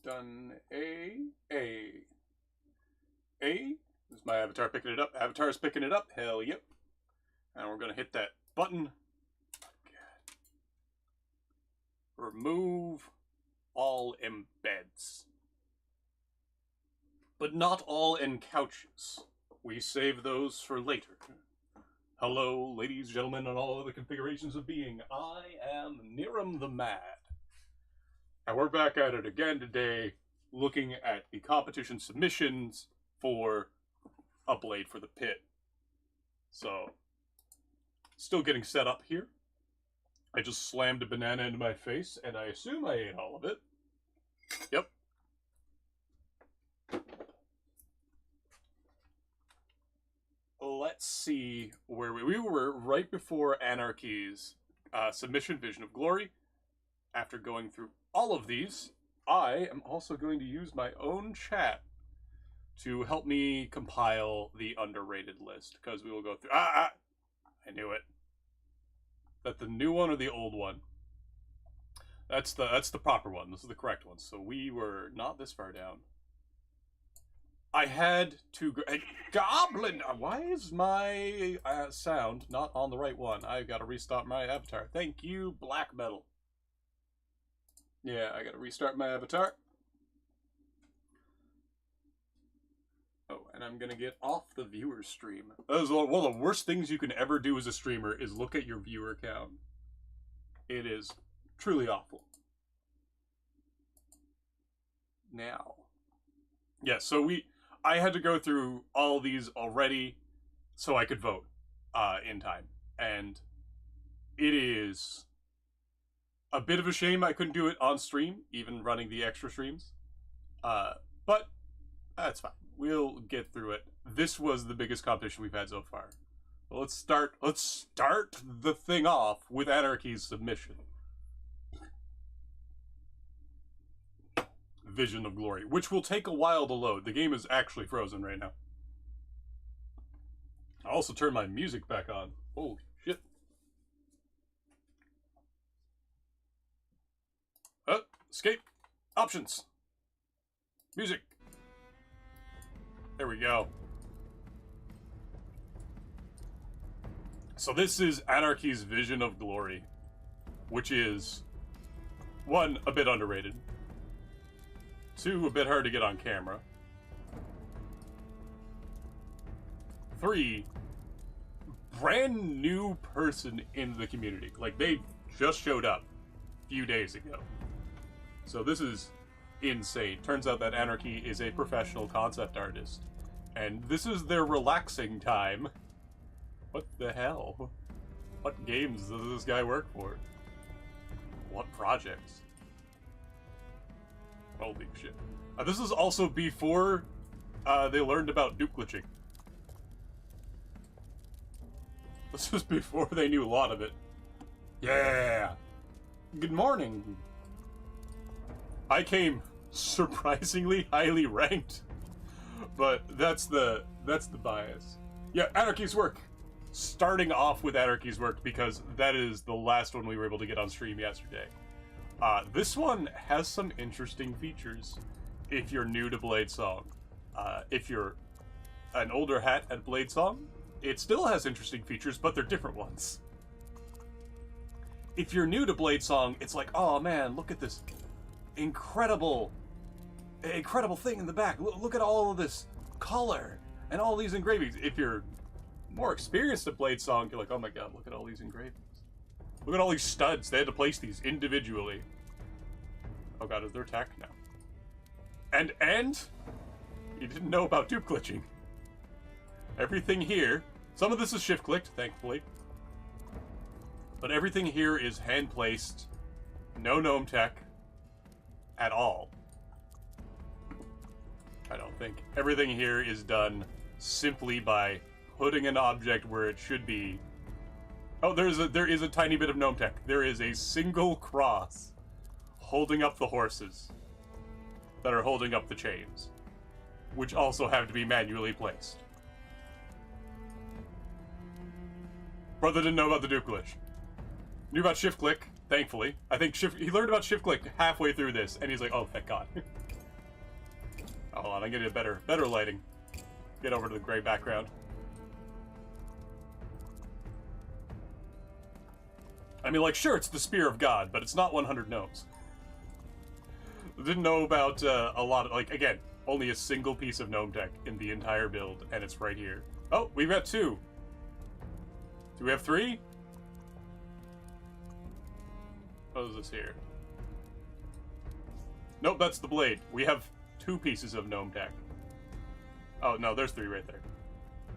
done A. Is my avatar picking it up? Avatar's picking it up. Hell yep. And we're going to hit that button. Remove all embeds. But not all encouches. We save those for later. Hello, ladies, gentlemen, and all other configurations of being. I am Niram the Mad. And we're back at it again today, looking at the competition submissions for a blade for the pit. So, still getting set up here. I just slammed a banana into my face, and I assume I ate all of it. Yep. Let's see where we were right before Anarchy's submission Vision of Glory. After going through all of these, I am also going to use my own chat to help me compile the underrated list, because we will go through... I knew it. That the new one or the old one? That's the proper one. This is the correct one. So we were not this far down. I had to... Goblin! Why is my sound not on the right one? I've got to restart my avatar. Thank you, Black Metal. Yeah, I got to restart my avatar. Oh, and I'm going to get off the viewer stream. That is one of the worst things you can ever do as a streamer is look at your viewer count. It is truly awful. Now. Yeah, so I had to go through all these already so I could vote in time. And it is a bit of a shame I couldn't do it on stream, even running the extra streams. But that's fine. We'll get through it. This was the biggest competition we've had so far. Well, let's start the thing off with Anarchy's submission. Vision of Glory, which will take a while to load. The game is actually frozen right now. I also turned my music back on. Holy shit. Escape. Options. Music. There we go. So this is Anarchy's Vision of Glory, which is, 1, a bit underrated. 2, a bit hard to get on camera. 3, brand new person in the community. Like, they just showed up a few days ago. So this is insane. Turns out that Anarchy is a professional concept artist. And this is their relaxing time. What the hell? What games does this guy work for? What projects? Holy shit. This is also before they learned about dupe glitching. This is before they knew a lot of it. Yeah! Good morning! I came surprisingly highly ranked, but that's the bias. Yeah, Anarchy's work. Starting off with Anarchy's work, because that is the last one we were able to get on stream yesterday. This one has some interesting features if you're new to Bladesong. If you're an older hat at Bladesong, it still has interesting features, but they're different ones. If you're new to Bladesong, it's like, oh man, look at this incredible thing in the back. Look at all of this color and all these engravings. If you're more experienced at Bladesong, you're like, oh my god, look at all these engravings. Look at all these studs. They had to place these individually. Oh god, is there tech? No. And you didn't know about dupe glitching. Everything here, some of this is shift clicked, thankfully. But everything here is hand placed. No gnome tech at all. I don't think. Everything here is done simply by putting an object where it should be. Oh, there is a tiny bit of gnome tech. There is a single cross holding up the horses that are holding up the chains, which also have to be manually placed. Brother didn't know about the dupe glitch. Knew about shift click, thankfully. I think he learned about shift click halfway through this, and he's like, oh, thank god. Hold on, I'm getting a better lighting. Get over to the gray background. I mean, like, sure, it's the Spear of God, but it's not 100 gnomes. Didn't know about a lot of, like, again, only a single piece of gnome tech in the entire build, and it's right here. Oh, we've got 2. Do we have 3? What is this here? Nope, that's the blade. We have 2 pieces of gnome tech. Oh, no, there's 3 right there.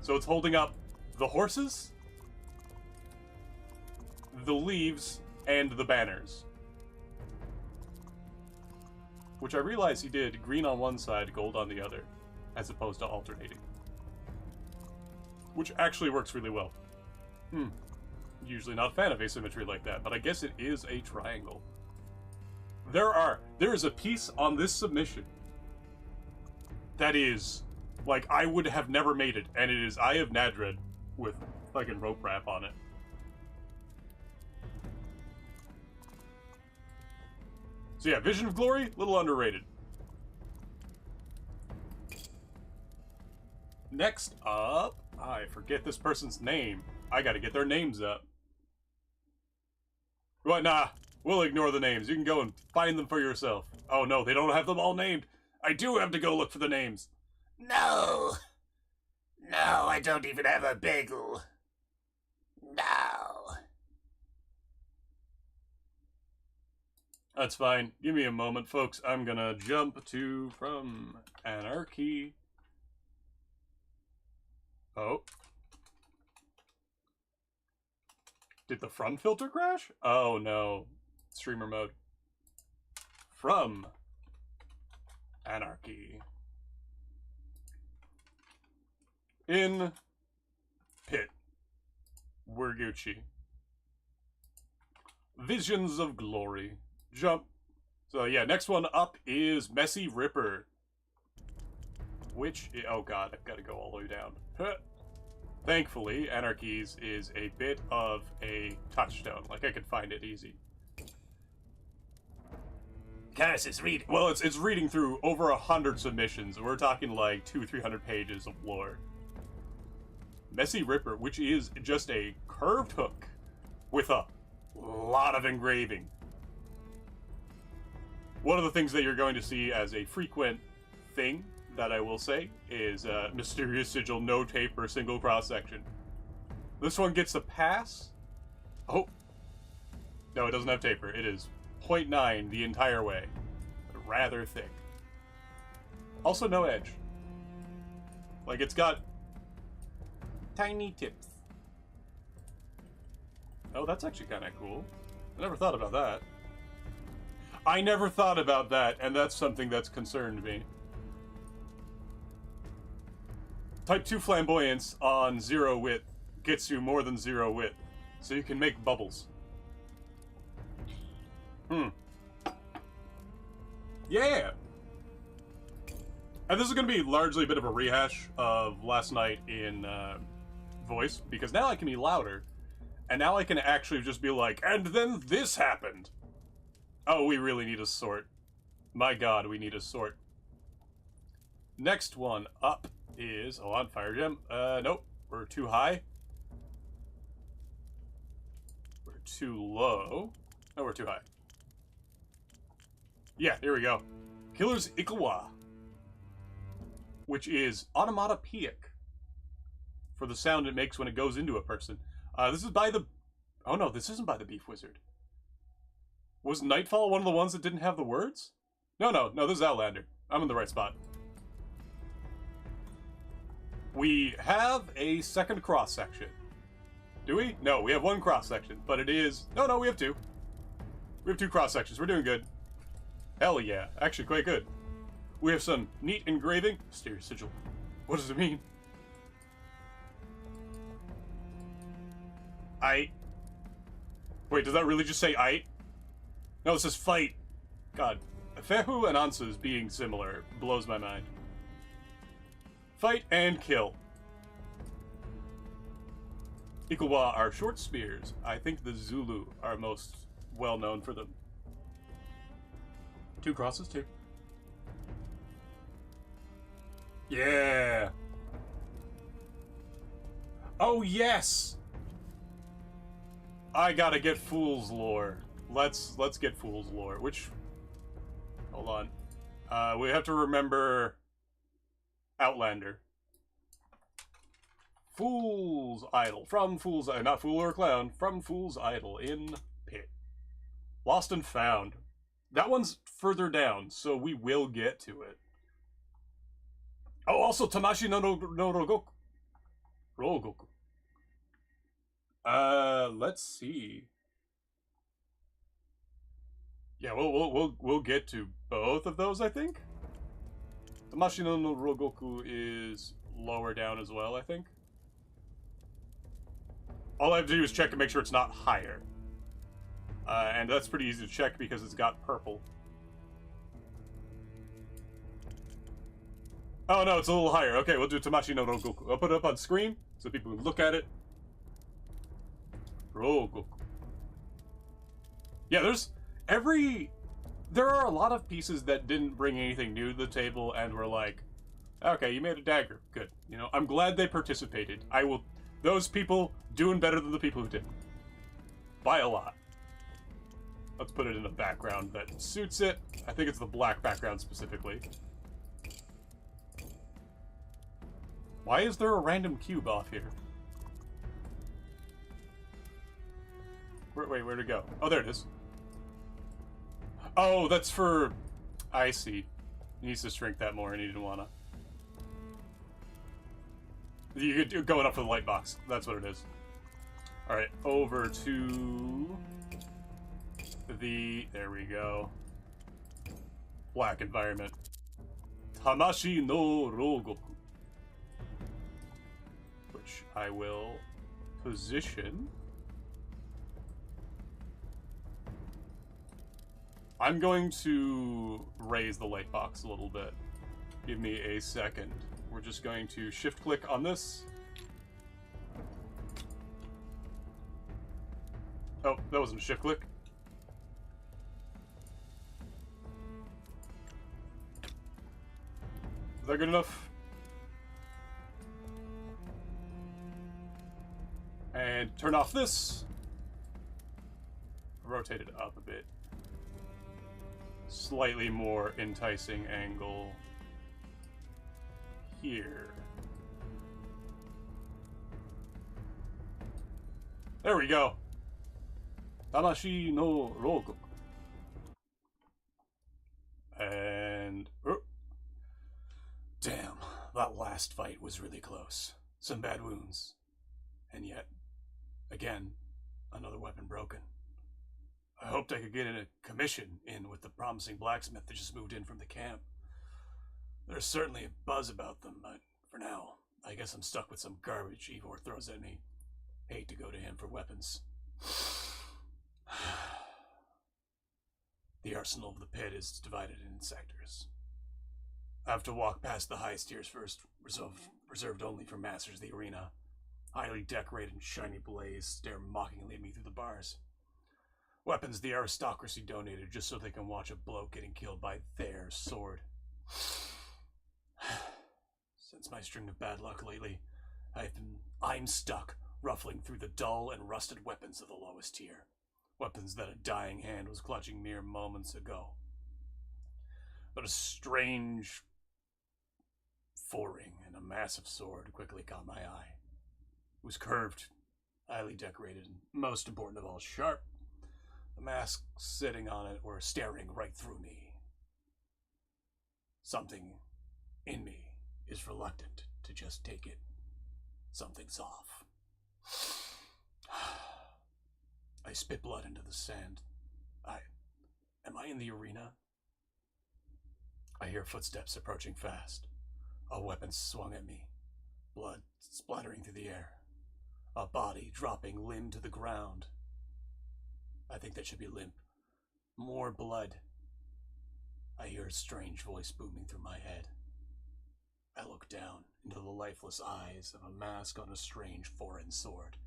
So it's holding up the horses, the leaves, and the banners. Which I realize he did green on one side, gold on the other, as opposed to alternating. Which actually works really well. Usually not a fan of asymmetry like that, but I guess it is a triangle. There is a piece on this submission that is, like, I would have never made it, and it is Eye of Nadred with fucking rope wrap on it. So yeah, Vision of Glory, a little underrated. Next up, I forget this person's name. I gotta get their names up. What? Nah, we'll ignore the names. You can go and find them for yourself. Oh no, they don't have them all named. I do have to go look for the names. No. No, I don't even have a bagel. No. That's fine. Give me a moment, folks. I'm gonna jump to from Anarchy. Oh. Did the from filter crash? Oh no. Streamer mode. From Anarchy. In Pit. We're Gucci. Visions of Glory. Jump. So yeah, next one up is Messy Ripper. Which, oh god, I've got to go all the way down. Thankfully, Anarchy's is a bit of a touchstone. Like, I could find it easy. Karis is reading. Well, it's reading through over 100 submissions. We're talking like 200-300 pages of lore. Messy Ripper, which is just a curved hook with a lot of engraving. One of the things that you're going to see as a frequent thing that I will say is mysterious sigil, no taper, single cross section. This one gets a pass. Oh. No, it doesn't have taper. It is 0.9 the entire way. Rather thick. Also no edge. Like, it's got tiny tips. Oh, that's actually kind of cool. I never thought about that. I never thought about that, and that's something that's concerned me. Type 2 flamboyance on 0 width gets you more than 0 width, so you can make bubbles. Yeah! And this is going to be largely a bit of a rehash of last night in voice, because now I can be louder, and now I can actually just be like, and then this happened! Oh, we really need a sort. My god, we need a sort. Next one up is... Hold on, Fire Gem. Nope. We're too high. We're too low. No, we're too high. Yeah, here we go. Killer's Ikawa. Which is onomatopoeic for the sound it makes when it goes into a person. This is by the... Oh no, this isn't by the Beef Wizard. Was Nightfall one of the ones that didn't have the words? No, this is Outlander. I'm in the right spot. We have a second cross-section. Do we? No, we have one cross-section, but it is... No, we have 2. We have 2 cross-sections. We're doing good. Hell yeah. Actually, quite good. We have some neat engraving. Mysterious sigil. What does it mean? Wait, does that really just say "ite"? No, it says "fight." God. Fehu and Ansa's being similar blows my mind. Fight and kill. Ikawa are short spears. I think the Zulu are most well known for them. 2 crosses, too. Yeah. Oh, yes. I gotta get Fool's Lore. Let's get Fool's Lore. Which... Hold on. We have to remember... Outlander. Fool's Idol. From Fool's... not Fool or Clown. From Fool's Idol in Pit. Lost and Found. That one's further down, so we will get to it. Oh, also Tamashi no Rogoku. Rogoku. Let's see. Yeah, we'll get to both of those, I think. Tamashi no Rogoku is lower down as well, I think. All I have to do is check and make sure it's not higher. And that's pretty easy to check because it's got purple. Oh no, it's a little higher. Okay, we'll do Tamashi no Rogoku. I'll put it up on screen so people can look at it. Rogoku. Yeah, there are a lot of pieces that didn't bring anything new to the table and were like, okay, you made a dagger. Good. You know, I'm glad they participated. Those people doing better than the people who didn't. By a lot. Let's put it in a background that suits it. I think it's the black background specifically. Why is there a random cube off here? Wait, where'd it go? Oh, there it is. Oh, that's for... I see. He needs to shrink that more and he didn't wanna. You could go up for the light box. That's what it is. Alright, over to... There we go. Black environment. Tamashi no Rogoku. Which I will position. I'm going to raise the light box a little bit. Give me a second. We're just going to shift click on this. Oh, that wasn't a shift click. Is that good enough? And turn off this. Rotate it up a bit. Slightly more enticing angle here. There we go. Tamashi no Rogoku. And... Oh. Damn, that last fight was really close. Some bad wounds. And yet, again, another weapon broken. I hoped I could get in a commission in with the promising blacksmith that just moved in from the camp. There's certainly a buzz about them, but for now, I guess I'm stuck with some garbage Ivor throws at me. Hate to go to him for weapons. The arsenal of the pit is divided in sectors. I have to walk past the highest tiers first, reserved only for masters of the arena. Highly decorated and shiny blades stare mockingly at me through the bars. Weapons the aristocracy donated just so they can watch a bloke getting killed by their sword. Since my string of bad luck lately, I'm stuck ruffling through the dull and rusted weapons of the lowest tier. Weapons that a dying hand was clutching mere moments ago. But a strange four-ring and a massive sword quickly caught my eye. It was curved, highly decorated, and most important of all, sharp. The masks sitting on it were staring right through me. Something in me is reluctant to just take it. Something's off. I spit blood into the sand. Am I in the arena? I hear footsteps approaching fast. A weapon swung at me. Blood splattering through the air. A body dropping limb to the ground. I think that should be limp. More blood. I hear a strange voice booming through my head. I look down into the lifeless eyes of a mask on a strange foreign sword,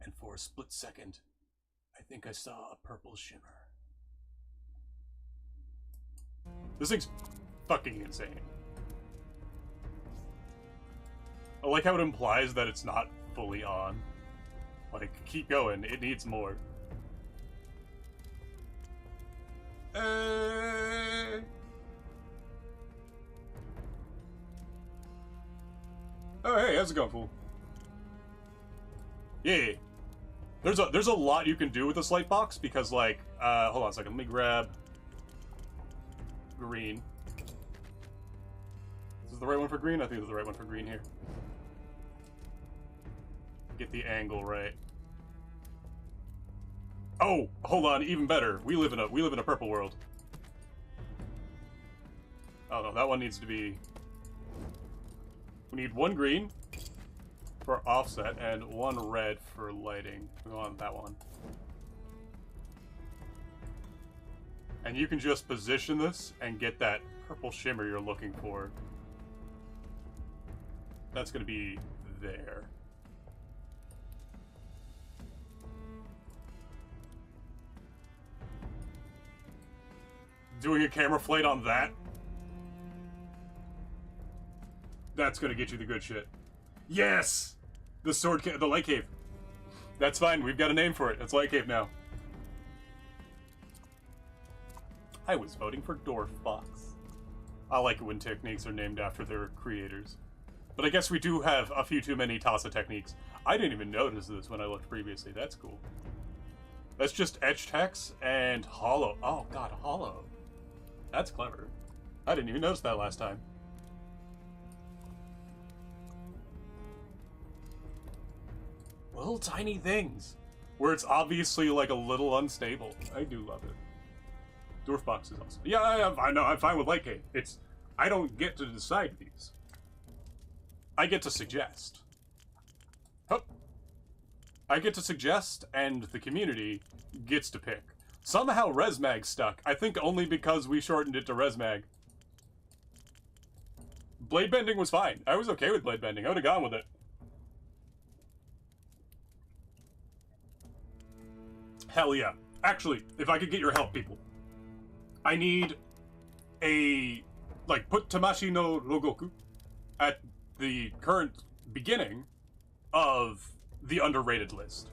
and for a split second, I think I saw a purple shimmer. This thing's fucking insane. I like how it implies that it's not fully on. Like, keep going, it needs more. Oh, hey, how's it going, fool? Yeah. There's a lot you can do with this light box, because, like, hold on a second, let me grab green. Is this the right one for green? I think this is the right one for green here. Get the angle right. Oh, hold on, even better. We live in a purple world. Oh no, that one needs to be. We need one green for offset and one red for lighting. We want that one. And you can just position this and get that purple shimmer you're looking for. That's gonna be there. Doing a camera flight on that? That's gonna get you the good shit. Yes! The light cave. That's fine, we've got a name for it. It's light cave now. I was voting for Dwarf Box. I like it when techniques are named after their creators. But I guess we do have a few too many Tassa techniques. I didn't even notice this when I looked previously. That's cool. That's just etched hex and hollow. Oh god, hollow. That's clever. I didn't even notice that last time. Little tiny things. Where it's obviously like a little unstable. I do love it. Dwarf Box is awesome. Yeah, I know, I'm fine with Light Cave. I don't get to decide these. I get to suggest. Oh. I get to suggest, and the community gets to pick. Somehow Resmag stuck. I think only because we shortened it to Resmag. Blade bending was fine. I was okay with blade bending. I would have gone with it. Hell yeah. Actually, if I could get your help, people. I need a... Like, put Tamashi no Rogoku at the current beginning of the underrated list.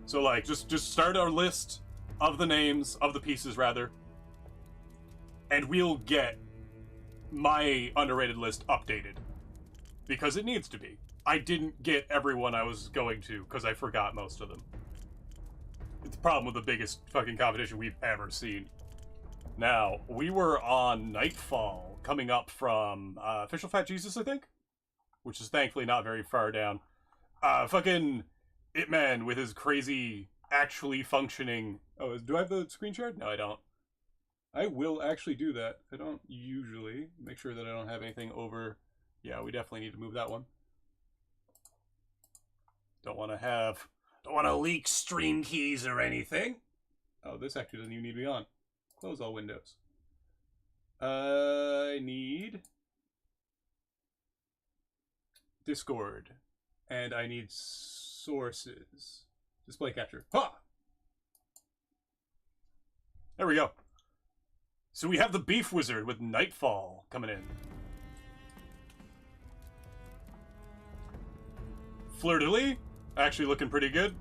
So, like, just start our list of the names, of the pieces, rather. And we'll get my underrated list updated. Because it needs to be. I didn't get everyone I was going to, because I forgot most of them. It's the problem with the biggest fucking competition we've ever seen. Now, we were on Nightfall, coming up from Official Fat Jesus, I think? Which is thankfully not very far down. Fucking Itman with his crazy, actually functioning... Oh, do I have the screen shared? No, I don't. I will actually do that. I don't usually. Make sure that I don't have anything over... Yeah, we definitely need to move that one. Don't want to leak stream keys or anything. Oh, this actually doesn't even need to be on. Close all windows. I need Discord. And I need sources. Display capture. Ha! There we go. So we have the Beef Wizard with Nightfall coming in. Fleur-de-lis, actually looking pretty good.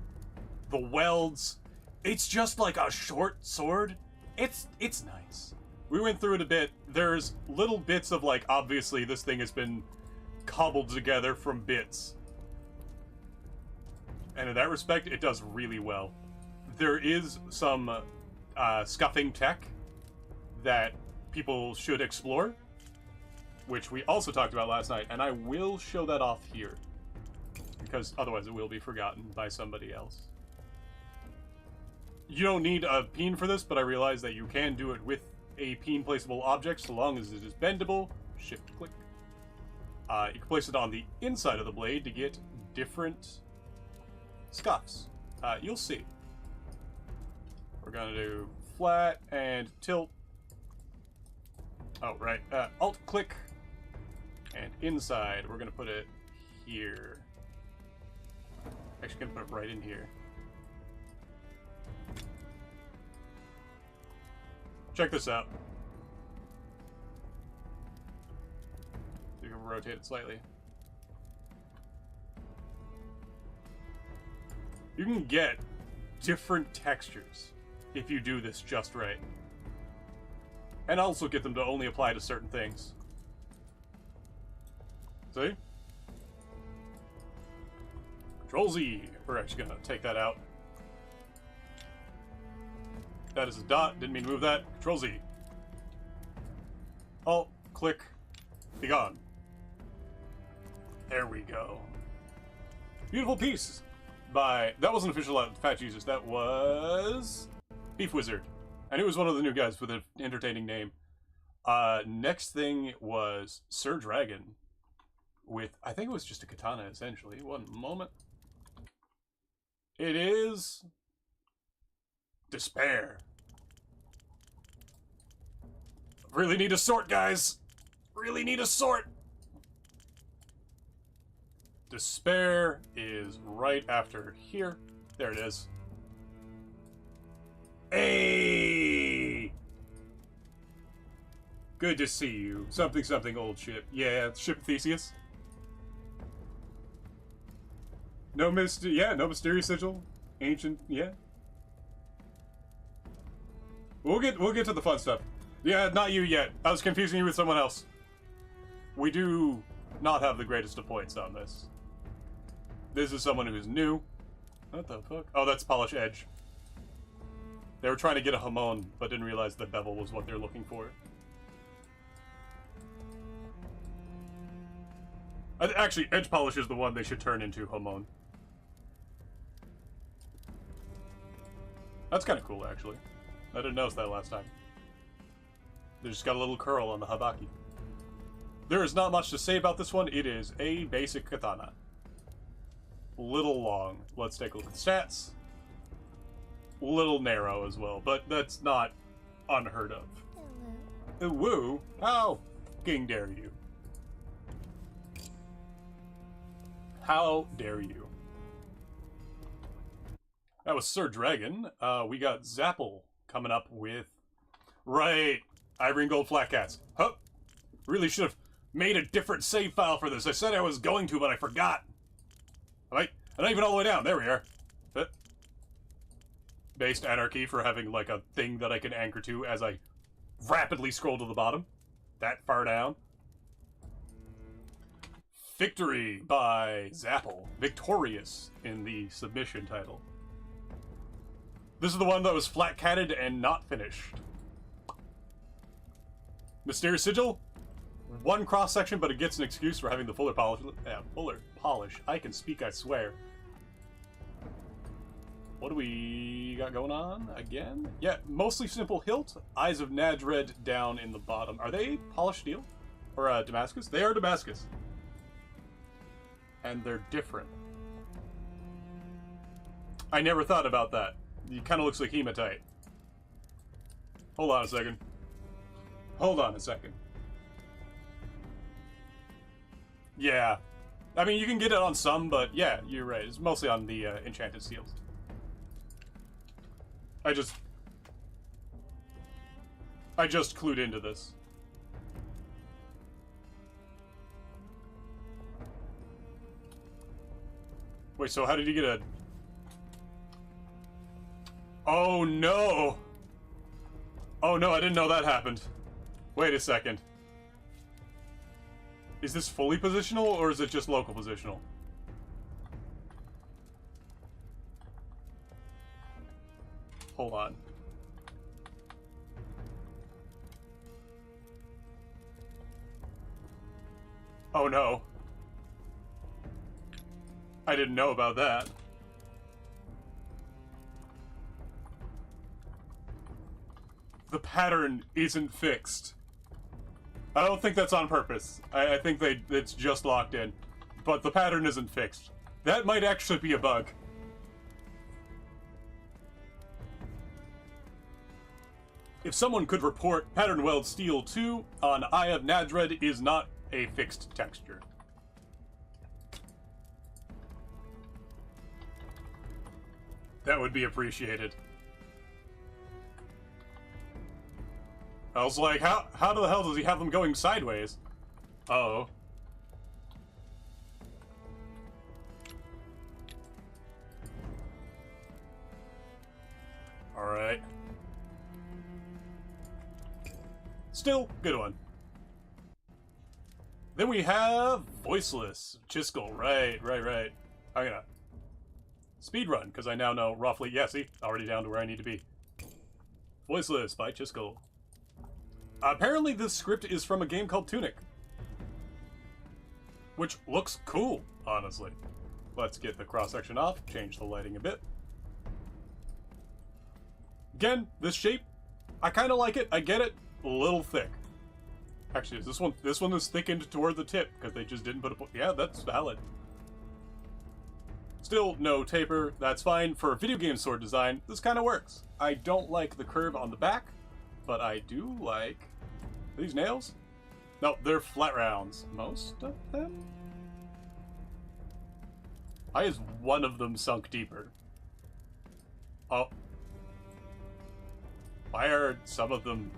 The welds, it's just like a short sword. It's nice. We went through it a bit. There's little bits of, like, obviously this thing has been cobbled together from bits. And in that respect, it does really well. There is some scuffing tech that people should explore, which we also talked about last night, and I will show that off here, because otherwise it will be forgotten by somebody else. You don't need a peen for this, but I realize that you can do it with a peen placeable object so long as it is bendable. Shift click. You can place it on the inside of the blade to get different scuffs. You'll see. We're gonna do flat and tilt. Oh, right. Alt click. And inside, we're gonna put it here. Actually, gonna put it right in here. Check this out. You can rotate it slightly. You can get different textures if you do this just right. And also get them to only apply to certain things. See? Control Z. We're actually gonna take that out. That is a dot. Didn't mean to move that. Control Z. Alt, click, be gone. There we go. Beautiful piece by... That wasn't official Fat Jesus. That was... Beef Wizard. And it was one of the new guys with an entertaining name. Next thing was Sir Dragon. With... I think it was just a katana, essentially. One moment. It is... Despair. Really need a sort, guys. Really need a sort. Despair is right after here. There it is. Hey! Good to see you. Something, something, old ship. Yeah, ship Theseus. No mysterious sigil. Ancient, yeah. We'll get to the fun stuff. Yeah, not you yet. I was confusing you with someone else. We do not have the greatest of points on this. This is someone who's new. What the fuck? Oh, that's Polish Edge. They were trying to get a Hamon, but didn't realize that bevel was what they're looking for. Actually, Edge Polish is the one they should turn into Hamon. That's kind of cool, actually. I didn't notice that last time. They just got a little curl on the habaki. There is not much to say about this one. It is a basic katana. Little long. Let's take a look at the stats. Little narrow as well, but that's not unheard of. Hello. Woo! How king dare you? How dare you? That was Sir Dragon. We got Zapple coming up with... Right! Ivory and Gold Flat Cats. Huh! Really should have made a different save file for this. I said I was going to, but I forgot. Alright, I'm not even all the way down. There we are. Based Anarchy for having, like, a thing that I can anchor to as I rapidly scroll to the bottom. That far down. Victory by Zapple. Victorious in the submission title. This is the one that was flat-catted and not finished. Mysterious Sigil. One cross-section, but it gets an excuse for having the fuller polish. Yeah, fuller polish. I can speak, I swear. What do we got going on again? Yeah, mostly simple hilt. Eyes of Nadred down in the bottom. Are they polished steel? Or Damascus? They are Damascus. And they're different. I never thought about that. He kind of looks like hematite. Hold on a second. Hold on a second. Yeah. I mean, you can get it on some, but yeah, you're right. It's mostly on the enchanted seals. I just clued into this. Wait, so how did he get a... Oh no! Oh no, I didn't know that happened. Wait a second. Is this fully positional, or is it just local positional? Hold on. Oh no. I didn't know about that. The pattern isn't fixed. I don't think that's on purpose. I think it's just locked in. But the pattern isn't fixed. That might actually be a bug. If someone could report Pattern Weld Steel 2 on Eye of Nadred is not a fixed texture. That would be appreciated. I was like, how the hell does he have them going sideways? Uh-oh. Alright. Still, good one. Then we have Voiceless. Chiskel. Right. I'm gonna speed run, because I now know roughly... Yeah, see? Already down to where I need to be. Voiceless by Chiskel. Apparently this script is from a game called Tunic. Which looks cool, honestly. Let's get the cross-section off, change the lighting a bit. Again, this shape, I kind of like it. I get it. A little thick. Actually, this one is thickened toward the tip, because they just didn't put a... Yeah, that's valid. Still, no taper. That's fine. For video game sword design, this kind of works. I don't like the curve on the back, but I do like... Are these nails? No, they're flat rounds. Most of them? Why is one of them sunk deeper? Oh. Why are some of them...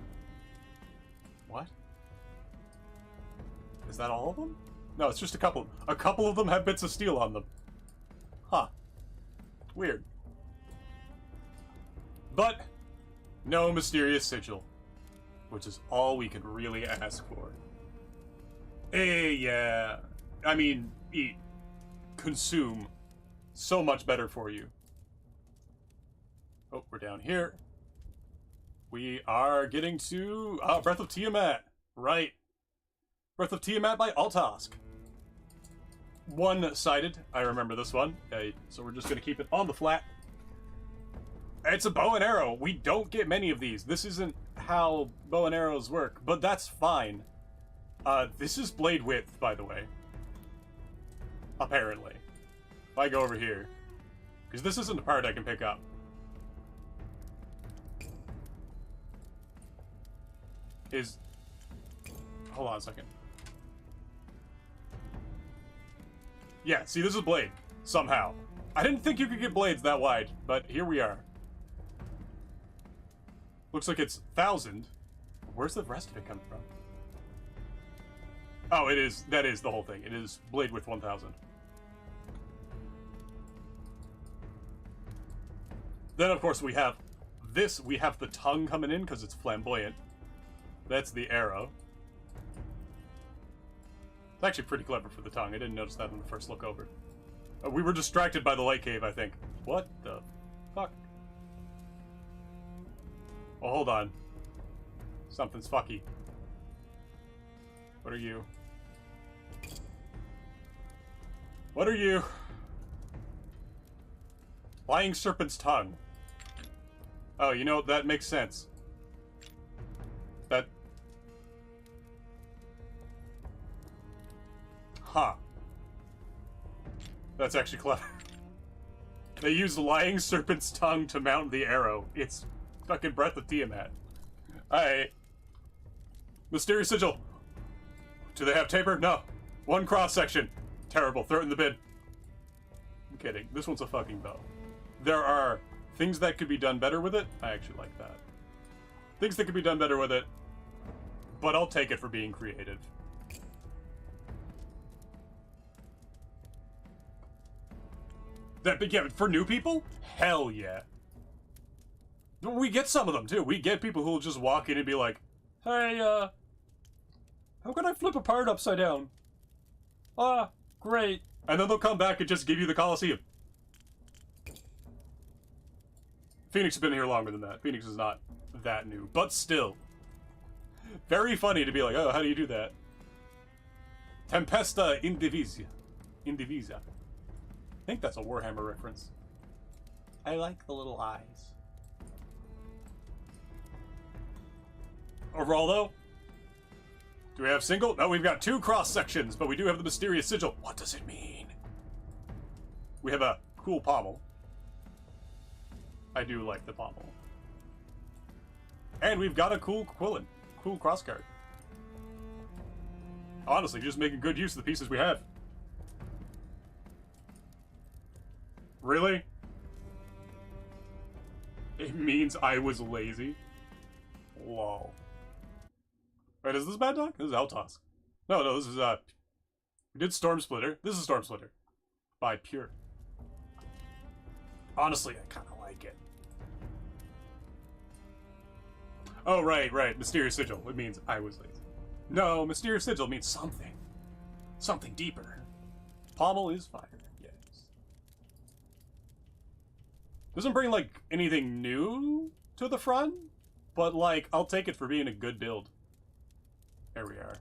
What? Is that all of them? No, it's just a couple. A couple of them have bits of steel on them. Huh. Weird. But, no mysterious sigil. Which is all we can really ask for. Yeah. I mean, eat. Consume. So much better for you. Oh, we're down here. We are getting to... Breath of Tiamat. Right. Breath of Tiamat by Altosk. One-sided. I remember this one. So we're just going to keep it on the flat. It's a bow and arrow. We don't get many of these. This isn't how bow and arrows work, but that's fine. This is blade width, by the way. Apparently. If I go over here. Because this isn't a part I can pick up. Hold on a second. Yeah, see, this is blade. Somehow. I didn't think you could get blades that wide, but here we are. Looks like it's 1,000. Where's the rest of it coming from? Oh, it is. That is the whole thing. It is blade width 1,000. Then, of course, we have this. We have the tongue coming in because it's flamboyant. That's the arrow. It's actually pretty clever for the tongue. I didn't notice that on the first look over. We were distracted by the light cave, I think. What the fuck? Oh, hold on. Something's fucky. What are you? What are you? Flying serpent's tongue. Oh, you know, that makes sense. That... Huh. That's actually clever. They use lying serpent's tongue to mount the arrow. It's fucking Breath of Tiamat. Alright. Mysterious sigil. Do they have taper? No. One cross section. Terrible. Throw it in the bin. I'm kidding. This one's a fucking bow. There are things that could be done better with it. I actually like that. Things that could be done better with it. But I'll take it for being creative. But yeah, for new people? Hell yeah. We get some of them, too. We get people who will just walk in and be like, hey, how can I flip a part upside down? Great. And then they'll come back and just give you the Coliseum. Phoenix has been here longer than that. Phoenix is not that new, but still. Very funny to be like, oh, how do you do that? Tempesta Indivisa. Indivisa. I think that's a Warhammer reference. I like the little eyes. Overall, though, do we have single? No, we've got 2 cross sections, but we do have the mysterious sigil. What does it mean? We have a cool pommel. I do like the pommel. And we've got a cool quillin. Cool crossguard. Honestly, just making good use of the pieces we have. Really? It means I was lazy? Lol. Wait, is this Bad Dog? This is Altosk. No, this is, we did Storm Splitter. This is Storm Splitter. By Pure. Honestly, I kinda like it. Oh, right, right. Mysterious sigil. It means I was lazy. No, mysterious sigil means something. Something deeper. Pommel is fire, yes. Doesn't bring, like, anything new to the front, but, like, I'll take it for being a good build. There we are.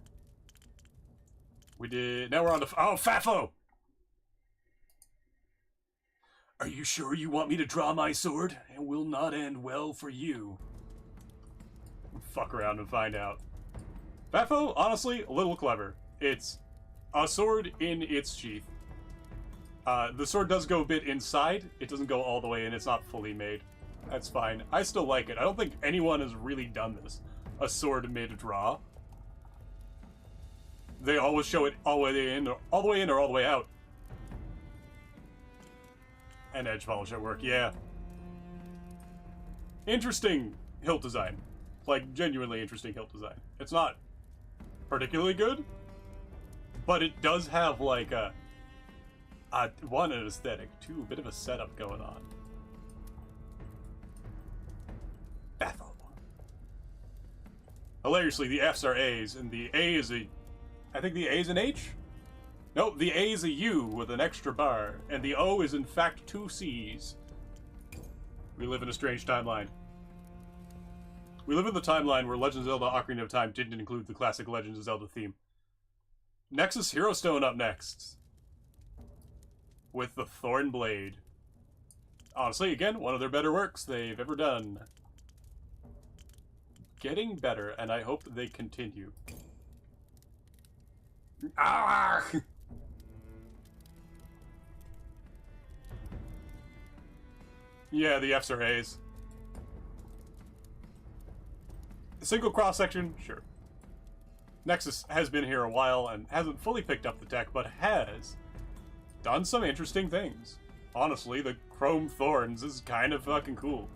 We did... Now we're on to... Oh, Fafo! Are you sure you want me to draw my sword? It will not end well for you. Fuck around and find out. Fafo, honestly, a little clever. It's a sword in its sheath. The sword does go a bit inside. It doesn't go all the way in. It's not fully made. That's fine. I still like it. I don't think anyone has really done this. A sword mid-draw. They always show it all the way in, or all the way out. And edge polish at work, yeah. Interesting hilt design. Like, genuinely interesting hilt design. It's not particularly good, but it does have, like, one, an aesthetic, two, a bit of a setup going on. Baffle. Hilariously, the F's are A's, and the A is a... I think the A is an H? Nope, the A is a U with an extra bar, and the O is in fact two C's. We live in a strange timeline. We live in the timeline where Legend of Zelda Ocarina of Time didn't include the classic Legend of Zelda theme. Nexus Hero Stone up next. With the Thorn Blade. Honestly, again, one of their better works they've ever done. Getting better, and I hope they continue. Ah! Yeah, the F's are A's. A single cross-section? Sure. Nexus has been here a while and hasn't fully picked up the tech, but has done some interesting things. Honestly, the Chrome Thorns is kind of fucking cool.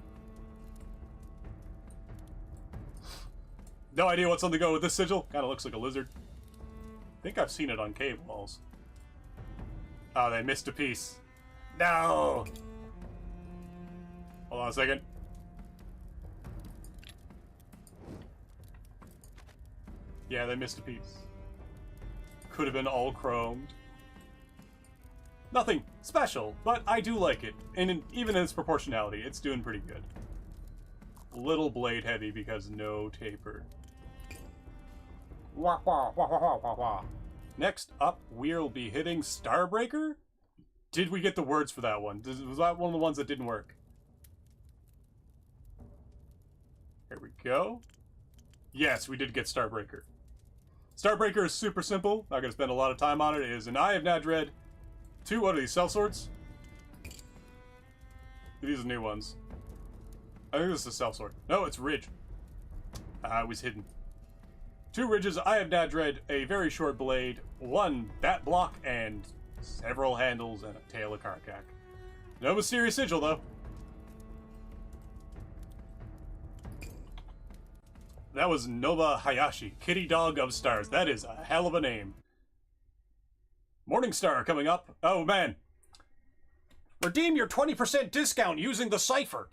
No idea what's on the go with this sigil. Kind of looks like a lizard. I think I've seen it on cave walls. Oh, they missed a piece. No! Hold on a second. Yeah, they missed a piece. Could have been all chromed. Nothing special, but I do like it. And even in its proportionality, it's doing pretty good. Little blade heavy because no taper. Wah, wah, wah, wah, wah, wah, wah. Next up, we'll be hitting Starbreaker? Did we get the words for that one? Was that one of the ones that didn't work? Here we go. Yes, we did get Starbreaker. Starbreaker is super simple. Not going to spend a lot of time on it. It is an Eye of Nadred. Two, what are these, cell swords? These are new ones. I think this is a cell sword. No, it's Ridge. It was hidden. Two ridges, Eye of Nadred, a very short blade, one bat block, and several handles and a tail of Karkak. No mysterious sigil, though. That was Nova Hayashi, Kitty Dog of Stars. That is a hell of a name. Morningstar coming up. Oh, man. Redeem your 20% discount using the cipher.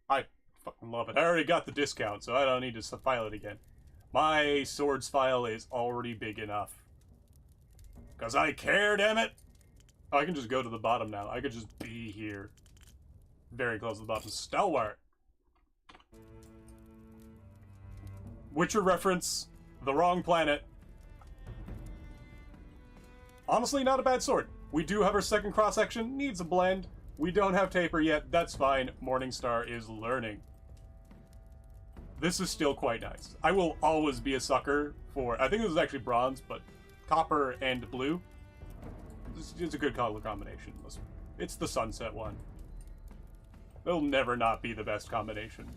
I fucking love it. I already got the discount, so I don't need to file it again. My swords file is already big enough. Because I care, damn it! Oh, I can just go to the bottom now. I could just be here. Very close to the bottom. Stalwart. Witcher reference. The wrong planet. Honestly, not a bad sword. We do have our second cross-section. Needs a blend. We don't have taper yet. That's fine. Morningstar is learning. This is still quite nice. I will always be a sucker for... I think this is actually bronze, but copper and blue. It's a good color combination. It's the sunset one. It'll never not be the best combination.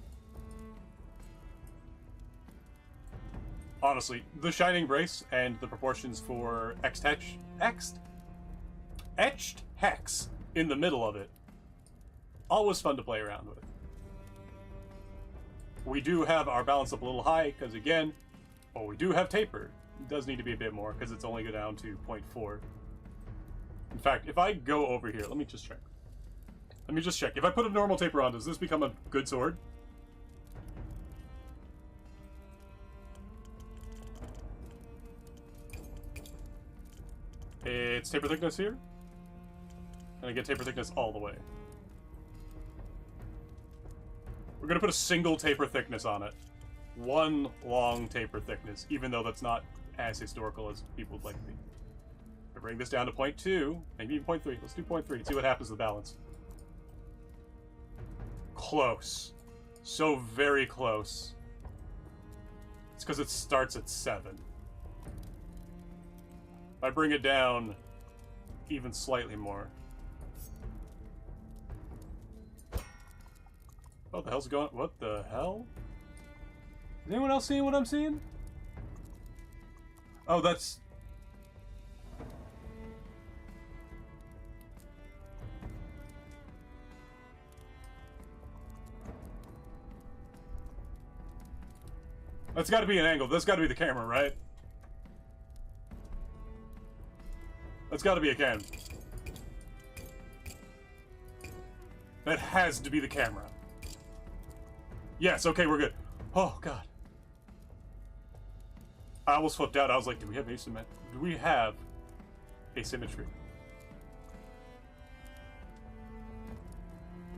Honestly, the Shining Brace and the proportions for etched hex in the middle of it. Always fun to play around with. We do have our balance up a little high, because again, we do have taper. It does need to be a bit more, because it's only go down to 0.4. In fact, if I go over here, let me just check. If I put a normal taper on, does this become a good sword? It's taper thickness here. And I get taper thickness all the way. We're gonna put a single taper thickness on it. One long taper thickness, even though that's not as historical as people would like to be. I bring this down to 0.2, maybe even 0.3. Let's do 0.3, see what happens to the balance. Close. So very close. It's because it starts at 7. If I bring it down even slightly more. What the hell's going on? What the hell? Is anyone else seeing what I'm seeing? Oh, that's... That's gotta be an angle. That's gotta be the camera, right? That's gotta be a cam. That has to be the camera. Yes, okay, we're good. Oh, God. I almost flipped out. I was like, do we have asymmetry? Do we have asymmetry?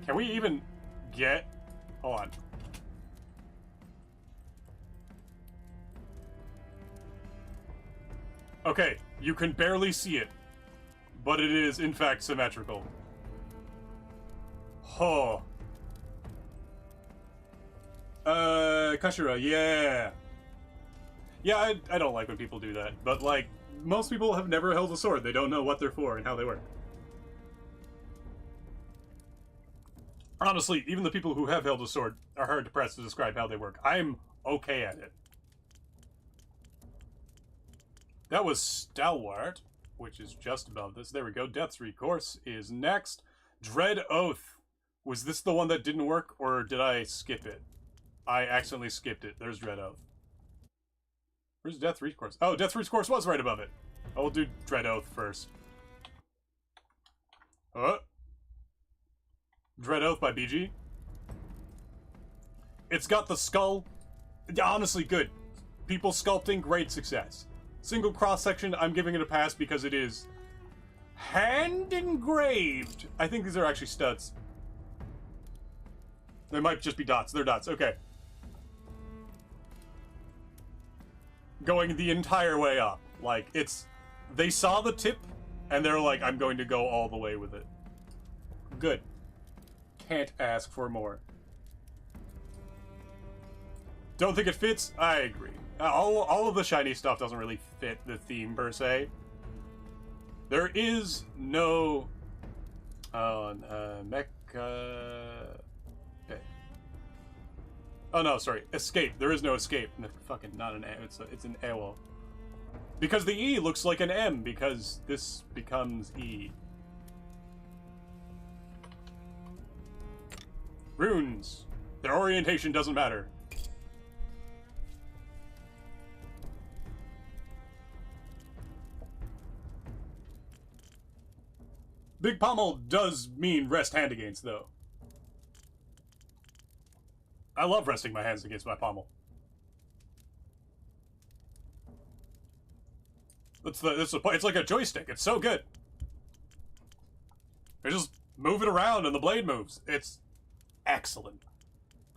Can we even get... Hold on. Okay, you can barely see it, but it is, in fact, symmetrical. Oh. Kashira, yeah. Yeah, I don't like when people do that, but, like, most people have never held a sword. They don't know what they're for and how they work. Honestly, even the people who have held a sword are hard to press to describe how they work. I'm okay at it. That was Stalwart, which is just above this. There we go. Death's Recourse is next. Dread Oath. Was this the one that didn't work, or did I skip it? I accidentally skipped it. There's Dread Oath. Where's Death's Recourse? Oh, Death's Recourse was right above it. Oh, we'll do Dread Oath first. Dread Oath by BG. It's got the skull. Honestly, good. People sculpting, great success. Single cross-section, I'm giving it a pass because it is hand-engraved. I think these are actually studs. They might just be dots. They're dots. Okay. Going the entire way up. Like, it's... They saw the tip, and they're like, I'm going to go all the way with it. Good. Can't ask for more. Don't think it fits? I agree. All of the shiny stuff doesn't really fit the theme, per se. There is no... Mecha... Okay. Oh, no, sorry. Escape. There is no escape. No, fucking not an M. It's an AWO. Because the E looks like an M, because this becomes E. Runes. Their orientation doesn't matter. Big Pommel does mean rest hand against, though. I love resting my hands against my pommel. It's like a joystick. It's so good. I just move it around and the blade moves. It's excellent.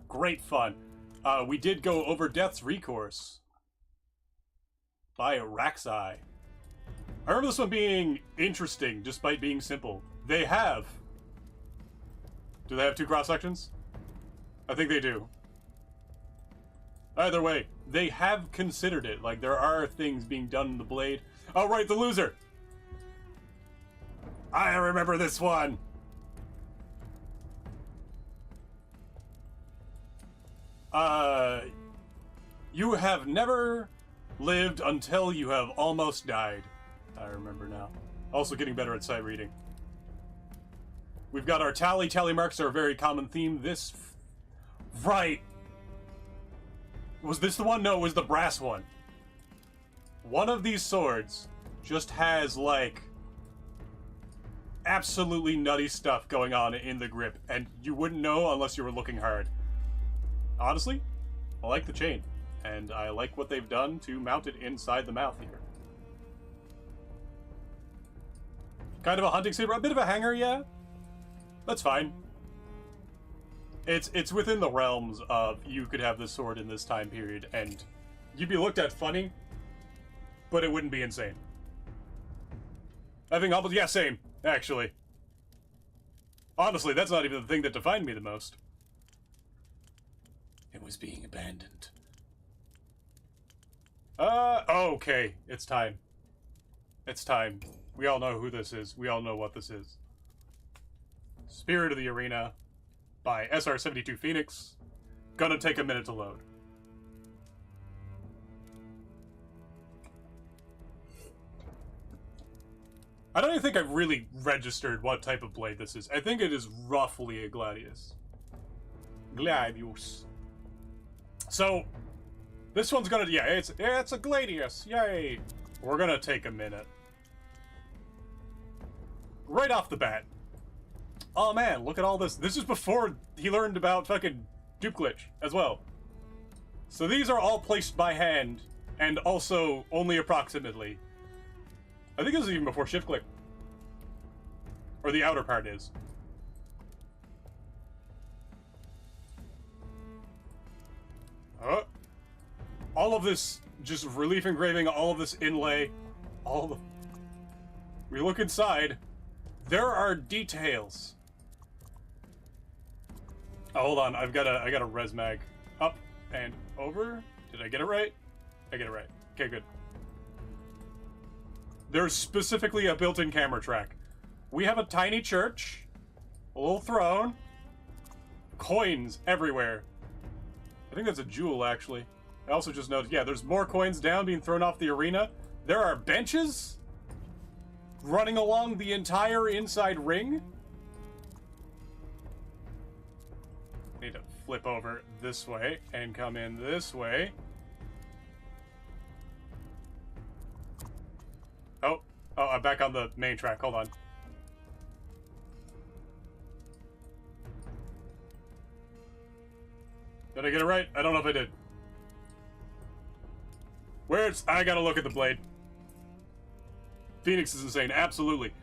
Great fun. We did go over Death's Recourse by Raxai. I remember this one being interesting, despite being simple. They have... Do they have 2 cross-sections? I think they do. Either way, they have considered it. Like, there are things being done in the blade. Oh, right, the loser! I remember this one! You have never lived until you have almost died. I remember now. Also getting better at sight reading. We've got our tally. Tally marks are a very common theme. This... Right! Was this the one? No, it was the brass one. One of these swords just has, like, absolutely nutty stuff going on in the grip, and you wouldn't know unless you were looking hard. Honestly, I like the chain, and I like what they've done to mount it inside the mouth here. Kind of a hunting saber, a bit of a hanger, yeah. That's fine. It's within the realms of you could have this sword in this time period, and you'd be looked at funny, but it wouldn't be insane. I think almost, yeah, same, actually. Honestly, that's not even the thing that defined me the most. It was being abandoned. Okay, it's time. It's time. We all know who this is. We all know what this is. Spirit of the Arena by SR-72 Phoenix. Gonna take a minute to load. I don't even think I've really registered what type of blade this is. I think it is roughly a Gladius. Gladius. So, this one's gonna, yeah, it's a Gladius, yay! We're gonna take a minute. Right off the bat. Oh man, look at all this. This is before he learned about fucking dupe glitch as well. So these are all placed by hand, and also only approximately. I think this is even before shift click. Or the outer part is. All of this, just relief engraving, all of this inlay, all the... We look inside, there are details. Oh, hold on, I got a res mag. Up and over. Did I get it right? I get it right. Okay, good. There's specifically a built-in camera track. We have a tiny church, a little throne, coins everywhere. I think that's a jewel, actually. I also just noticed, yeah, there's more coins down being thrown off the arena. There are benches running along the entire inside ring. Need to flip over this way and come in this way. Oh, I'm back on the main track. Hold on. Did I get it right? I don't know if I did. Where's... I gotta look at the blade. Phoenix is insane. Absolutely.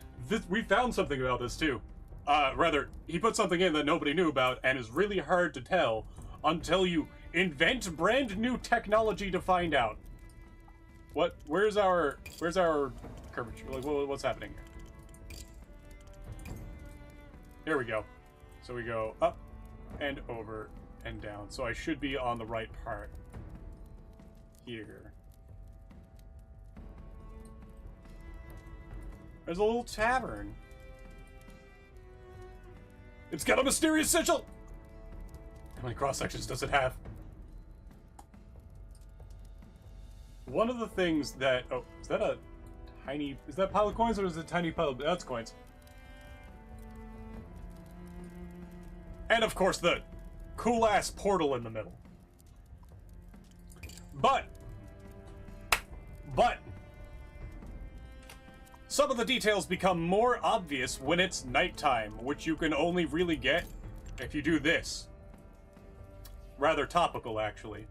We found something about this, too. Rather, he put something in that nobody knew about and is really hard to tell until you invent brand new technology to find out. What? Where's our curvature? Like, what's happening here? Here we go. So we go up and over and down. So I should be on the right part here. There's a little tavern. It's got a mysterious sigil! How many cross-sections does it have? One of the things that... Oh, is that a tiny... Is that pile of coins or is it a tiny pile of... That's coins. And of course the cool-ass portal in the middle. But... Some of the details become more obvious when it's nighttime, which you can only really get if you do this. Rather topical, actually.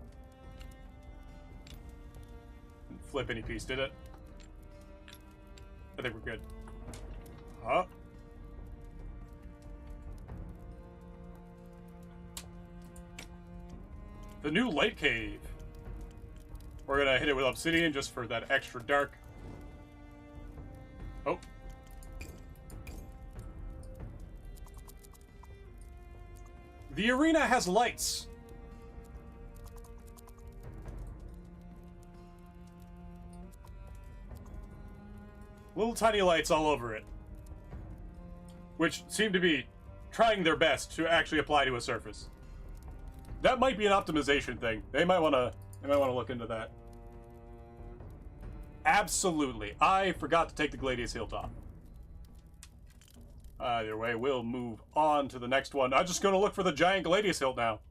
Didn't flip any piece, did it? I think we're good. Huh? The new light cave. We're gonna hit it with obsidian just for that extra dark. Oh. The arena has lights. Little tiny lights all over it. Which seem to be trying their best to actually apply to a surface. That might be an optimization thing. They might want to look into that. Absolutely. I forgot to take the Gladius Hilltop. Either way, we'll move on to the next one. I'm just going to look for the giant Gladius Hilt now.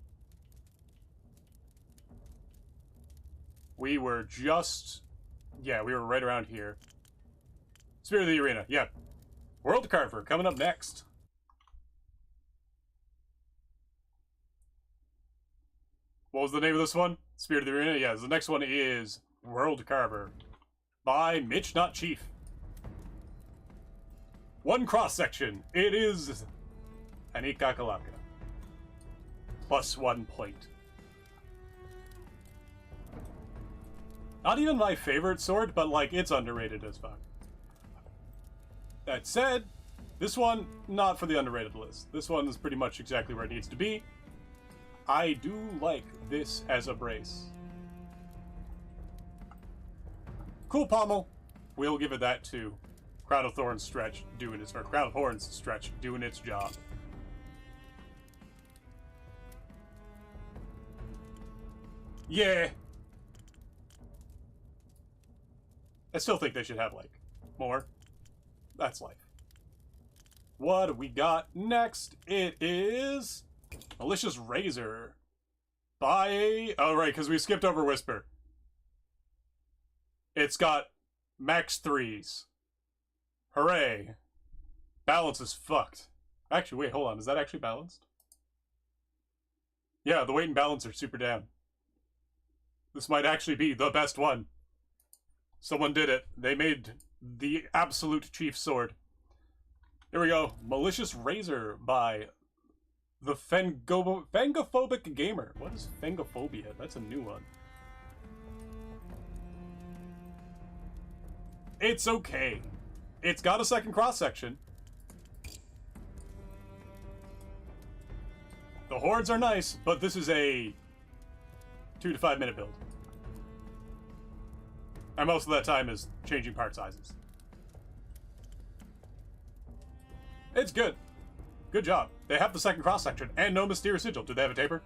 We were just... Yeah, we were right around here. Spirit of the Arena. Yeah. World Carver coming up next. What was the name of this one? Spirit of the Arena? Yeah, the next one is World Carver. By Mitch, not Chief. One cross-section. It is an Ikakalaka. +1 point. Not even my favorite sword, but like, it's underrated as fuck. That said, this one, not for the underrated list. This one is pretty much exactly where it needs to be. I do like this as a brace. Cool pommel. We'll give it that too. Crown of Thorns stretch doing its, or Crown of Horns stretch doing its job. Yeah. I still think they should have, like, more. That's life. What do we got next? It is Malicious Razor by... Oh, right, because we skipped over Whisper. It's got max 3s. Hooray. Balance is fucked. Actually, wait, hold on. Is that actually balanced? Yeah, the weight and balance are super down. This might actually be the best one. Someone did it. They made the absolute chief sword. Here we go. Malicious Razor by the Fangophobic Gamer. What is Fangophobia? That's a new one. It's okay. It's got a second cross-section. The horns are nice, but this is a 2 to 5 minute build. And most of that time is changing part sizes. It's good. Good job. They have the second cross-section and no mysterious sigil. Do they have a taper?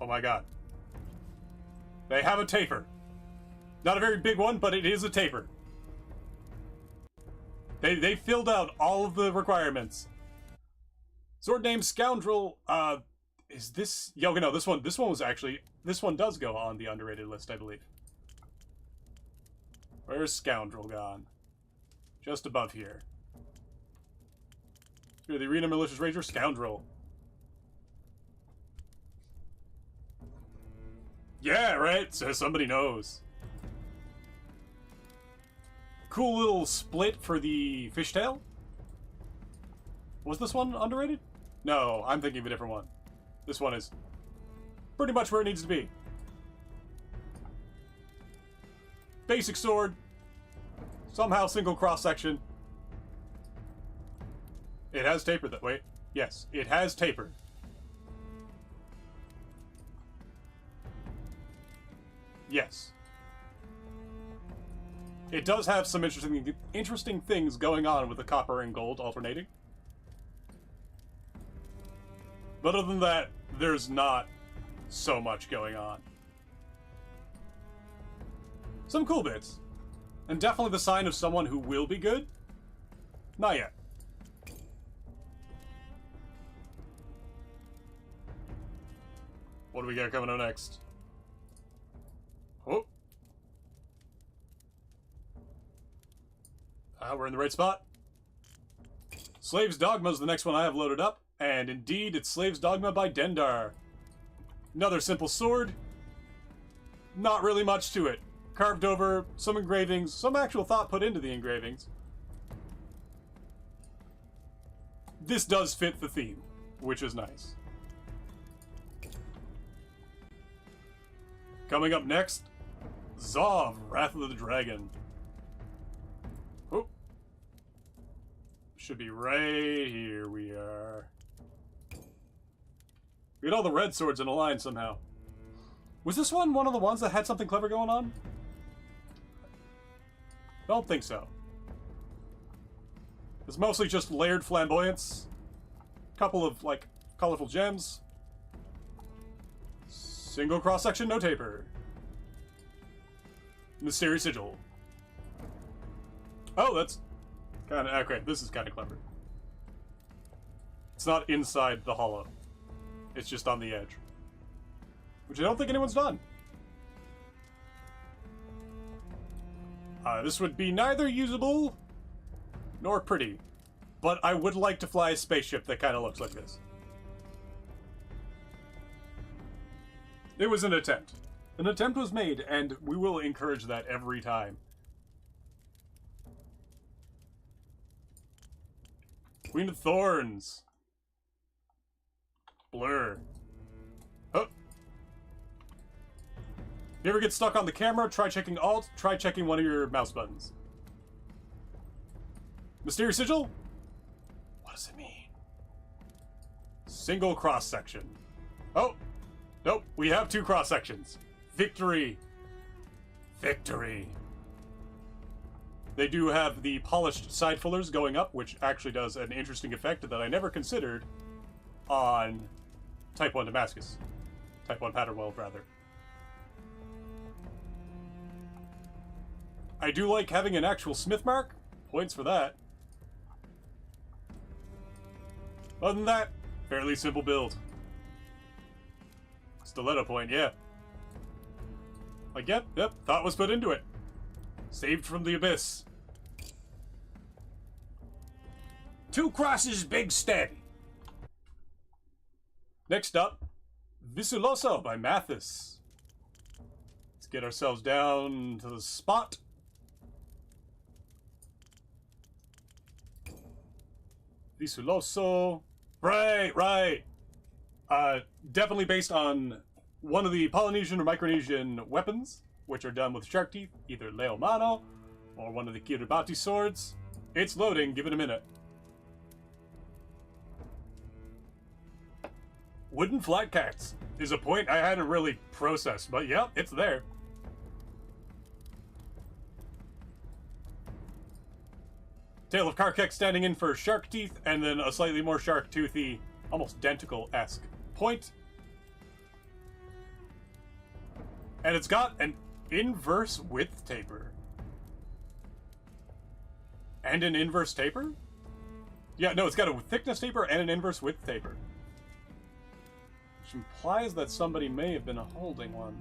Oh my god. They have a taper. Not a very big one, but it is a taper. They filled out all of the requirements. Sword name Scoundrel, is this... Yo, no, this one was actually... This one does go on the underrated list, I believe. Where's Scoundrel gone? Just above here. Here, the Arena Malicious Razor, Scoundrel. Yeah, right? So somebody knows. Cool little split for the fishtail. Was this one underrated? No, I'm thinking of a different one. This one is pretty much where it needs to be. Basic sword. Somehow single cross-section. It has tapered that way. Yes, it has tapered. Yes. It does have some interesting things going on with the copper and gold alternating. But other than that, there's not so much going on. Some cool bits. And definitely the sign of someone who will be good. Not yet. What do we got coming up next? Oh. We're in the right spot. Slave's Dogma is the next one I have loaded up. And indeed, it's Slave's Dogma by Dendar. Another simple sword. Not really much to it. Carved over, some engravings, some actual thought put into the engravings. This does fit the theme, which is nice. Coming up next, Zov, Wrath of the Dragon. Oh. Should be right here we are. We got all the red swords in a line somehow. Was this one of the ones that had something clever going on? Don't think so. It's mostly just layered flamboyance. Couple of, like, colorful gems. Single cross-section, no taper. Mysterious sigil. Oh, that's kind of... Okay, this is kind of clever. It's not inside the hollow. It's just on the edge. Which I don't think anyone's done. This would be neither usable nor pretty. But I would like to fly a spaceship that kind of looks like this. It was an attempt. An attempt was made, and we will encourage that every time. Queen of Thorns. Blur. Oh. You ever get stuck on the camera? Try checking Alt. Try checking one of your mouse buttons. Mysterious Sigil? What does it mean? Single cross section. Oh. Nope. We have 2 cross sections. Victory. Victory. They do have the polished side fillers going up, which actually does an interesting effect that I never considered on Type 1 Damascus. Type 1 Pattern Weld, rather. I do like having an actual smith mark. Points for that. Other than that, fairly simple build. Stiletto point, yeah. Like, yep, thought was put into it. Saved from the abyss. 2 crosses, big steady. Next up, Visuloso by Mathis. Let's get ourselves down to the spot. Visuloso. Right. Definitely based on one of the Polynesian or Micronesian weapons, which are done with shark teeth, either Leo Mano or one of the Kiribati swords. It's loading, give it a minute. Wooden flat cats is a point I hadn't really processed, but yep, it's there. Tail of Karkek standing in for shark teeth, and then a slightly more shark toothy, almost denticle-esque point. And it's got an inverse width taper. And an inverse taper? Yeah, no, it's got a thickness taper and an inverse width taper. Which implies that somebody may have been holding one.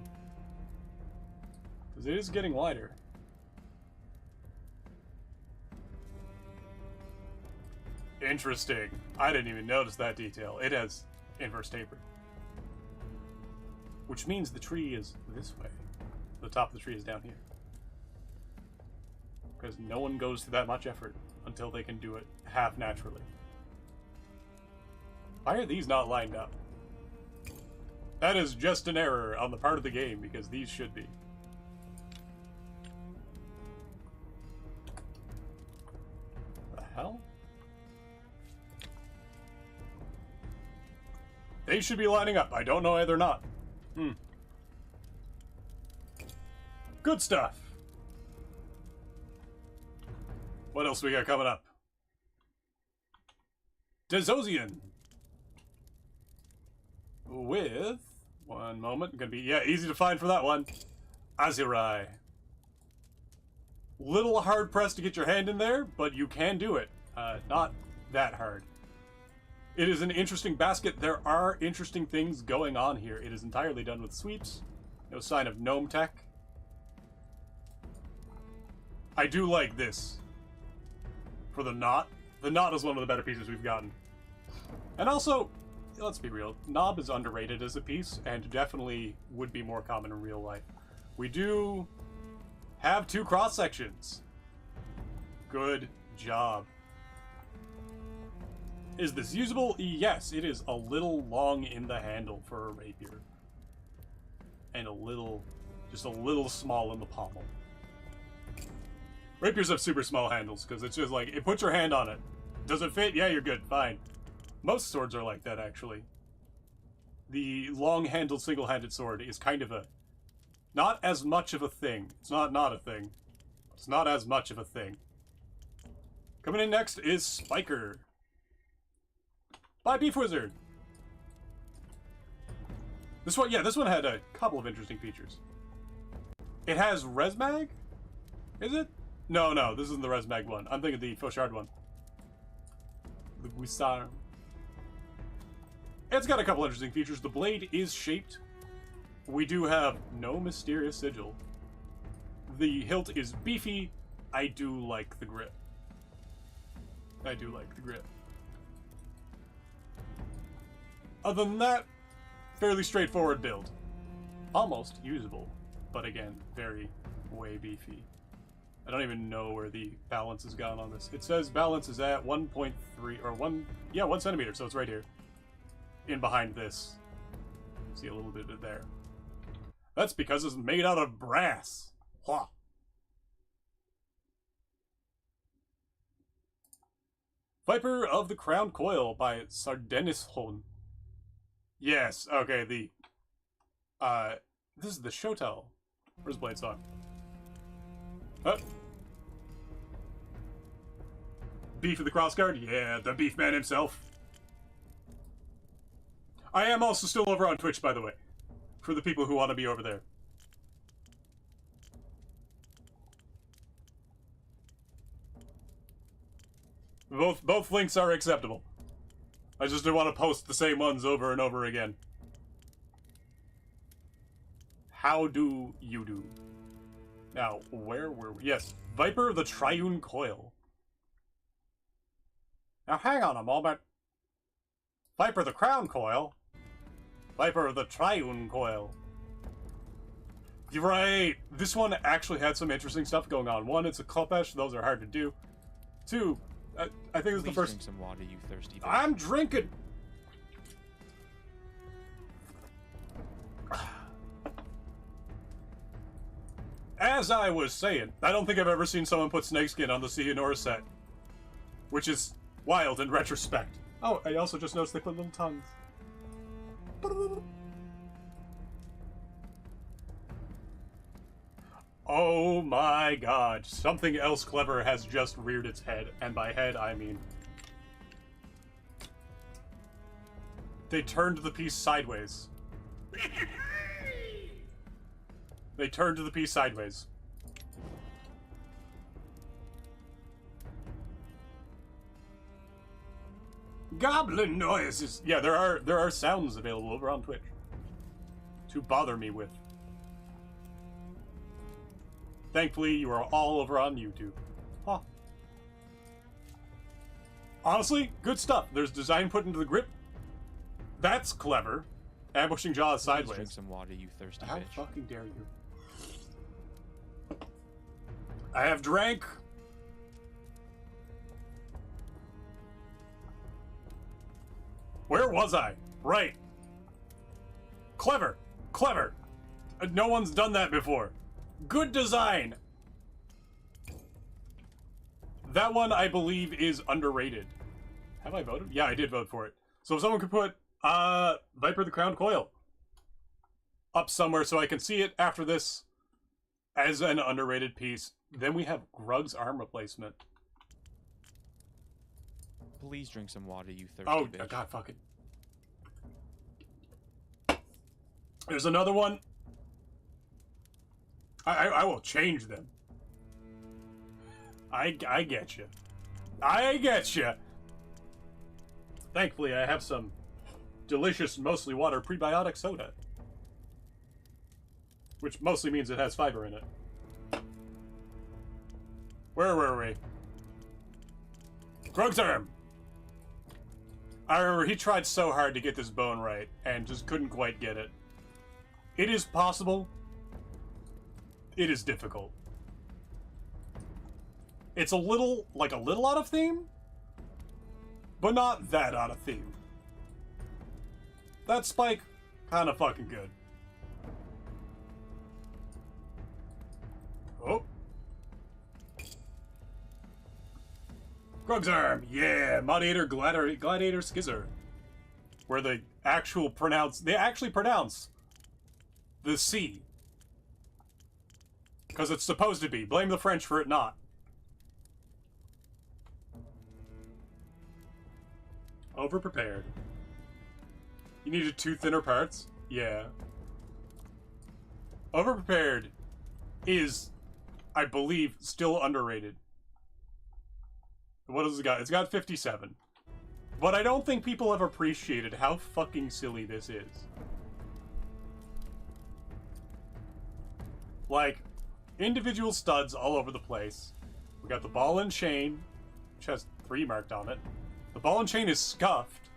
Because it is getting lighter. Interesting. I didn't even notice that detail. It has inverse taper. Which means the tree is this way. The top of the tree is down here. Because no one goes through that much effort until they can do it half naturally. Why are these not lined up? That is just an error on the part of the game, because these should be. The hell? They should be lining up. I don't know why they're not. Good stuff. What else we got coming up? Dezosian. With... one moment. Gonna be, yeah, easy to find for that one. Azirai. Little hard pressed to get your hand in there, but you can do it. Not that hard. It is an interesting basket. There are interesting things going on here. It is entirely done with sweeps. No sign of gnome tech. I do like this. For the knot. The knot is one of the better pieces we've gotten. And also, let's be real, knob is underrated as a piece, and definitely would be more common in real life. We do have 2 cross sections. Good job. Is this usable? Yes, it is a little long in the handle for a rapier. And just a little small in the pommel. Rapiers have super small handles, because it's just like, it puts your hand on it. Does it fit? Yeah, you're good, fine. Most swords are like that, actually. The long-handled, single-handed sword is kind of a... not as much of a thing. It's not a thing. It's not as much of a thing. Coming in next is Spiker. By Beef Wizard. This one had a couple of interesting features. It has Resmag? Is it? No, this isn't the Resmag one. I'm thinking the Fauchard one. The Guisarme. It's got a couple interesting features. The blade is shaped. We do have no mysterious sigil. The hilt is beefy. I do like the grip. Other than that, fairly straightforward build. Almost usable, but again, way beefy. I don't even know where the balance has gone on this. It says balance is at 1.3 or 1 centimeter, so it's right here. In behind this. See a little bit of it there. That's because it's made out of brass. Hwah. Viper of the Crown Coil by Sardenishon. Yes, okay, this is the Shotel. Where's Bladesong? Huh? Beef of the Crossguard? Yeah, the beef man himself. I am also still over on Twitch, by the way. For the people who want to be over there. Both links are acceptable. I just don't want to post the same ones over and over again. How do you do? Now, where were we? Yes, Viper of the Triune Coil. Now, hang on a moment. Viper of the Crown Coil? Viper of the Triune Coil. You're right. This one actually had some interesting stuff going on. One, it's a Kopesh. Those are hard to do. Two, I think it was the first... Drink some water, you thirsty bitch. I'm drinking! As I was saying, I don't think I've ever seen someone put snakeskin on the Seanora set. Which is wild in retrospect. Oh, I also just noticed they put little tongues. Oh my god, something else clever has just reared its head, and by head I mean... They turned the piece sideways. They turned the piece sideways. Goblin noises! Yeah, there are sounds available over on Twitch. To bother me with. Thankfully, you are all over on YouTube. Huh. Honestly, good stuff. There's design put into the grip. That's clever. Ambushing jaws sideways. Drink some water, you thirsty How bitch. fucking dare you? I have drank. Where was I? Right. Clever. Clever. No one's done that before. Good design. That one, I believe, is underrated. Have I voted? Yeah, I did vote for it. So if someone could put Viper the Crown Coil up somewhere so I can see it after this as an underrated piece. Then we have Grug's arm replacement. Please drink some water, you thirsty bitch. Oh, god, fuck it. There's another one. I will change them. I get you. I get you. Thankfully, I have some delicious, mostly water prebiotic soda. Which mostly means it has fiber in it. Where were we? Grug's arm! I remember he tried so hard to get this bone right, and just couldn't quite get it. It is possible. It is difficult. It's a little out of theme, but not that out of theme. That spike, kinda fucking good. Oh. Grug's arm, yeah, Moderator Gladiator Skizzer. Where they actually pronounce the C. Because it's supposed to be. Blame the French for it not. Overprepared. You needed 2 thinner parts? Yeah. Overprepared is, I believe, still underrated. What has it got? It's got 57. But I don't think people have appreciated how fucking silly this is. Like, individual studs all over the place. We got the ball and chain, which has 3 marked on it. The ball and chain is scuffed.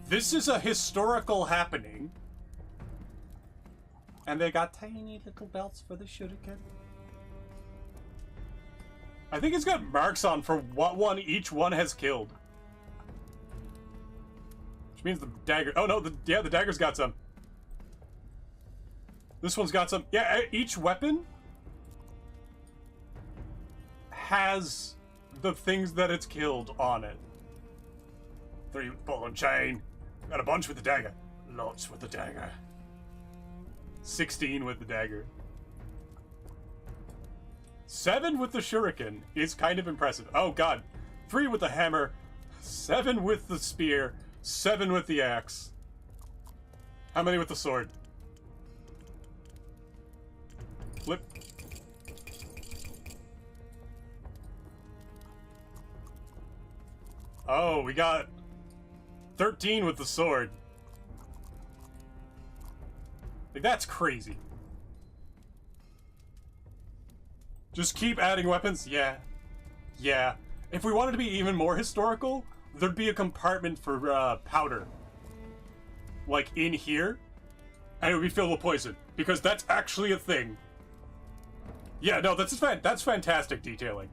This is a historical happening. And they got tiny little belts for the shuriken. I think it's got marks on for what one each one has killed. Which means the dagger... Oh no, the dagger's got some. This one's got some... Yeah, each weapon has the things that it's killed on it. 3 ball and chain. Got a bunch with the dagger. Lots with the dagger. 16 with the dagger. 7 with the shuriken is kind of impressive. Oh god. 3 with the hammer. 7 with the spear. 7 with the axe. How many with the sword? Flip. Oh, we got 13 with the sword. Like, that's crazy. Just keep adding weapons? Yeah. Yeah. If we wanted to be even more historical, there'd be a compartment for powder. Like, in here. And it would be filled with poison. Because that's actually a thing. Yeah, no, that's fantastic detailing.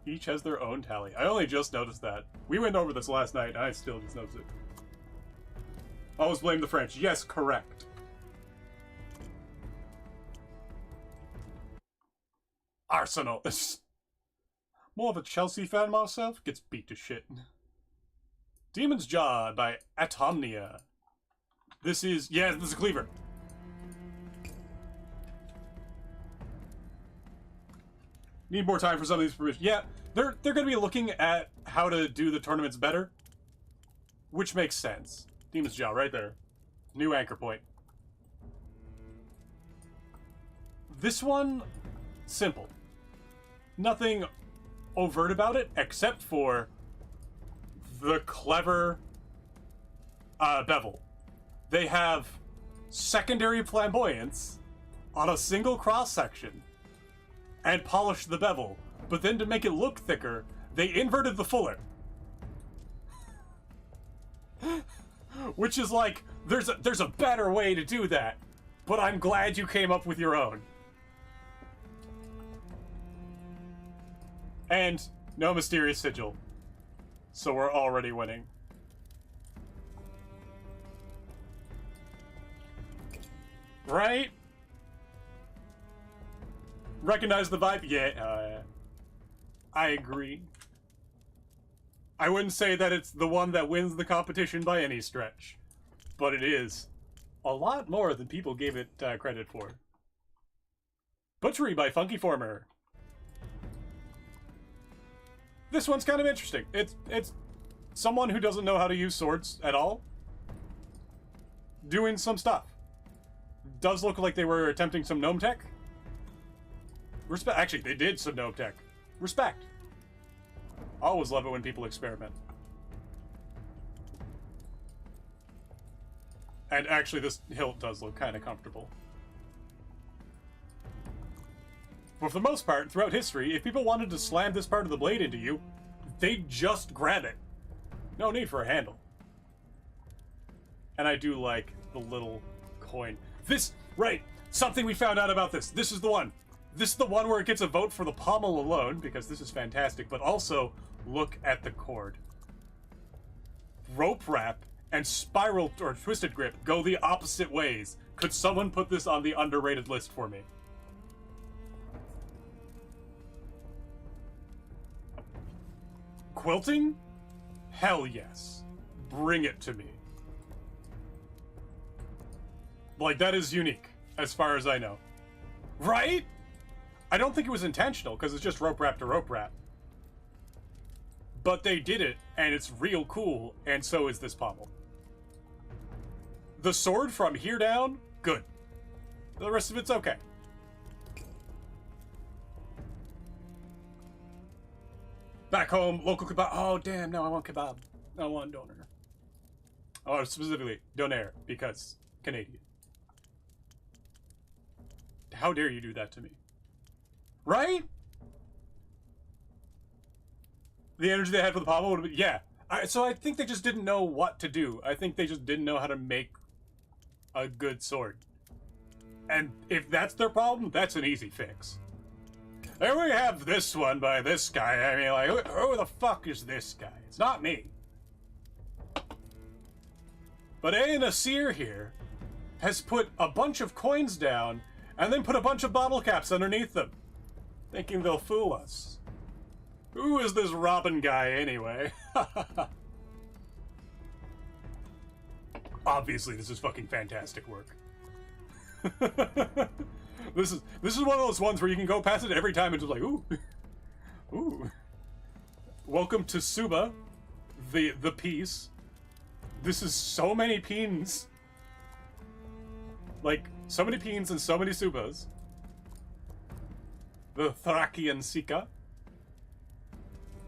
Each has their own tally. I only just noticed that. We went over this last night, and I still just noticed it. Always blame the French. Yes, correct. Arsenal. More of a Chelsea fan myself. Gets beat to shit. Demon's Jaw by Atomnia. This is a cleaver. Need more time for some of these permissions. Yeah, they're going to be looking at how to do the tournaments better, which makes sense. Demon's Jaw, right there. New anchor point. This one, simple. Nothing overt about it, except for the clever bevel. They have secondary flamboyance on a single cross-section and polished the bevel, but then to make it look thicker, they inverted the fuller. Which is like, there's a better way to do that, but I'm glad you came up with your own. And no mysterious sigil. So we're already winning. Right? Recognize the vibe? Yeah, I agree. I wouldn't say that it's the one that wins the competition by any stretch, but it is a lot more than people gave it credit for. Butchery by Funky Former. This one's kind of interesting. It's someone who doesn't know how to use swords at all doing some stuff. Does look like they were attempting some gnome tech. Respect. Actually, they did some gnome tech. Respect. Always love it when people experiment. And actually, this hilt does look kind of comfortable. But for the most part, throughout history, if people wanted to slam this part of the blade into you, they'd just grab it. No need for a handle. And I do like the little coin. This, right, something we found out about this. This is the one. This is the one where it gets a vote for the pommel alone, because this is fantastic, but also look at the cord. Rope wrap and spiral or twisted grip go the opposite ways. Could someone put this on the underrated list for me? Quilting? Hell yes. Bring it to me. Like, that is unique, as far as I know. Right? I don't think it was intentional, because it's just rope wrap to rope wrap. But they did it, and it's real cool, and so is this pommel. The sword from here down, good. The rest of it's okay. Back home, local kebab. Oh, damn, no, I want kebab. I want doner. Oh, specifically, doner, because Canadian. How dare you do that to me? Right? The energy they had for the pommel would have been... Yeah. So I think they just didn't know what to do. I think they just didn't know how to make a good sword. And if that's their problem, that's an easy fix. There we have this one by this guy. I mean, like, who the fuck is this guy? It's not me. But A. Nasir here has put a bunch of coins down and then put a bunch of bottle caps underneath them, thinking they'll fool us. Who is this Robin guy anyway? Obviously, this is fucking fantastic work. This is one of those ones where you can go past it every time and just like, ooh, ooh. Welcome to Suba, the piece. This is so many peens. Like, so many peens and so many Subas. The Thracian Sika.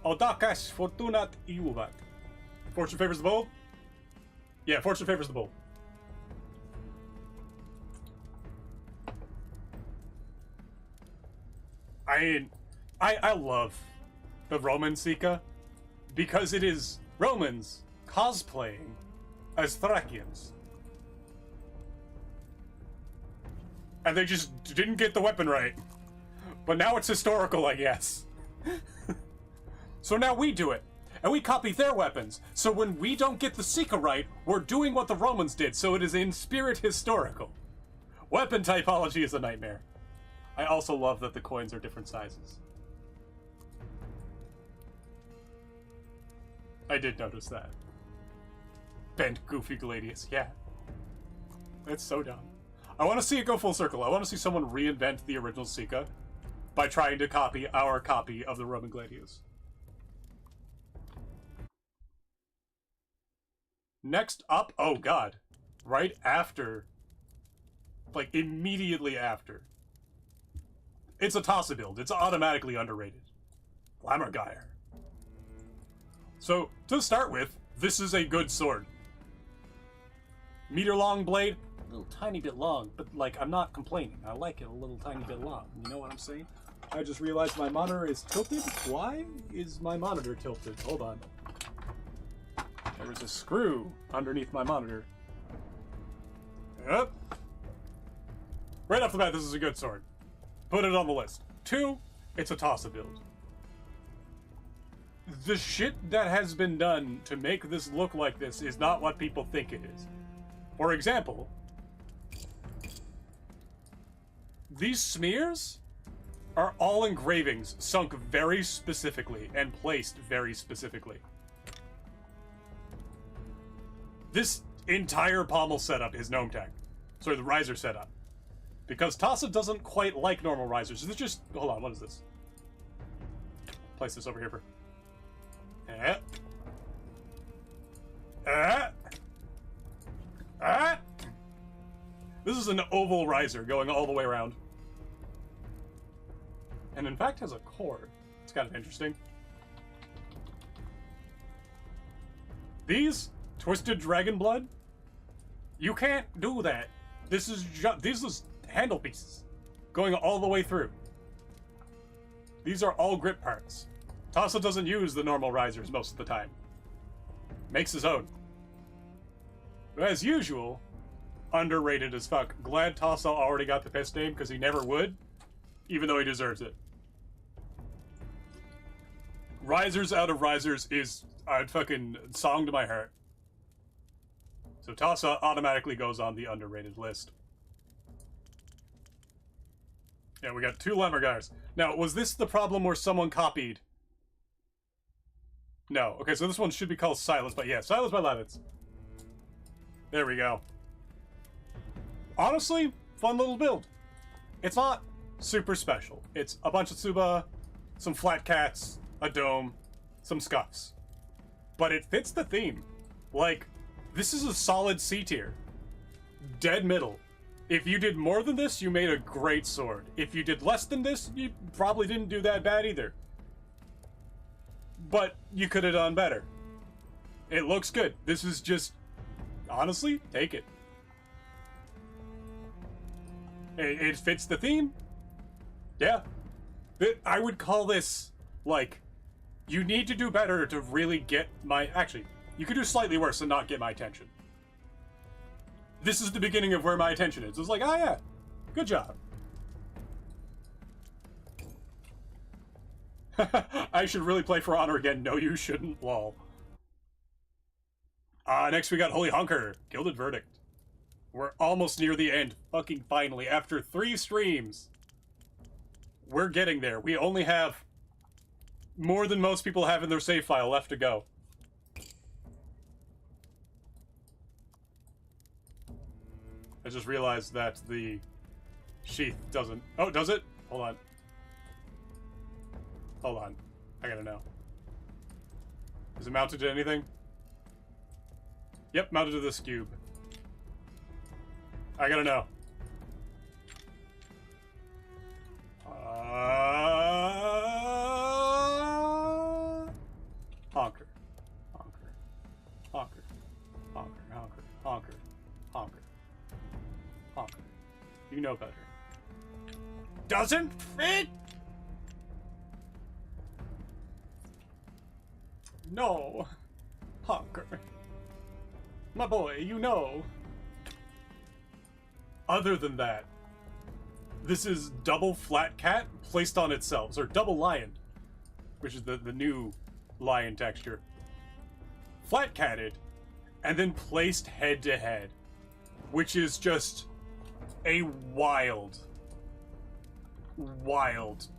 Audakas fortunat iuvat. Fortune favors the bold? Yeah, fortune favors the bold. I love the Roman Sika because it is Romans cosplaying as Thracians. And they just didn't get the weapon right. But now it's historical, I guess. So now we do it. And we copy their weapons. So when we don't get the Sika right, we're doing what the Romans did, so it is in spirit historical. Weapon typology is a nightmare. I also love that the coins are different sizes. I did notice that. Bent, goofy Gladius, yeah. That's so dumb. I want to see it go full circle. I want to see someone reinvent the original Sika by trying to copy our copy of the Roman Gladius. Next up, oh god, right after, like immediately after. It's a Tassa build. It's automatically underrated. Flammergeyer. So, to start with, this is a good sword. Meter-long blade, a little tiny bit long, but, like, I'm not complaining. I like it a little tiny bit long. You know what I'm saying? I just realized my monitor is tilted. Why is my monitor tilted? Hold on. There was a screw underneath my monitor. Yep. Right off the bat, this is a good sword. Put it on the list. 2, it's a Tassa build. The shit that has been done to make this look like this is not what people think it is. For example, these smears are all engravings sunk very specifically and placed very specifically. This entire pommel setup is gnome tech. Sorry, the riser setup. Because Tassa doesn't quite like normal risers. This just... Hold on, what is this? Place this over here for... This is an oval riser going all the way around. And in fact has a cord. It's kind of interesting. These Twisted Dragon Blood, you can't do that. This is just... These is handle pieces going all the way through. These are all grip parts. Tassa doesn't use the normal risers most of the time. Makes his own. But as usual, underrated as fuck. Glad Tassa already got the piss name because he never would, even though he deserves it. Risers out of risers is a fucking song to my heart. So Tassa automatically goes on the underrated list. Yeah, we got 2 Lammergeyers. Now, was this the problem where someone copied? No. Okay, so this one should be called Silence, but yeah, Silence by Levitz. There we go. Honestly, fun little build. It's not super special. It's a bunch of Tsuba, some flat cats, a dome, some scuffs. But it fits the theme. Like, this is a solid C tier. Dead middle. If you did more than this, you made a great sword. If you did less than this, you probably didn't do that bad either. But you could have done better. It looks good. This is just... Honestly, take it. It fits the theme. Yeah. I would call this, like... You need to do better to really get my... Actually, you could do slightly worse and not get my attention. This is the beginning of where my attention is. It's like, oh yeah, good job. I should really play For Honor again. No, you shouldn't. Lol. Next we got Holy Honker. Gilded Verdict. We're almost near the end. Fucking finally. After 3 streams. We're getting there. We only have more than most people have in their save file left to go. I just realized that the sheath doesn't... Oh, does it? Hold on. Hold on. I gotta know. Is it mounted to anything? Yep, mounted to this cube. I gotta know. Honker. Honker. Honker. Honker. Honker. Honker. Honker. Honker. You know better. Doesn't fit? No. Honker. My boy, you know. Other than that, this is double flat cat placed on itself, or double lion, which is the new lion texture. Flat catted, and then placed head to head, which is just a wild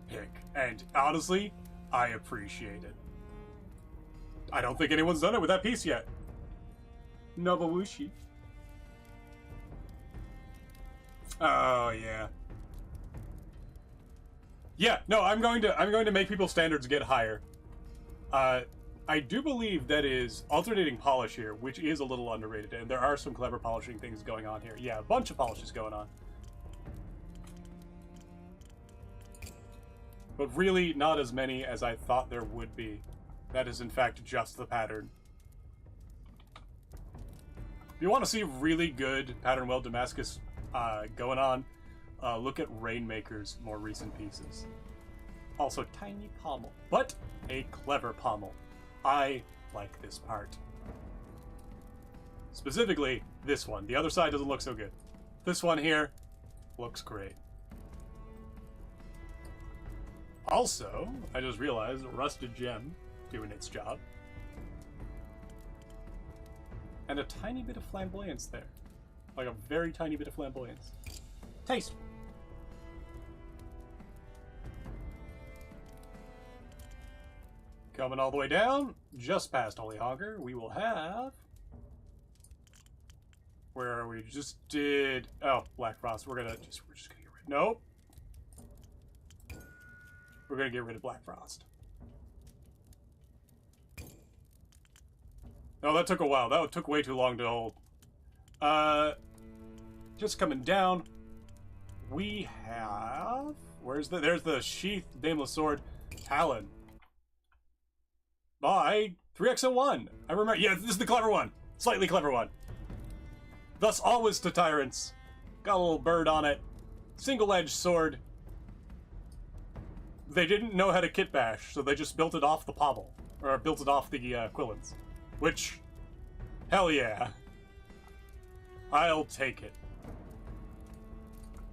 pick. And honestly, I appreciate it. I don't think anyone's done it with that piece yet. Nobawushi. Oh yeah. Yeah, no, I'm going to make people's standards get higher. I do believe that is alternating polish here, which is a little underrated, and there are some clever polishing things going on here. Yeah, a bunch of polishes going on. But really not as many as I thought there would be. That is in fact just the pattern. If you want to see really good pattern weld Damascus going on, look at Rainmaker's more recent pieces. Also tiny pommel, but a clever pommel. I like this part. Specifically, this one. The other side doesn't look so good. This one here looks great. Also, I just realized Rusted Gem doing its job. And a tiny bit of flamboyance there. Like a very tiny bit of flamboyance. Taste! Coming all the way down, just past Holy Honker, we will have... Where are we? Just did... Oh, Black Frost. We're just gonna get rid... Nope. We're gonna get rid of Black Frost. No, that took a while. That took way too long to hold. Just coming down, we have... There's the Sheath, Nameless Sword, Talon. By 3x01. I remember... Yeah, this is the clever one. Slightly clever one. Thus always to Tyrants. Got a little bird on it. Single-edged sword. They didn't know how to kit bash, so they just built it off the pommel. Or built it off the quillins. Which, hell yeah. I'll take it.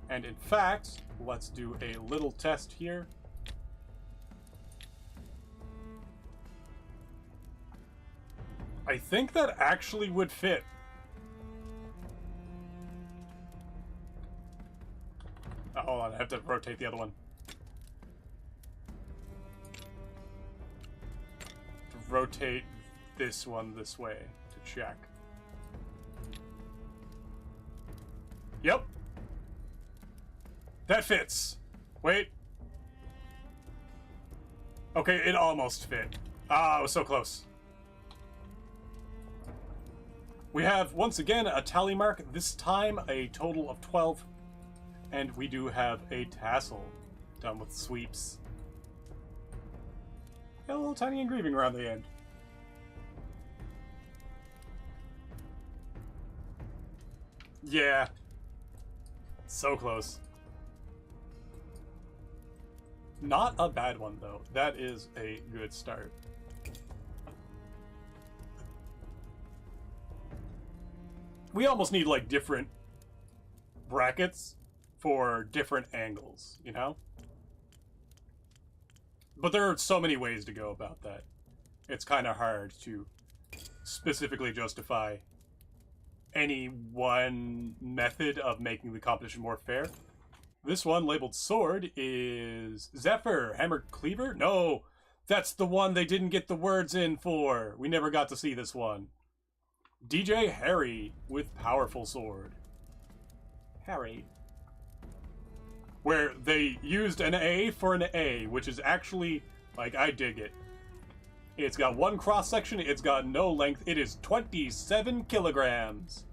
And in fact, let's do a little test here. I think that actually would fit. Oh, hold on, I have to rotate the other one. Rotate this one this way to check. Yep. That fits. Wait. Okay, it almost fit. Ah, it was so close. We have, once again, a tally mark. This time, a total of 12. And we do have a tassel done with sweeps. Got a little tiny engraving around the end. Yeah. So close. Not a bad one, though. That is a good start. We almost need, like, different brackets for different angles, you know? But there are so many ways to go about that. It's kind of hard to specifically justify any one method of making the competition more fair. This one, labeled sword, is Zephyr, Hammer Cleaver? No, that's the one they didn't get the words in for. We never got to see this one. DJ Harry with Powerful Sword. Harry. Where they used an A for an A, which is actually, like, I dig it. It's got one cross-section, it's got no length, it is 27 kilograms.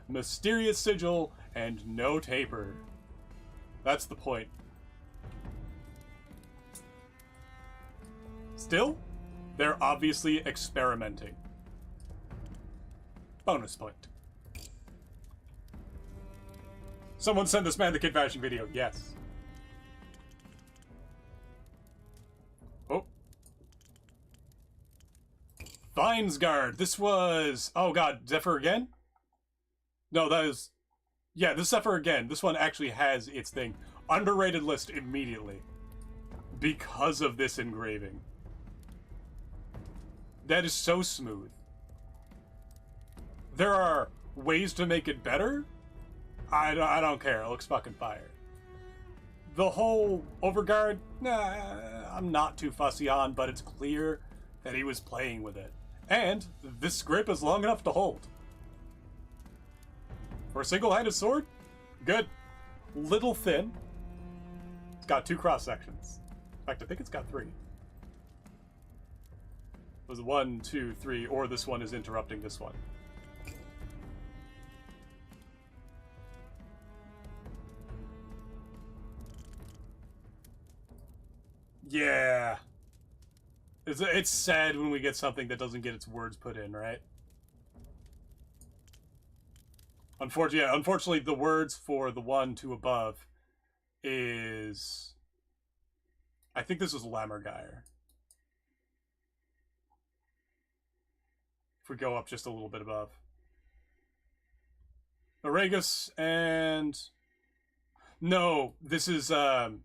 Mysterious sigil, and no taper. That's the point. Still, they're obviously experimenting. Bonus point. Someone send this man the kid vanishing video. Yes. Oh. Vines Guard. This was... Oh god, Zephyr again? No, that is... Yeah, this Zephyr again. This one actually has its thing. Underrated list immediately. Because of this engraving. That is so smooth. There are ways to make it better. I don't care. It looks fucking fire. The whole overguard, nah, I'm not too fussy on, but it's clear that he was playing with it. And this grip is long enough to hold. For a single-handed sword, good. Little thin. It's got 2 cross sections. In fact, I think it's got 3. It was 1, 2, 3, or this one is interrupting this one. Yeah. It's sad when we get something that doesn't get its words put in, right? Unfortunately, the words for the 1 to above is... I think this is Lammergeier. If we go up just a little bit above. Aregus and... No, this is the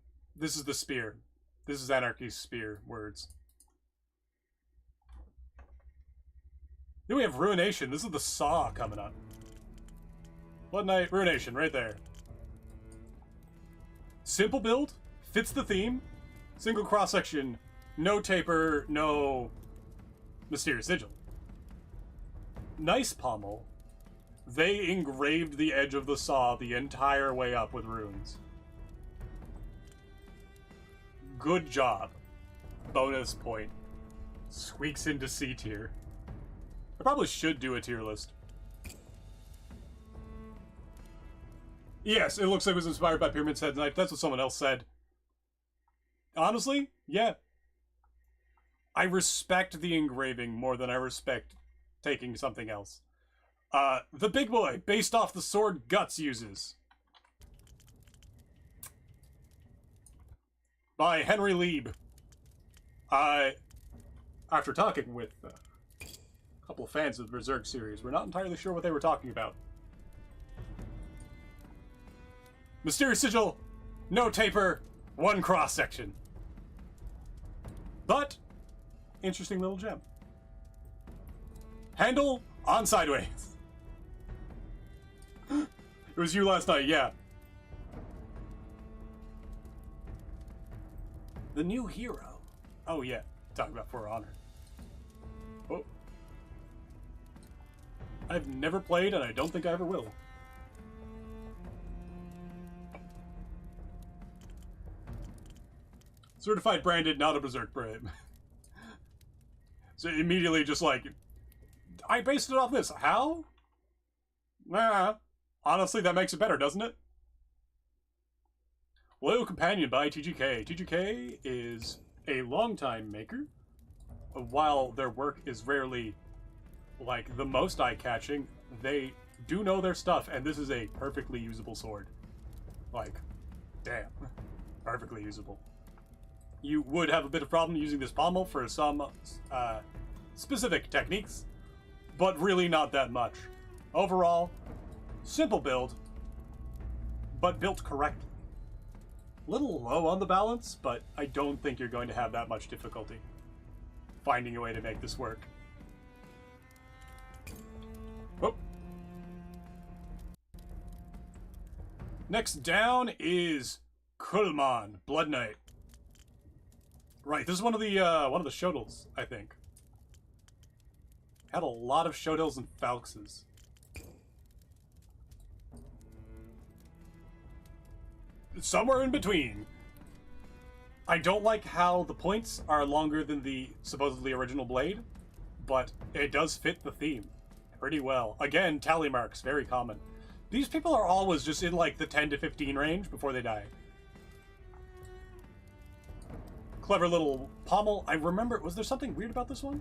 spear. This is Anarchy's spear words. Then we have Ruination. This is the saw coming up. Blood Knight, Ruination, right there. Simple build, fits the theme, single cross-section, no taper, no Mysterious Sigil. Nice pommel. They engraved the edge of the saw the entire way up with runes. Good job. Bonus point. Squeaks into C tier. I probably should do a tier list. Yes, it looks like it was inspired by Pyramid's Head Knife. That's what someone else said. Honestly, yeah. I respect the engraving more than I respect taking something else. The Big Boy, based off the sword Guts uses. By Henry Lieb. After talking with a couple of fans of the Berserk series, we're not entirely sure what they were talking about. Mysterious Sigil, no taper, 1 cross-section. But, interesting little gem. Handle on sideways. It was you last night, yeah. The new hero. Oh yeah, talking about For Honor. Oh. I've never played and I don't think I ever will. Certified branded, not a Berserk brand. So immediately just like, I based it off this. How? Nah. Honestly, that makes it better, doesn't it? Loyal Companion by TGK. TGK is a longtime maker. While their work is rarely, like, the most eye-catching, they do know their stuff, and this is a perfectly usable sword. Like, damn. Perfectly usable. You would have a bit of problem using this pommel for some specific techniques, but really not that much. Overall, simple build, but built correctly. little low on the balance, but I don't think you're going to have that much difficulty finding a way to make this work. Oh. Next down is Kulman, Blood Knight. Right, this is one of the Shodels, I think. Had a lot of Shodels and Falxes. Somewhere in between. I don't like how the points are longer than the supposedly original blade, but it does fit the theme pretty well. Again, tally marks, very common. These people are always just in like the 10 to 15 range before they die. Clever little pommel. I remember, was there something weird about this one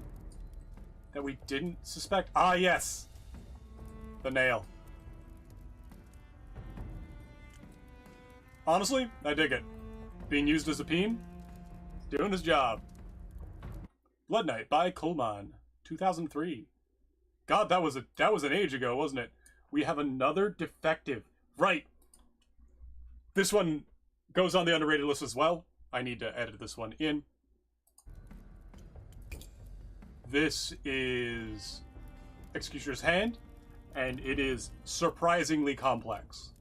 that we didn't suspect? Ah, yes. The nail. Honestly, I dig it. Being used as a peen, doing his job. Blood Knight by Kulman, 2003. God, that was an age ago, wasn't it? We have another defective. Right. This one goes on the underrated list as well. I need to edit this one in. This is Executioner's Hand, and it is surprisingly complex.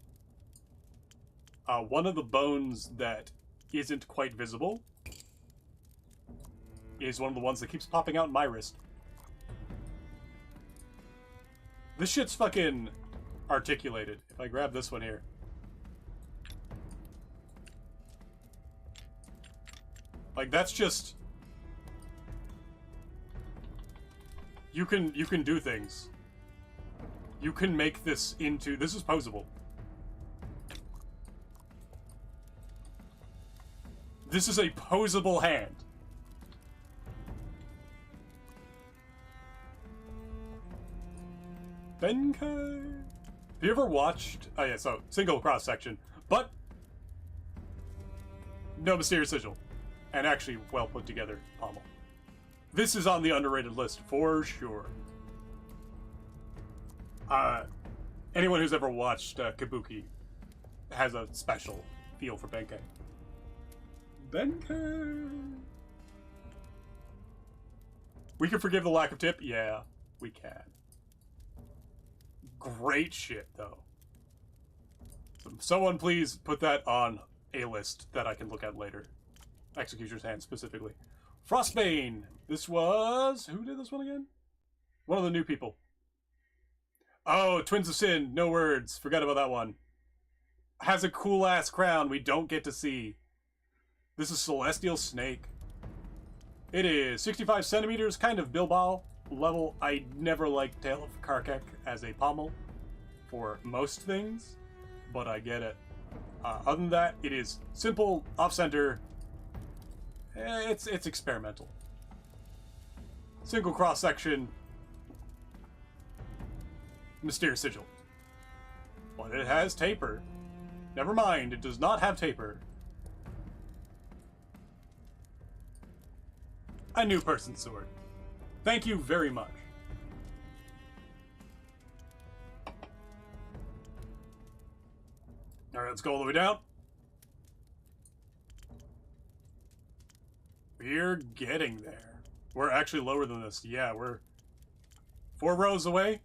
One of the bones that isn't quite visible is one of the ones that keeps popping out in my wrist. This shit's fucking articulated. If I grab this one here. Like, that's just... You can do things. You can make this into... This is posable. This is a posable hand. Benkai? Have you ever watched... Oh yeah, so, single cross-section. But... no mysterious sigil. And actually well put together pommel. This is on the underrated list, for sure. Anyone who's ever watched Kabuki has a special feel for Benkai. Benkai. We can forgive the lack of tip? Yeah, we can. Great shit, though. Someone please put that on a list that I can look at later. Executioner's Hand, specifically. Frostbane! This was... Who did this one again? One of the new people. Oh, Twins of Sin. No words. Forgot about that one. Has a cool-ass crown we don't get to see. This is Celestial Snake. It is 65 centimeters, kind of Bilbao level. I never liked Tail of Karkek as a pommel for most things, but I get it. Other than that, it is simple, off-center. It's experimental. Single cross-section. Mysterious Sigil. But it has taper. Never mind, it does not have taper. A new person's sword. Thank you very much. Alright, let's go all the way down. We're getting there. We're actually lower than this. Yeah, we're 4 rows away.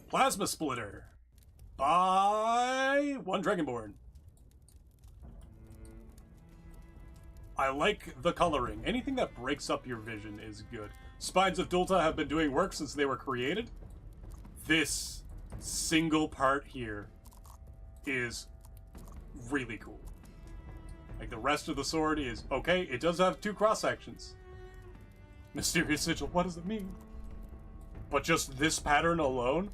Plasma Splitter by One Dragonborn. I like the coloring. Anything that breaks up your vision is good. Spines of Dulta have been doing work since they were created. This single part here is really cool. Like, the rest of the sword is okay. It does have 2 cross sections. Mysterious Sigil, what does it mean? But just this pattern alone,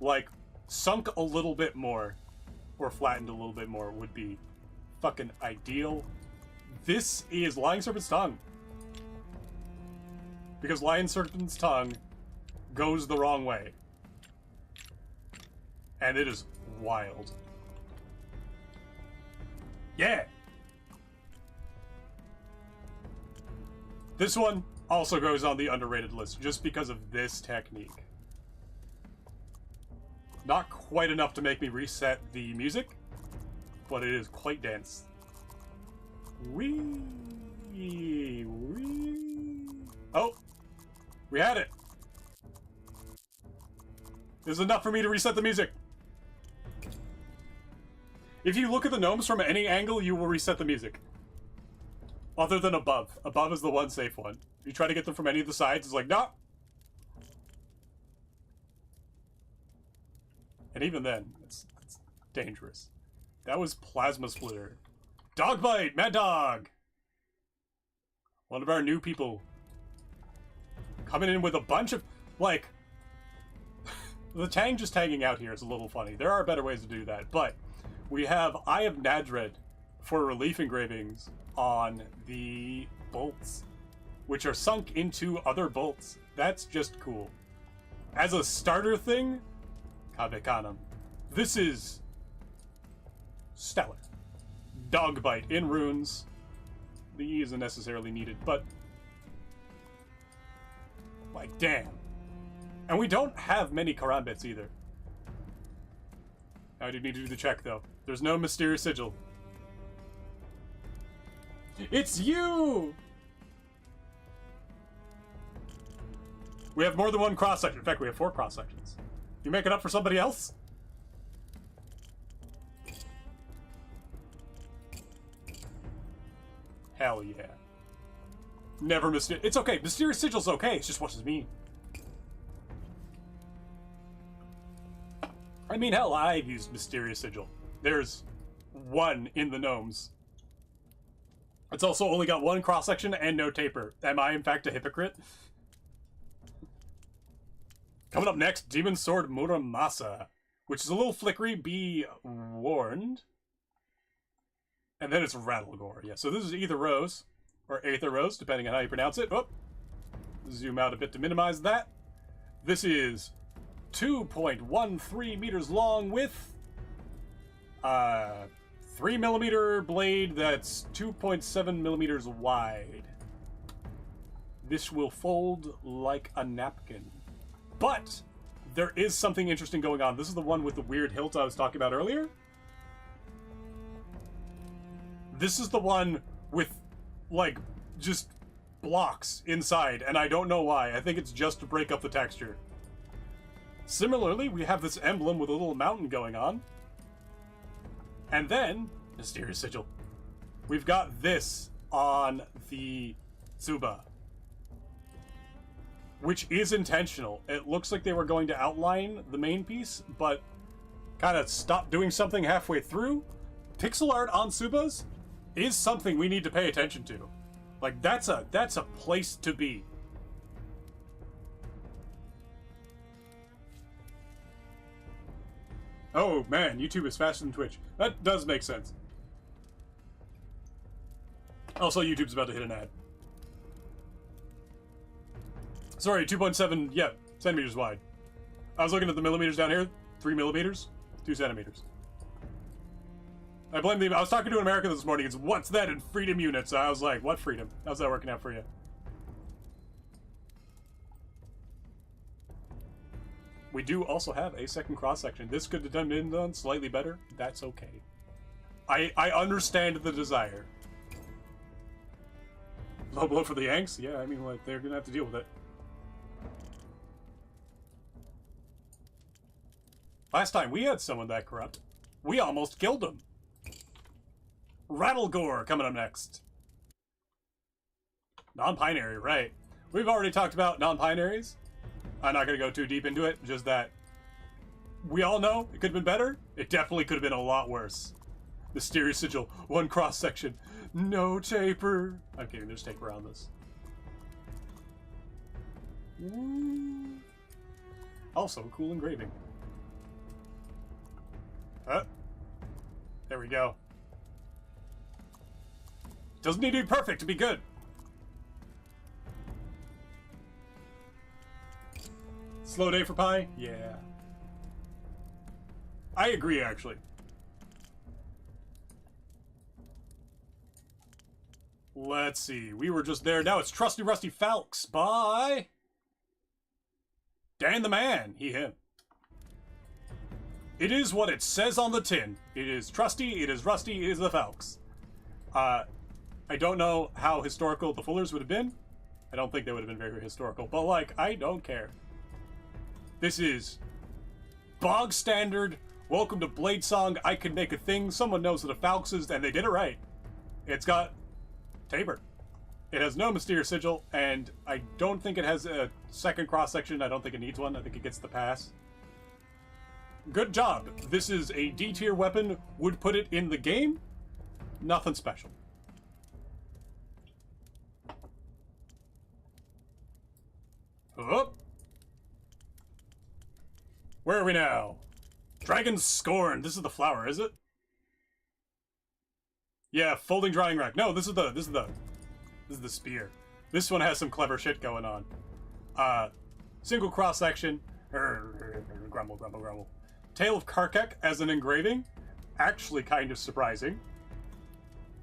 like, sunk a little bit more, or flattened a little bit more, would be fucking ideal. This is Lion Serpent's Tongue. Because Lion Serpent's Tongue goes the wrong way. And it is wild. Yeah! This one also goes on the underrated list just because of this technique. Not quite enough to make me reset the music, but it is quite dense. Wee. Oh, we had it. There's enough for me to reset the music. If you look at the gnomes from any angle, you will reset the music. Other than above. Above is the one safe one. If you try to get them from any of the sides, it's like, nah. And even then, it's dangerous. That was Plasma Splitter. Dog Bite! Mad Dog! One of our new people. Coming in with a bunch of, like... the Tang just hanging out here is a little funny. There are better ways to do that, but we have Eye of Nadred for relief engravings on the bolts, which are sunk into other bolts. That's just cool. As a starter thing, Kabekanum. This is stellar. Dog Bite in runes. The E isn't necessarily needed, but like, damn. And we don't have many karambits either. I do need to do the check, though. There's no mysterious sigil. It's you! We have more than one cross-section. In fact, we have 4 cross-sections. You make it up for somebody else? Hell yeah. Never mysterious. It's okay. Mysterious sigil's okay. It's just what does it mean? I mean, hell, I've used Mysterious Sigil. There's 1 in the gnomes. It's also only got 1 cross-section and no taper. Am I, in fact, a hypocrite? Coming up next, Demon Sword Muramasa, which is a little flickery, be warned. And then it's Rattlegore. Yeah, so this is Ether Rose, or Aether Rose, depending on how you pronounce it. Oh, zoom out a bit to minimize that. This is 2.13 meters long with 3mm blade that's 2.7 millimeters wide. This will fold like a napkin. But there is something interesting going on. This is the one with the weird hilt I was talking about earlier. This is the one with, like, just blocks inside, and I don't know why. I think it's just to break up the texture. Similarly, we have this emblem with a little mountain going on. And then, Mysterious Sigil. We've got this on the Tsuba, which is intentional. It looks like they were going to outline the main piece, but kind of stopped doing something halfway through. Pixel art on Tsubas is something we need to pay attention to. Like, that's a place to be. Oh man, YouTube is faster than Twitch. That does make sense. Also, YouTube's about to hit an ad. Sorry, 2.7, yeah, centimeters wide. I was looking at the millimeters down here. 3 millimeters, 2 centimeters. I blame the... I was talking to an American this morning. It's, what's that in freedom units? I was like, what freedom? How's that working out for you? We do also have a second cross-section. This could have been done slightly better. That's okay. I understand the desire. Low blow for the Yanks? Yeah, I mean, like, they're gonna have to deal with it. Last time we had someone that corrupt, we almost killed him. Rattlegore coming up next. Non-binary, right. We've already talked about non-binaries. I'm not going to go too deep into it, just that we all know it could have been better. It definitely could have been a lot worse. Mysterious Sigil, 1 cross-section, no taper. I'm kidding, there's taper on this. Ooh. Also, cool engraving. There we go. Doesn't need to be perfect to be good. Slow day for pie? Yeah. I agree, actually. Let's see. We were just there. Now it's Trusty Rusty Falx by Dan the Man. He, him. It is what it says on the tin. It is trusty, it is rusty, it is the Falx. I don't know how historical the Fullers would have been. I don't think they would have been very historical, but like, I don't care. This is bog standard. Welcome to Bladesong. I can make a thing. Someone knows what a Falx is, and they did it right. It's got Tabor. It has no Mysterious Sigil, and I don't think it has a second cross-section. I don't think it needs one. I think it gets the pass. Good job. This is a D-tier weapon. Would put it in the game. Nothing special. Oh. Where are we now? Dragon Scorn. This is the flower, is it? Yeah, folding drying rack. No, this is the spear. This one has some clever shit going on. Single cross section. Grumble, grumble, grumble. Tail of Karkek as an engraving. Actually kind of surprising.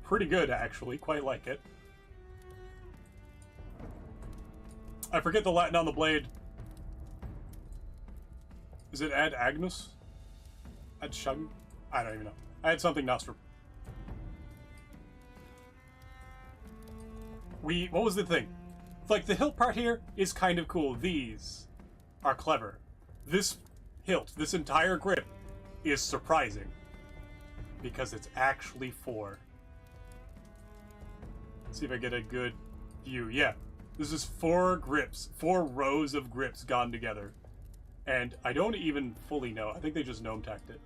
Pretty good, actually. Quite like it. I forget the Latin on the blade. Is it ad Agnus? Ad Shung? I don't even know. I had something Nostrum. What was the thing? Like, the hilt part here is kind of cool. These are clever. This hilt, this entire grip, is surprising. Because it's actually 4. Let's see if I get a good view. Yeah. This is 4 grips. 4 rows of grips gone together. And I don't even fully know. I think they just gnome tacked it.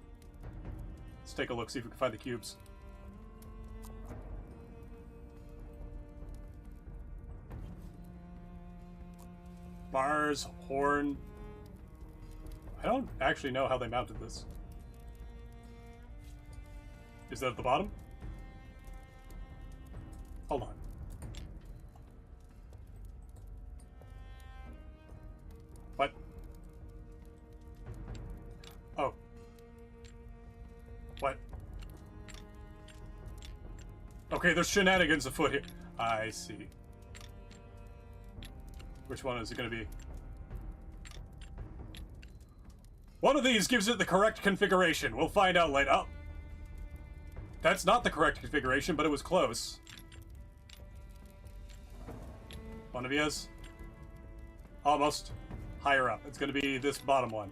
Let's take a look, see if we can find the cubes. Bars, horn. I don't actually know how they mounted this. Is that at the bottom? Hold on. What? Oh. What? Okay, there's shenanigans afoot here. I see. Which one is it going to be? One of these gives it the correct configuration. We'll find out later. Oh. That's not the correct configuration, but it was close. One of you is almost higher up. It's going to be this bottom one.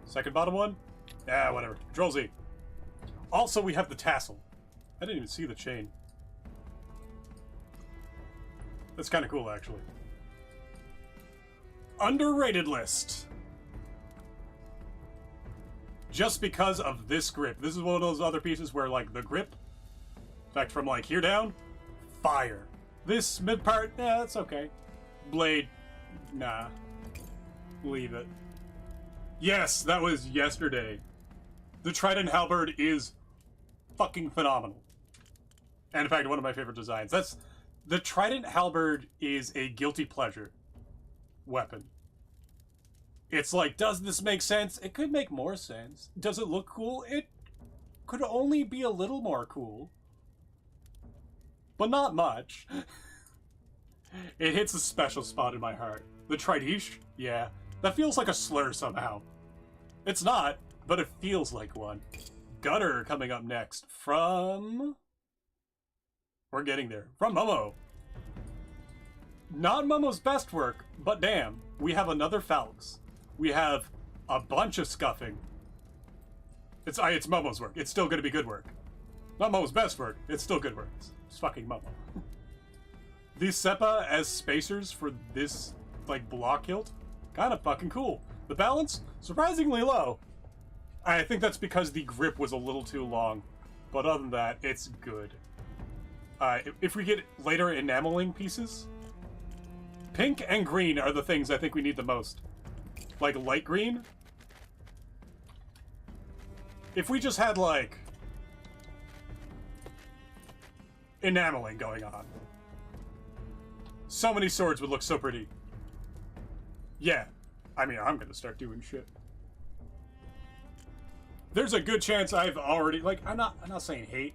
Second bottom one? Yeah, whatever. Control Z. Also, we have the tassel. I didn't even see the chain. That's kind of cool, actually. Underrated list. Just because of this grip. This is one of those other pieces where, like, the grip, in fact, from, like, here down, fire. This mid part, yeah, that's okay. Blade, nah. Leave it. Yes, that was yesterday. The Trident Halberd is fucking phenomenal. And, in fact, one of my favorite designs. The Trident Halberd is a guilty pleasure weapon. It's like, does this make sense? It could make more sense. Does it look cool? It could only be a little more cool. But not much. It hits a special spot in my heart. The Tridish? Yeah. That feels like a slur somehow. It's not, but it feels like one. Gutter coming up next from... We're getting there. From Momo. Not Momo's best work, but damn, we have another Falx. We have a bunch of scuffing. It's Momo's work. It's still going to be good work. Not Momo's best work. It's still good work. It's fucking Momo. These Seppa as spacers for this, like, block hilt, kind of fucking cool. The balance, surprisingly low. I think that's because the grip was a little too long. But other than that, it's good. If we get later enameling pieces, pink and green are the things I think we need the most. Like light green. If we just had, like, enameling going on, so many swords would look so pretty. Yeah. I mean, I'm gonna start doing shit. There's a good chance I've already, like, I'm not saying hate.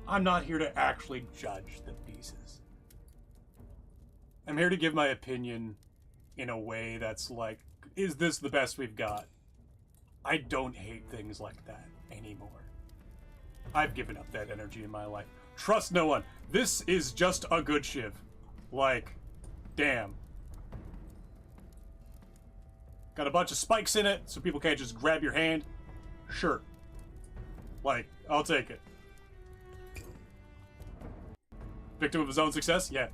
I'm not here to actually judge the pieces. I'm here to give my opinion in a way that's like, is this the best we've got? I don't hate things like that anymore. I've given up that energy in my life. Trust no one. This is just a good shiv. Like, damn. Got a bunch of spikes in it, so people can't just grab your hand. Sure. Like, I'll take it. Victim of his own success? Yeah.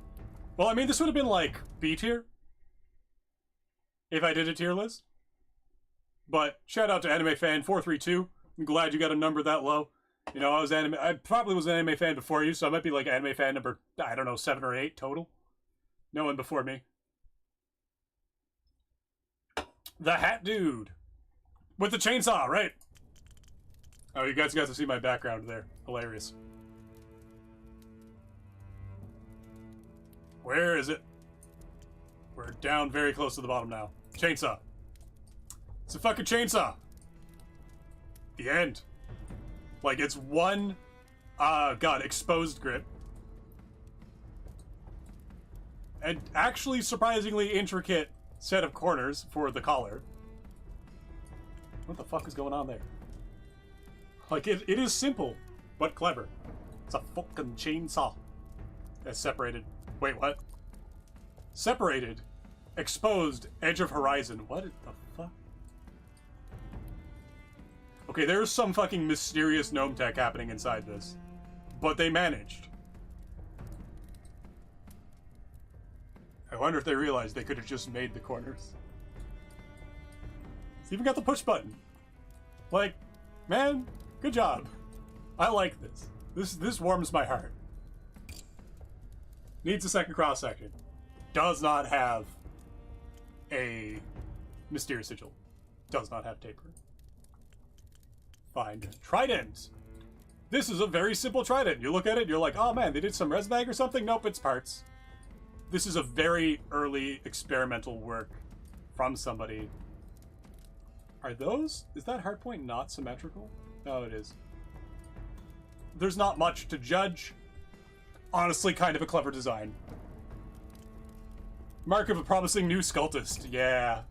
Well, I mean, this would have been like B tier if I did a tier list. But shout out to Anime Fan 432. I'm glad you got a number that low. You know, I probably was an anime fan before you, so I might be like anime fan number, I don't know, 7 or 8 total. No one before me. The Hat Dude. With the chainsaw, right? Oh, you guys got to see my background there. Hilarious. Where is it? We're down very close to the bottom now. Chainsaw. It's a fucking chainsaw. The end. Like, it's one, God, exposed grip. And actually surprisingly intricate set of corners for the collar. What the fuck is going on there? Like, it is simple, but clever. It's a fucking chainsaw. That's separated. Wait, what? Separated. Exposed. Edge of horizon. What the fuck? Okay, there's some fucking mysterious gnome tech happening inside this. But they managed. I wonder if they realized they could have just made the corners. It's even got the push button. Like, man, good job. I like this. This warms my heart. Needs a second cross section. Does not have a mysterious sigil. Does not have taper. Find trident. This is a very simple trident. You look at it, you're like, oh man, they did some res bag or something? Nope, it's parts. This is a very early experimental work from somebody. Are those? Is that hardpoint not symmetrical? No, it is. There's not much to judge. Honestly, kind of a clever design. Mark of a promising new sculptist. Yeah.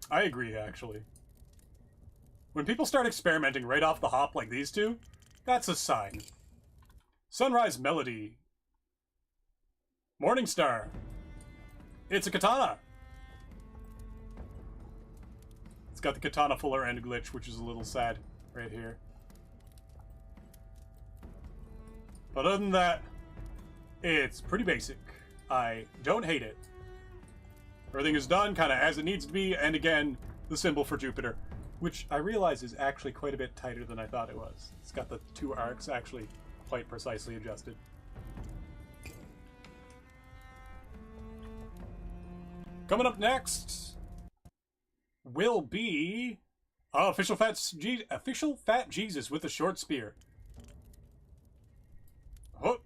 I agree, actually. When people start experimenting right off the hop like these two, that's a sign. Sunrise Melody. Morning Star. It's a katana. It's got the katana fuller end glitch, which is a little sad right here. But other than that, it's pretty basic. I don't hate it. Everything is done kind of as it needs to be, and again, the symbol for Jupiter, which I realize is actually quite a bit tighter than I thought it was. It's got the two arcs actually quite precisely adjusted. Coming up next will be official fat Jesus with a short spear. Oh,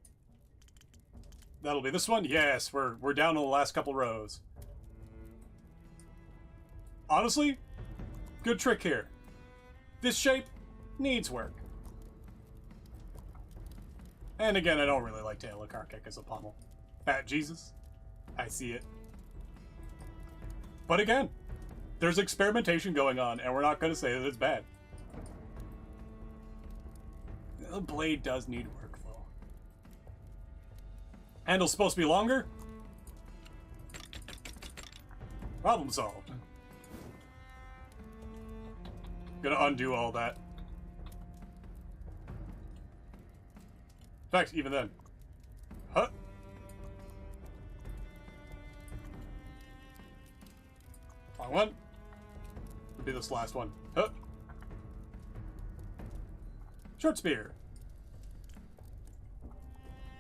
that'll be this one. Yes, we're down to the last couple rows. Honestly, good trick here. This shape needs work. And again, I don't really like Tail of Karkek as a pommel. Fat Jesus, I see it. But again, there's experimentation going on, and we're not going to say that it's bad. The blade does need work, though. Handle's supposed to be longer. Problem solved. Gonna undo all that. In fact, even then. Huh? Wrong one. Would be this last one. Huh? Short spear.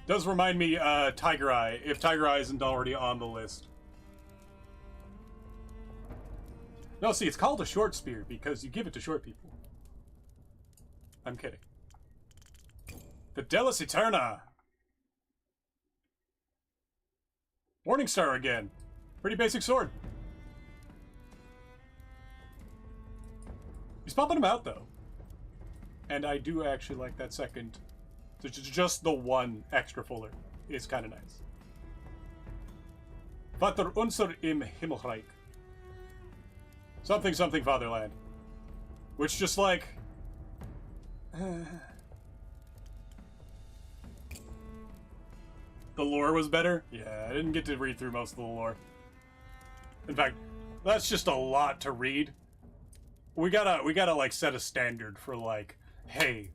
Does remind me, Tiger Eye, if Tiger Eye isn't already on the list. No, see, it's called a short spear because you give it to short people. I'm kidding. Fidelis Eterna. Morningstar again. Pretty basic sword. He's popping them out, though. And I do actually like that second. Just the one extra fuller is kind of nice. Vater unser im Himmelreich. Something something fatherland. Which just like... The lore was better? Yeah, I didn't get to read through most of the lore. In fact, that's just a lot to read. We gotta like set a standard for like, hey,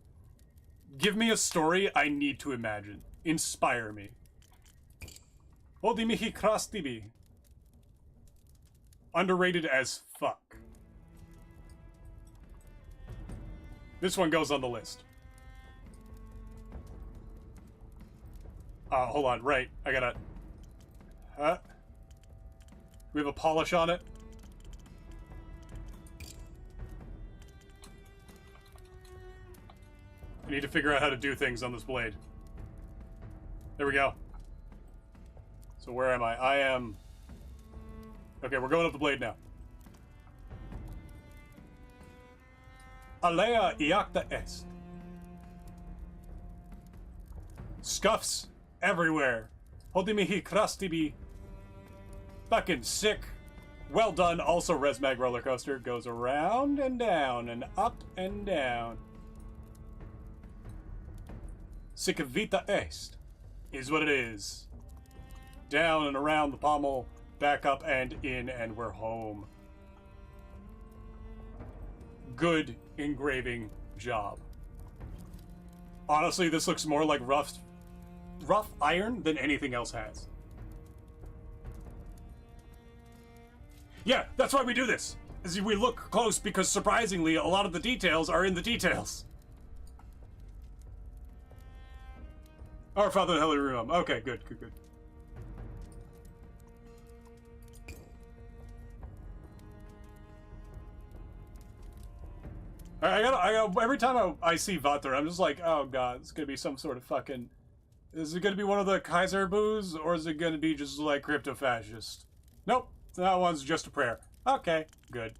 give me a story I need to imagine. Inspire me. Hodimihi Krastibi. Underrated as fuck. This one goes on the list. Hold on, right. I gotta... Huh? We have a polish on it? I need to figure out how to do things on this blade. There we go. So where am I? I am... Okay, we're going up the blade now. Alea iacta est. Scuffs everywhere. Hodimihi krastibi. Fucking sick. Well done. Also, Resmag roller coaster goes around and down and up and down. Sicavita est is what it is. Down and around the pommel, back up and in, and we're home. Good engraving job. Honestly, this looks more like rough iron than anything else has. Yeah, that's why we do this. As we look close because surprisingly, a lot of the details are in the details. Our Father in Heavenly Realm. Okay, good. I gotta, every time I see Vater, I'm just like, oh god, it's gonna be some sort of fucking... Is it gonna be one of the Kaiser boos, or is it gonna be just like crypto-fascist? Nope, that one's just a prayer. Okay, good.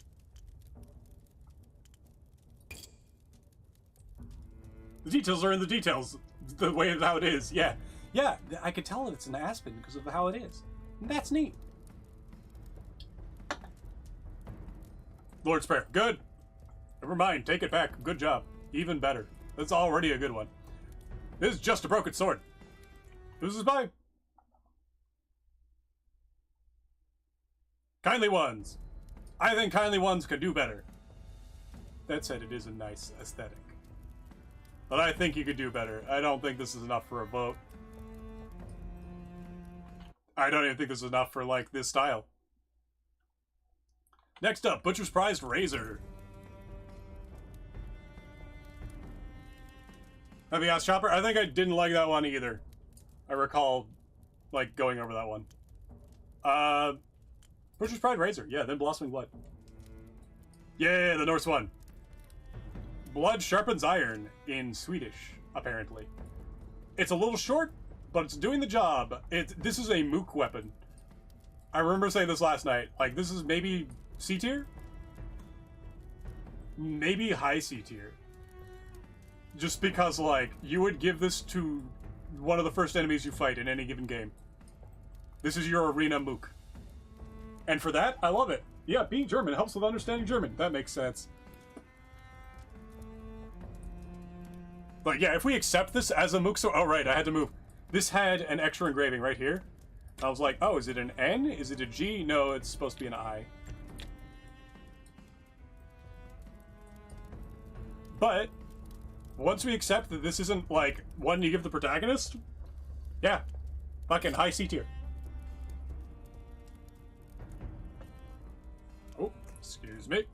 The details are in the details, the way of how it is, yeah. Yeah, I can tell that it's an Aspen because of how it is. That's neat. Lord's Prayer, good. Never mind, take it back. Good job. Even better. That's already a good one. This is just a broken sword. This is mine. Kindly Ones. I think Kindly Ones could do better. That said, it is a nice aesthetic. But I think you could do better. I don't think this is enough for a vote. I don't even think this is enough for, like, this style. Next up, Butcher's Prized Razor. Heavy Ass Chopper? I think I didn't like that one either. I recall, like, going over that one. Butcher's Pride Razor. Yeah, then Blossoming Blood. Yeah, the Norse one. Blood sharpens iron in Swedish, apparently. It's a little short, but it's doing the job. This is a mook weapon. I remember saying this last night. Like, this is maybe C tier? Maybe high C tier. Just because, like, you would give this to one of the first enemies you fight in any given game. This is your arena mook. And for that, I love it. Yeah, being German helps with understanding German. That makes sense. But yeah, if we accept this as a mook, so... Oh, right, I had to move. This had an extra engraving right here. I was like, oh, is it an N? Is it a G? No, it's supposed to be an I. But... once we accept that this isn't, like, one you give the protagonist, yeah, fucking high C tier. Oh, excuse me.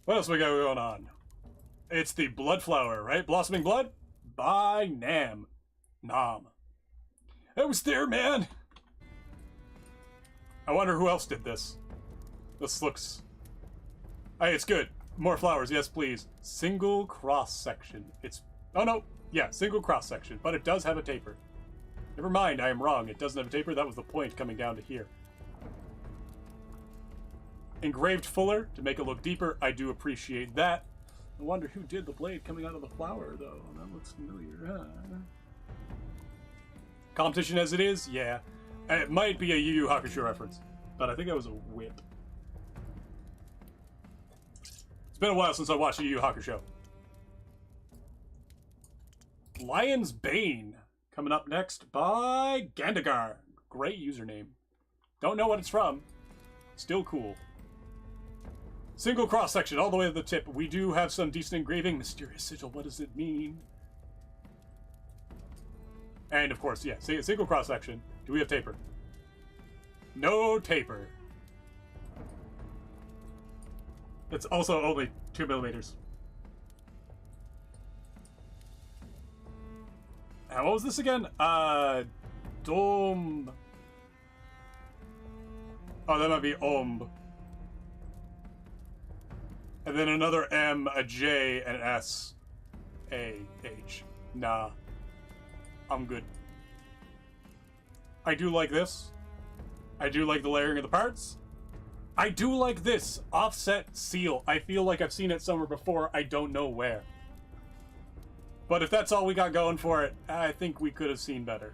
What else we got going on? It's the Blood Flower, right? Blossoming Blood? By Nam. Nam. I was there, man! I wonder who else did this. This looks... Hey, it's good. More flowers, yes please. Single cross section. It's... Oh no, yeah, single cross section, but it does have a taper. Never mind, I am wrong. It doesn't have a taper. That was the point coming down to here. Engraved fuller to make it look deeper. I do appreciate that. I wonder who did the blade coming out of the flower, though. That looks familiar, huh? Competition as it is? Yeah. It might be a Yu Yu Hakusho reference. but I think that was a whip. It's been a while since I watched a Yu Yu Hakusho. Lion's Bane, coming up next by Gandagar. Great username. Don't know what it's from. Still cool. Single cross section all the way to the tip. We do have some decent engraving. Mysterious sigil, what does it mean? And of course, yeah, single cross section. Do we have taper? No taper. It's also only 2 millimeters. What was this again? Dom. Oh, that might be Omb. And then another M, a J, and an S. A, H. Nah. I'm good. I do like this. I do like the layering of the parts. I do like this offset seal. I feel like I've seen it somewhere before. I don't know where. But if that's all we got going for it, I think we could have seen better.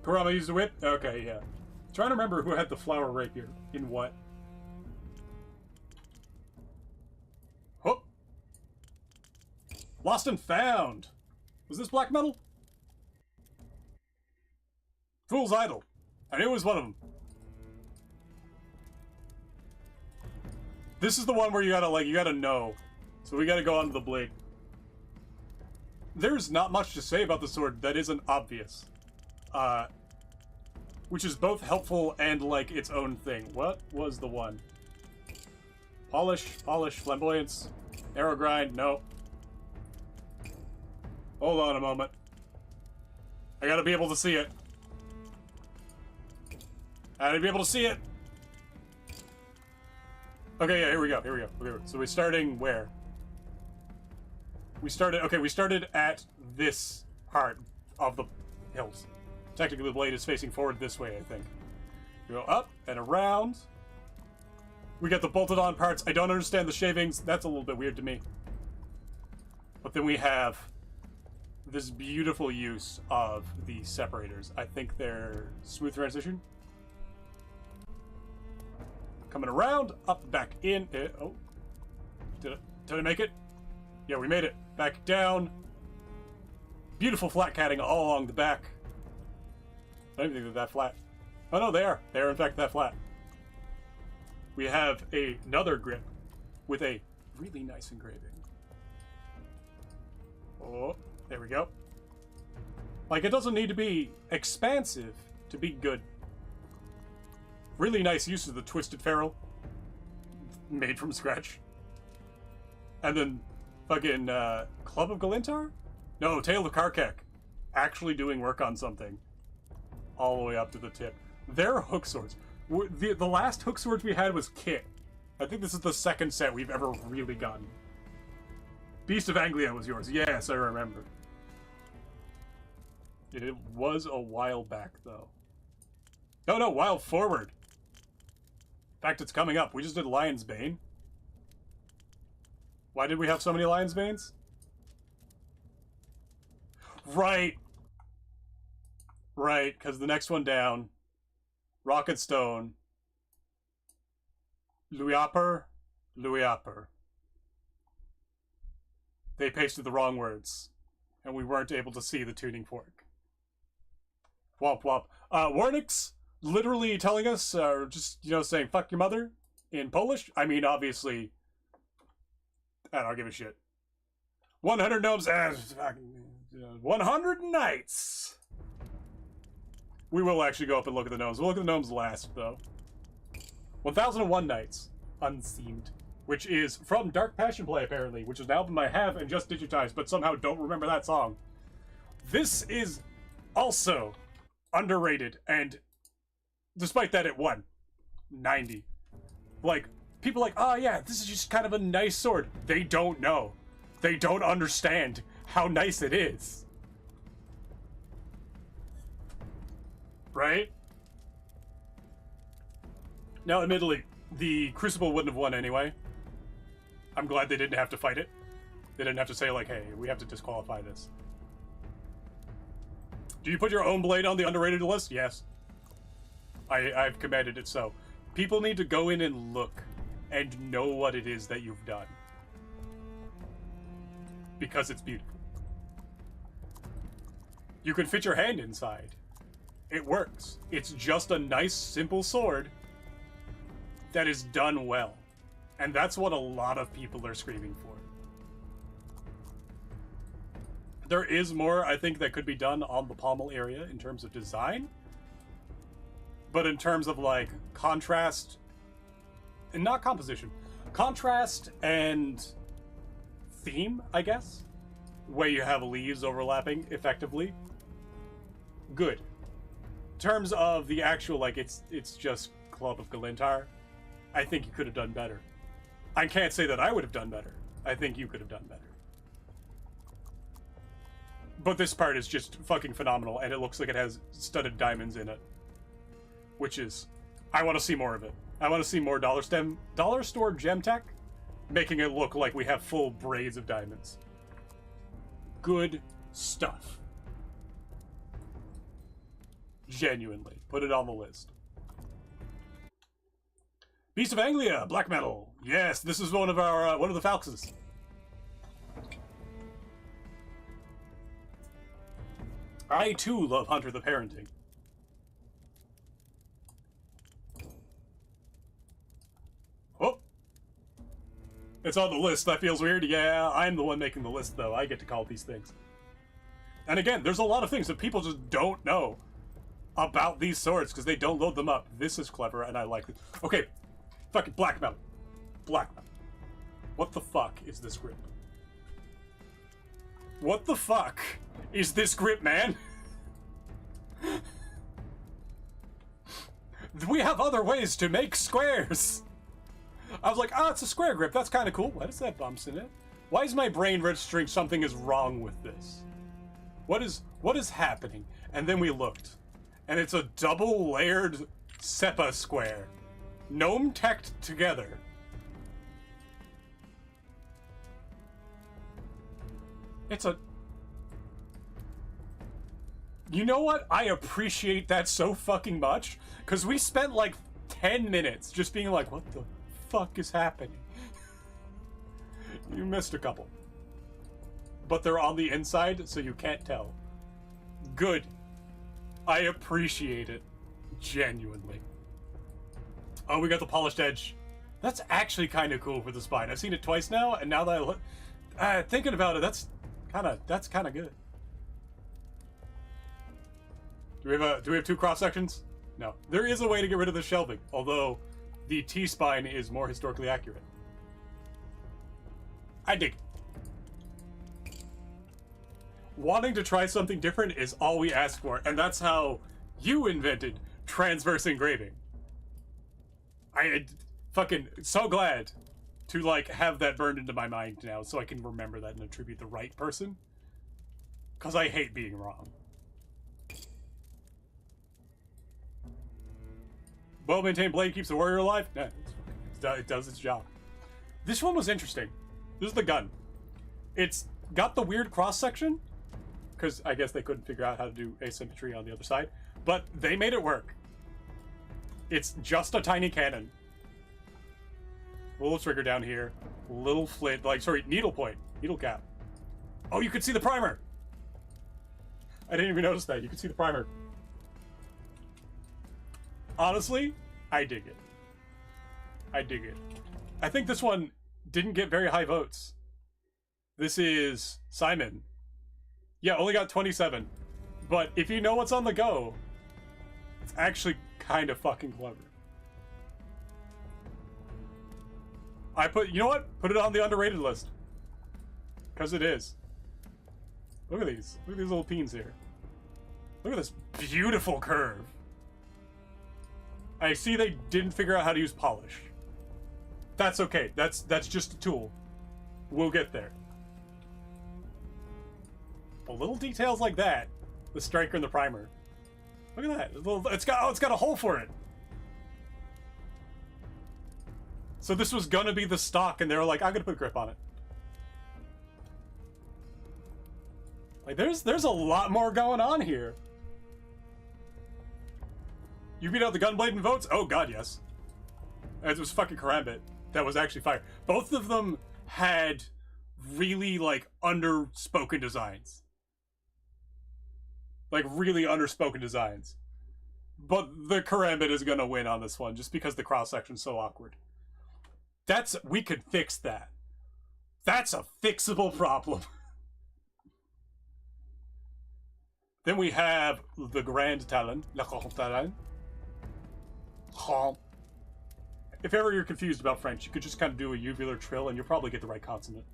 Kurama used a whip? Okay, yeah. Trying to remember who had the flower rapier in what. Oh! Lost and found! Was this black metal? Fool's Idol. I knew it was one of them. This is the one where you gotta know. So we gotta go onto the blade. There's not much to say about the sword that isn't obvious. Which is both helpful and, like, its own thing. What was the one? Polish, flamboyance, arrow grind, no. Hold on a moment. I gotta be able to see it. I gotta be able to see it. Okay, yeah, here we go. Okay, so we're starting where? We started at this part of the hills. Technically, the blade is facing forward this way, I think. We go up and around. We got the bolted on parts. I don't understand the shavings. That's a little bit weird to me. But then we have this beautiful use of the separators. I think they're smooth transition. Coming around, up, back in. Oh, did I make it? Yeah, we made it. Back down. Beautiful flat catting all along the back. I don't even think they're that flat. Oh no, they are. They are in fact that flat. We have another grip with a really nice engraving. Oh, there we go. Like, it doesn't need to be expansive to be good. Really nice use of the Twisted Ferrule. Made from scratch. And then fucking Club of Galintar? No, Tail of Karkek. Actually doing work on something. All the way up to the tip. Their hook swords. The last hook swords we had was Kit. I think this is the second set we've ever really gotten. Beast of Anglia was yours. Yes, I remember. It was a while back, though. Oh no, while forward. In fact, it's coming up. We just did Lion's Bane. Why did we have so many Lion's Banes? Right. Right, because the next one down, Rocket Stone, Louis-Apper. They pasted the wrong words, and we weren't able to see the tuning fork. Womp womp. Warnix literally telling us, just, saying, fuck your mother in Polish. I mean, obviously, I don't give a shit. 100 gnomes, 100 nights. We will actually go up and look at the gnomes. We'll look at the gnomes last, though. 1001 Nights, Unseamed, which is from Dark Passion Play, apparently, which is an album I have and just digitized, but somehow don't remember that song. This is also underrated, and despite that, it won 90. Like, people are like, oh yeah, this is just kind of a nice sword. They don't know. They don't understand how nice it is. Right? Now, admittedly, the Crucible wouldn't have won anyway. I'm glad they didn't have to fight it. They didn't have to say, like, hey, we have to disqualify this. Do you put your own blade on the underrated list? Yes. I've commanded it so. People need to go in and look and know what it is that you've done. Because it's beautiful. You can fit your hand inside. It works. It's just a nice, simple sword that is done well. And that's what a lot of people are screaming for. There is more, I think, that could be done on the pommel area in terms of design. But in terms of, like, contrast... And not composition. Contrast and theme, I guess? Where you have leaves overlapping effectively. Good. In terms of the actual, like, it's just Club of Galintar, I think you could have done better. I can't say that I would have done better. I think you could have done better. But this part is just fucking phenomenal, and it looks like it has studded diamonds in it. Which is... I want to see more of it. I want to see more dollar store gem tech, making it look like we have full braids of diamonds. Good stuff. Genuinely. Put it on the list. Beast of Anglia, black metal. Yes, this is one of our one of the Falxes. I too love Hunter the Parenting. Oh, it's on the list. That feels weird. Yeah, I'm the one making the list, though. I get to call these things. And again, there's a lot of things that people just don't know about these swords because they don't load them up. This is clever, and I like it. Okay, fucking black metal. Black metal. What the fuck is this grip? What the fuck is this grip, man? We have other ways to make squares. I was like, oh, it's a square grip. That's kind of cool. Why does that bumps in it? Why is my brain registering something is wrong with this? What is happening? And then we looked. And it's a double-layered Seppa square. Gnome-teched together. It's a... You know what? I appreciate that so fucking much. Because we spent like 10 minutes just being like, what the fuck is happening? You missed a couple. But they're on the inside, so you can't tell. Good. I appreciate it. Genuinely. Oh, we got the polished edge. That's actually kind of cool for the spine. I've seen it twice now, and now that I look... thinking about it, that's kind of good. Do we have two cross sections? No. There is a way to get rid of the shelving, although the T-spine is more historically accurate. I dig it. Wanting to try something different is all we ask for, and that's how you invented transverse engraving. I fucking so glad to like have that burned into my mind now so I can remember that and attribute the right person. Because I hate being wrong. Well-maintained blade keeps the warrior alive? Yeah, it does its job. This one was interesting. This is the gun. It's got the weird cross-section, because I guess they couldn't figure out how to do asymmetry on the other side, but they made it work. It's just a tiny cannon. Little trigger down here. Little flint, needle point. Needle cap. Oh, you could see the primer! I didn't even notice that. You could see the primer. Honestly, I dig it. I dig it. I think this one didn't get very high votes. This is Simon. Yeah, only got 27. But if you know what's on the go, it's actually kind of fucking clever. You know what? Put it on the underrated list. Because it is. Look at these. Look at these little peens here. Look at this beautiful curve. I see they didn't figure out how to use polish. That's okay. That's just a tool. We'll get there. But little details like that, the striker and the primer. Look at that. It's got a hole for it. So this was gonna be the stock, and they were like, I'm gonna put a grip on it. Like there's a lot more going on here. You beat out the Gunblade in votes? Oh god, yes. It was fucking Karambit. That was actually fire. Both of them had really, like, underspoken designs. Like, really underspoken designs. But the Karambit is gonna win on this one, just because the cross-section's so awkward. We could fix that. That's a fixable problem. Then we have the Grand Talon, Le Grand Talon. If ever you're confused about French, you could just kind of do a uvular trill and you'll probably get the right consonant.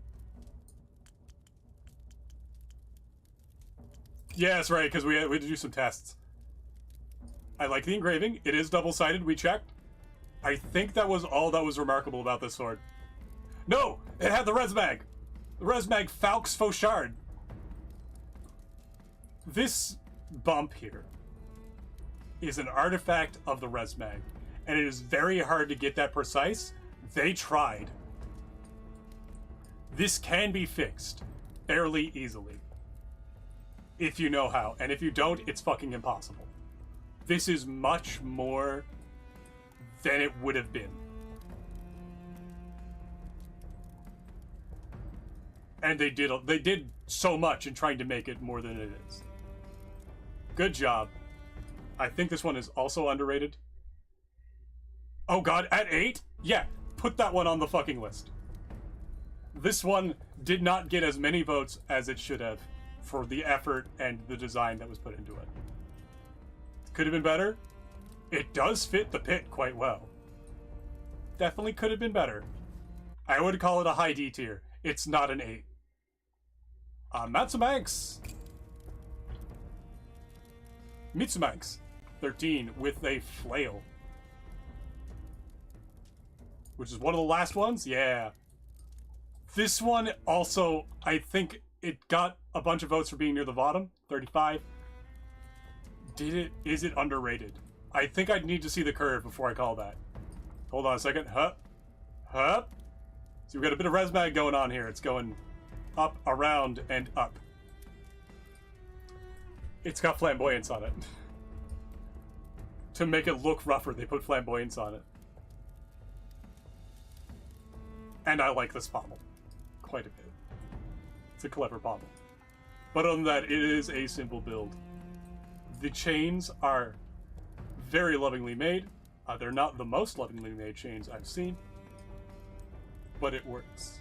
Yeah, that's right, because we had to do some tests. I like the engraving. It is double-sided, we checked. I think that was all that was remarkable about this sword. No! It had the Resmag! The Resmag Falx Fauchard. This bump here is an artifact of the Resmag, and it is very hard to get that precise. They tried. This can be fixed fairly easily if you know how, and if you don't, it's fucking impossible. This is much more than it would have been. And they did so much in trying to make it more than it is. Good job. I think this one is also underrated. Oh god, at 8? Yeah, put that one on the fucking list. This one did not get as many votes as it should have for the effort and the design that was put into it. Could have been better. It does fit the pit quite well. Definitely could have been better. I would call it a high D tier. It's not an 8. Matsumanx. Mitsumanx. 13 with a flail. Which is one of the last ones? Yeah. This one also, I think it got a bunch of votes for being near the bottom. 35. Is it underrated? I think I'd need to see the curve before I call that. Hold on a second. Hup. Hup. So we've got a bit of Resmag going on here. It's going up, around, and up. It's got flamboyance on it. To make it look rougher, they put flamboyance on it. And I like this pommel quite a bit. It's a clever pommel. But other than that, it is a simple build. The chains are very lovingly made. They're not the most lovingly made chains I've seen, but it works.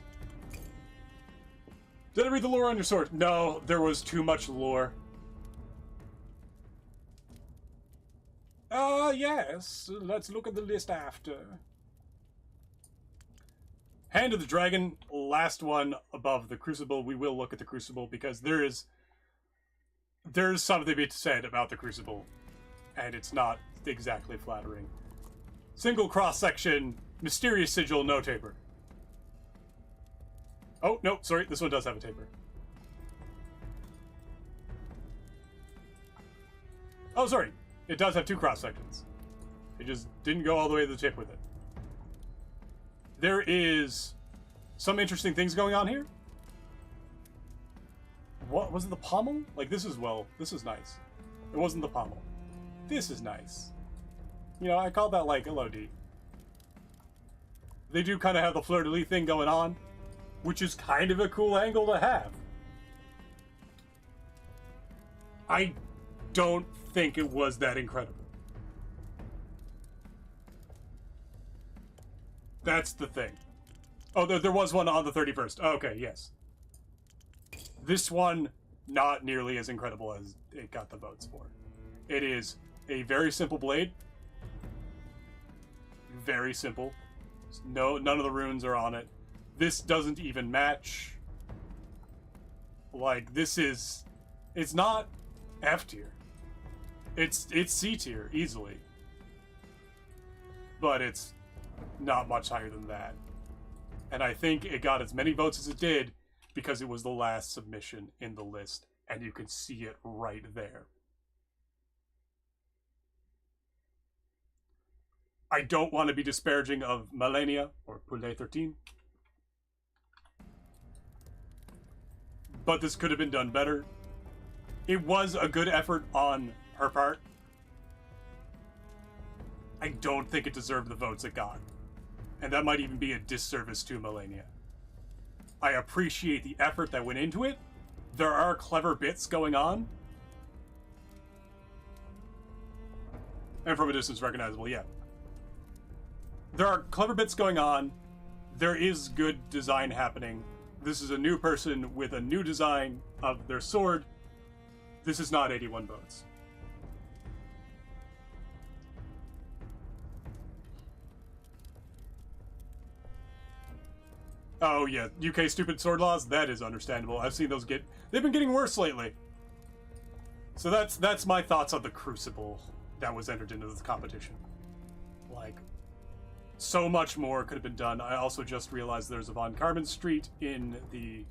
Did I read the lore on your sword? No, there was too much lore. Yes. Let's look at the list after. Hand of the Dragon, last one above the Crucible. We will look at the Crucible because there's something to be said about the Crucible, and it's not exactly flattering. Single cross-section, mysterious sigil, no taper. Oh, no, sorry, this one does have a taper. Oh, sorry, it does have 2 cross-sections. It just didn't go all the way to the tip with it. There is some interesting things going on here. What was it, the pommel? Like, this is nice. It wasn't the pommel. This is nice. You know, I call that like a low D. They do kind of have the fleur-de-lis thing going on, which is kind of a cool angle to have. I don't think it was that incredible. That's the thing. Oh, there was one on the 31st. Okay, yes. This one, not nearly as incredible as it got the votes for. It is a very simple blade. Very simple. None of the runes are on it. This doesn't even match. Like, it's not F tier. It's C tier, easily. But it's not much higher than that. And I think it got as many votes as it did because it was the last submission in the list, and you can see it right there. I don't want to be disparaging of Malenia or Poulet 13, but this could have been done better. It was a good effort on her part. I don't think it deserved the votes it got. And that might even be a disservice to Melania. I appreciate the effort that went into it. There are clever bits going on. And from a distance recognizable, yeah. There are clever bits going on. There is good design happening. This is a new person with a new design of their sword. This is not 81 votes. Oh yeah, UK stupid sword laws, that is understandable. I've seen those they've been getting worse lately. So that's my thoughts on the Crucible that was entered into this competition. Like, so much more could have been done. I also just realized there's a Von Karman Street in the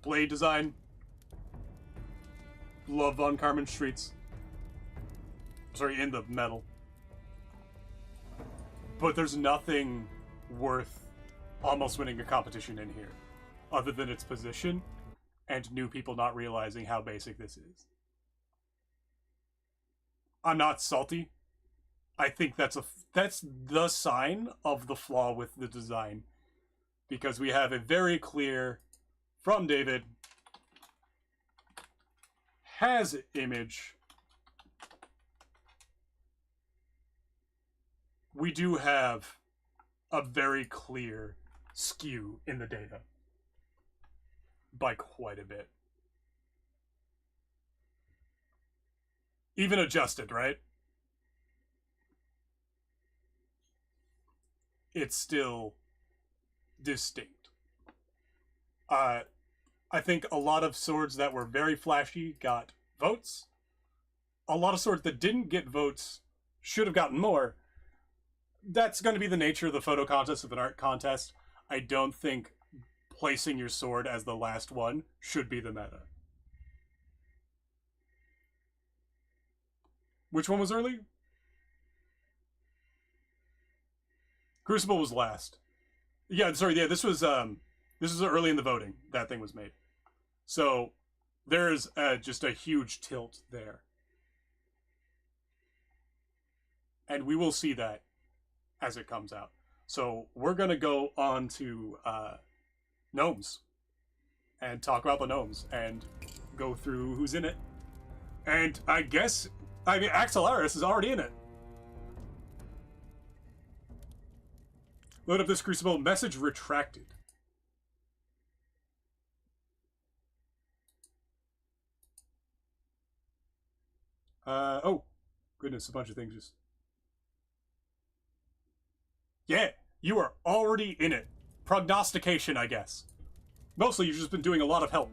blade design. Love Von Karman Streets. Sorry, in the metal. But there's nothing worth almost winning a competition in here, other than its position and new people not realizing how basic this is. I'm not salty. I think that's the sign of the flaw with the design, because we have a very clear, from David, has image. We do have a very clear skew in the data by quite a bit. Even adjusted, right? It's still distinct. I think a lot of swords that were very flashy got votes. A lot of swords that didn't get votes should have gotten more. That's going to be the nature of the photo contest of an art contest. I don't think placing your sword as the last one should be the meta. Which one was early? Crucible was last. Yeah, sorry, yeah, this was early in the voting. That thing was made. So there's just a huge tilt there. And we will see that as it comes out. So we're going to go on to gnomes and talk about the gnomes and go through who's in it. And I mean, Axelaris is already in it. Load up this Crucible. Message retracted. Oh, goodness, a bunch of things just... Yeah, you are already in it. Prognostication, I guess. Mostly you've just been doing a lot of help.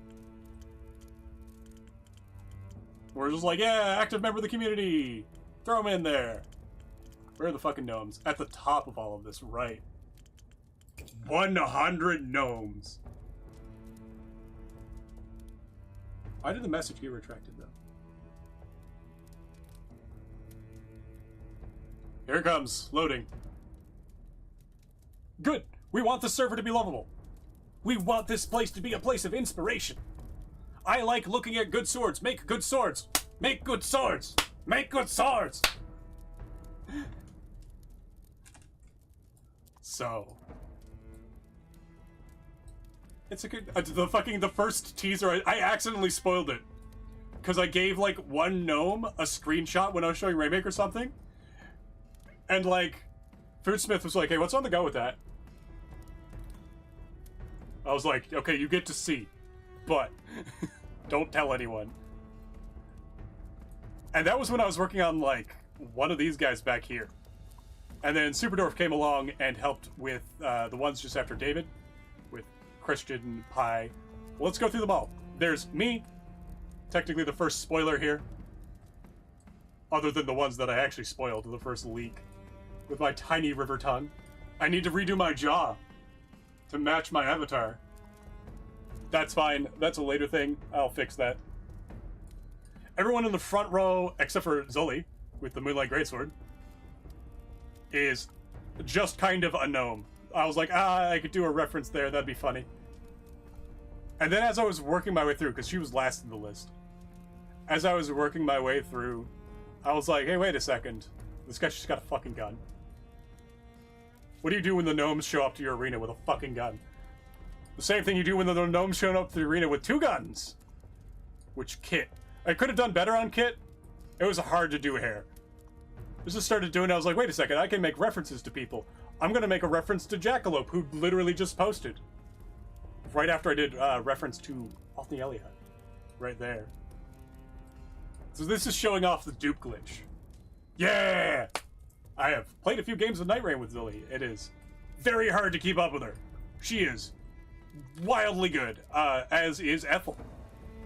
We're just like, yeah, active member of the community. Throw them in there. Where are the fucking gnomes? At the top of all of this, right. 100 gnomes. Why did the message get retracted, though? Here it comes. Loading. Good. We want the server to be lovable. We want this place to be a place of inspiration. I like looking at good swords. Make good swords. Make good swords. Make good swords. So, it's a good... the first teaser, I accidentally spoiled it. Because I gave, like, one gnome a screenshot when I was showing Raymake or something. And, like, Foodsmith was like, hey, what's on the go with that? I was like, okay, you get to see. But, don't tell anyone. And that was when I was working on, like, one of these guys back here. And then Superdorf came along and helped with the ones just after David, with Christian Pie. Well, let's go through them all. There's me, technically the first spoiler here, other than the ones that I actually spoiled, the first leak, with my tiny river tongue. I need to redo my jaw to match my avatar. That's fine. That's a later thing. I'll fix that. Everyone in the front row, except for Zully, with the Moonlight Greatsword, is just kind of a gnome. I was like, I could do a reference there, that'd be funny. And then as I was working my way through, because she was last in the list, as I was working my way through, I was like, hey, wait a second. This guy's just got a fucking gun. What do you do when the gnomes show up to your arena with a fucking gun? The same thing you do when the gnomes show up to the arena with 2 guns. Which Kit. I could have done better on Kit. It was hard to do hair. I just started doing it. I was like, wait a second, I can make references to people. I'm going to make a reference to Jackalope, who literally just posted. Right after I did reference to Othnielia. Right there. So this is showing off the dupe glitch. Yeah! I have played a few games of Night Rain with Zilly. It is very hard to keep up with her. She is wildly good, as is Ethel.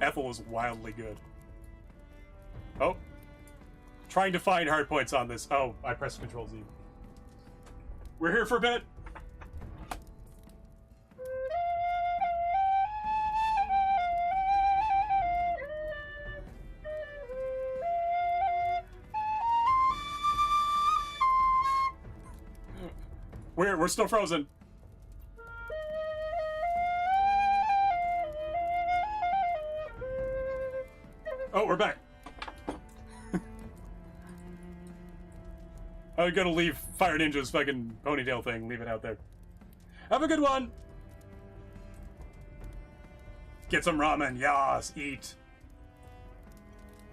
Ethel is wildly good. Oh. Trying to find hard points on this. Oh, I pressed Control Z. We're here for a bit. We're still frozen. Oh, we're back. I'm gonna leave Fire Ninja's fucking ponytail thing, leave it out there. Have a good one! Get some ramen, yas, eat.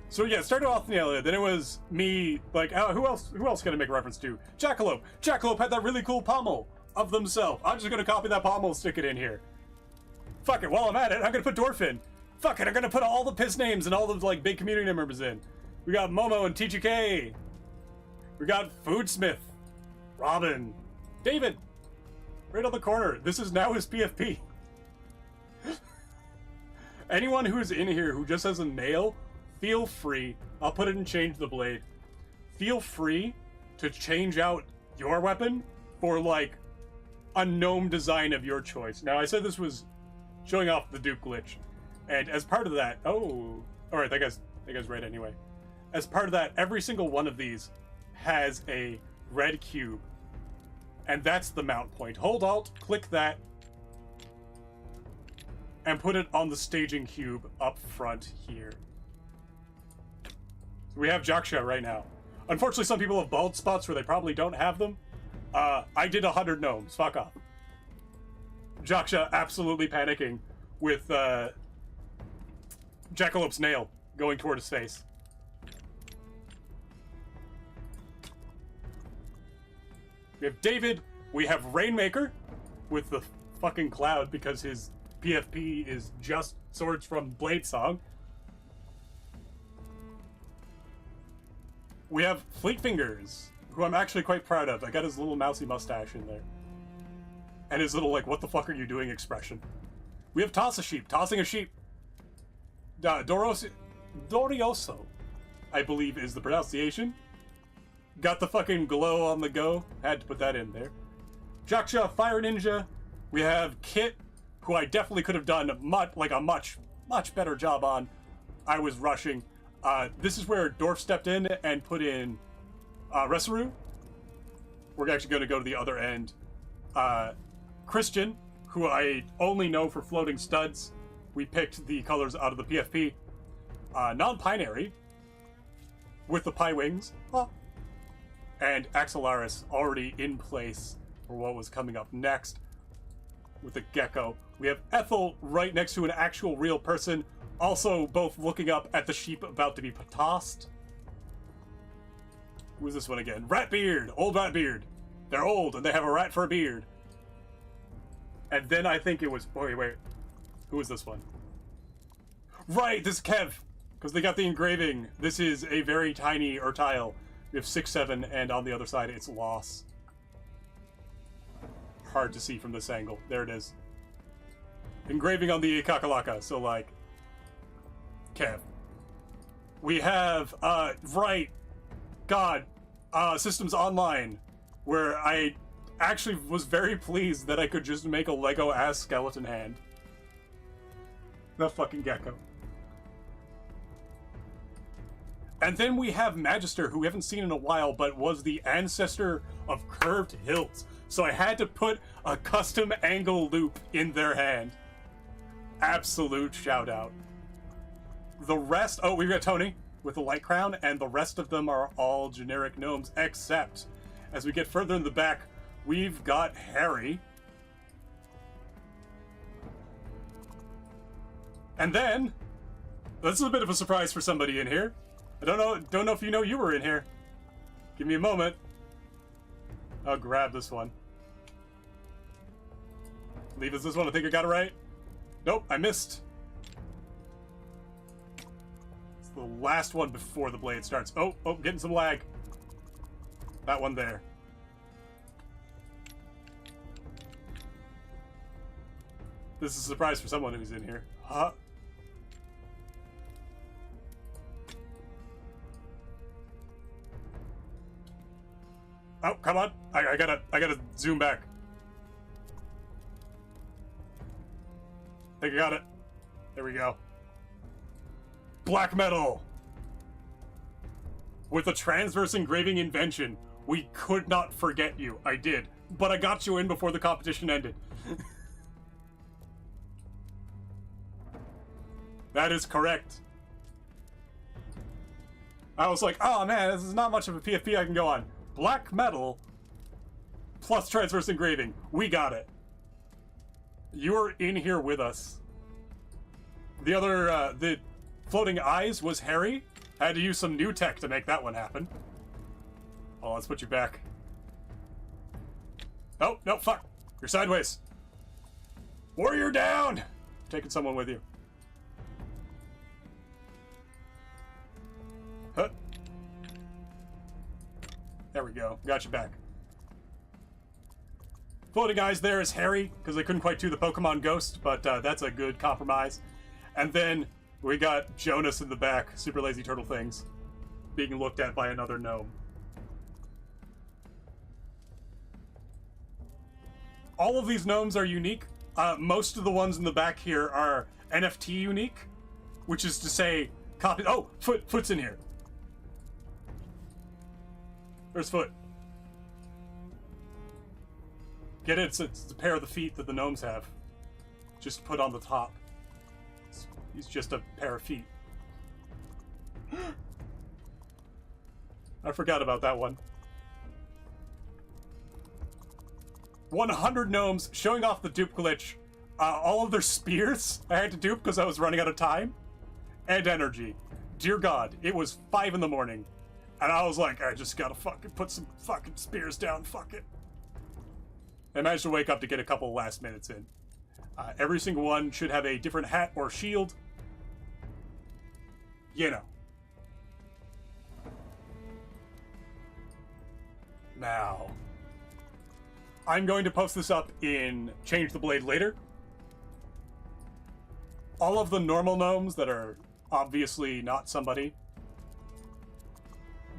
So yeah, it started off Nelia, then it was me, like, who else can I make a reference to? Jackalope! Jackalope had that really cool pommel of themselves. I'm just gonna copy that pommel and stick it in here. Fuck it, while I'm at it, I'm gonna put Dwarfin. Fuck it, I'm gonna put all the piss names and all the, like, big community members in. We got Momo and TGK. We got Foodsmith, Robin, David, right on the corner. This is now his PFP. Anyone who is in here who just has a nail, feel free. I'll put it in Change the Blade. Feel free to change out your weapon for, like, a gnome design of your choice. Now, I said this was showing off the dupe glitch. And as part of that, oh, all right, that guy's right anyway. As part of that, every single one of these has a red cube, and that's the mount point. Hold Alt, click that, and put it on the staging cube up front here. So we have Jaksha right now. Unfortunately, some people have bald spots where they probably don't have them. I did 100 gnomes. Fuck off. Jaksha absolutely panicking with Jackalope's nail going toward his face. We have David, we have Rainmaker with the fucking cloud because his PFP is just swords from Bladesong. We have Fleet Fingers, who I'm actually quite proud of. I got his little mousy mustache in there. And his little, like, what the fuck are you doing expression. We have Toss a Sheep, tossing a sheep. Dorioso, I believe is the pronunciation. Got the fucking glow on the go. Had to put that in there. Jaksha, Fire Ninja. We have Kit, who I definitely could have done a much better job on. I was rushing. This is where Dorf stepped in and put in Resaru. We're actually going to go to the other end. Christian, who I only know for floating studs. We picked the colors out of the PFP. Non-Pinary, with the Pie Wings. Oh. And Axelaris already in place for what was coming up next with the Gecko. We have Ethel right next to an actual real person, also both looking up at the sheep about to be tossed. Who's this one again? Ratbeard! Old Ratbeard. They're old and they have a rat for a beard. And then I think it was... Wait. Who is this one? Right, this is Kev. Because they got the engraving. This is a very tiny Urtile. We have 6-7, and on the other side, it's Loss. Hard to see from this angle. There it is. Engraving on the Kakalaka, so, like... Kev. We have, right... God. Systems Online, where I actually was very pleased that I could just make a Lego-ass skeleton hand. The fucking Gecko. And then we have Magister, who we haven't seen in a while, but was the ancestor of Curved Hilts. So I had to put a custom angle loop in their hand. Absolute shout out. The rest... Oh, we've got Tony. with a light crown, and the rest of them are all generic gnomes, except as we get further in the back, we've got Harry. And then, this is a bit of a surprise for somebody in here. I don't know if you know you were in here. Give me a moment. I'll grab this one. I believe it's this one. I think I got it right. Nope, I missed. It's the last one before the blade starts. Oh, getting some lag. That one there. This is a surprise for someone who's in here. Huh? Oh, come on. I gotta zoom back. I think I got it. There we go. Black metal! With a transverse engraving invention. We could not forget you. I did. But I got you in before the competition ended. That is correct. I was like, oh man, this is not much of a PFP I can go on. Black metal plus transverse engraving. We got it. You're in here with us. The other, the floating eyes was Harry. I had to use some new tech to make that one happen. Oh, let's put you back. Oh, no, fuck. You're sideways. Warrior down! Taking someone with you. Huh. There we go. Got you back. Floating eyes there is Harry, because they couldn't quite do the Pokemon Ghost, but that's a good compromise. And then we got Jonas in the back, super lazy turtle things, being looked at by another gnome. All of these gnomes are unique. Most of the ones in the back here are NFT unique, which is to say, copy. Oh, Foot's in here. There's Foot. Get it? It's a pair of the feet that the gnomes have. Just put on the top. He's just a pair of feet. I forgot about that one. 100 gnomes showing off the dupe glitch. All of their spears I had to dupe because I was running out of time. And energy. Dear God, it was 5 in the morning. And I was like, I just gotta fucking put some fucking spears down, fuck it. I managed to wake up to get a couple last minutes in. Every single one should have a different hat or shield. You know. Now, I'm going to post this up in Change the Blade later. All of the normal gnomes that are obviously not somebody,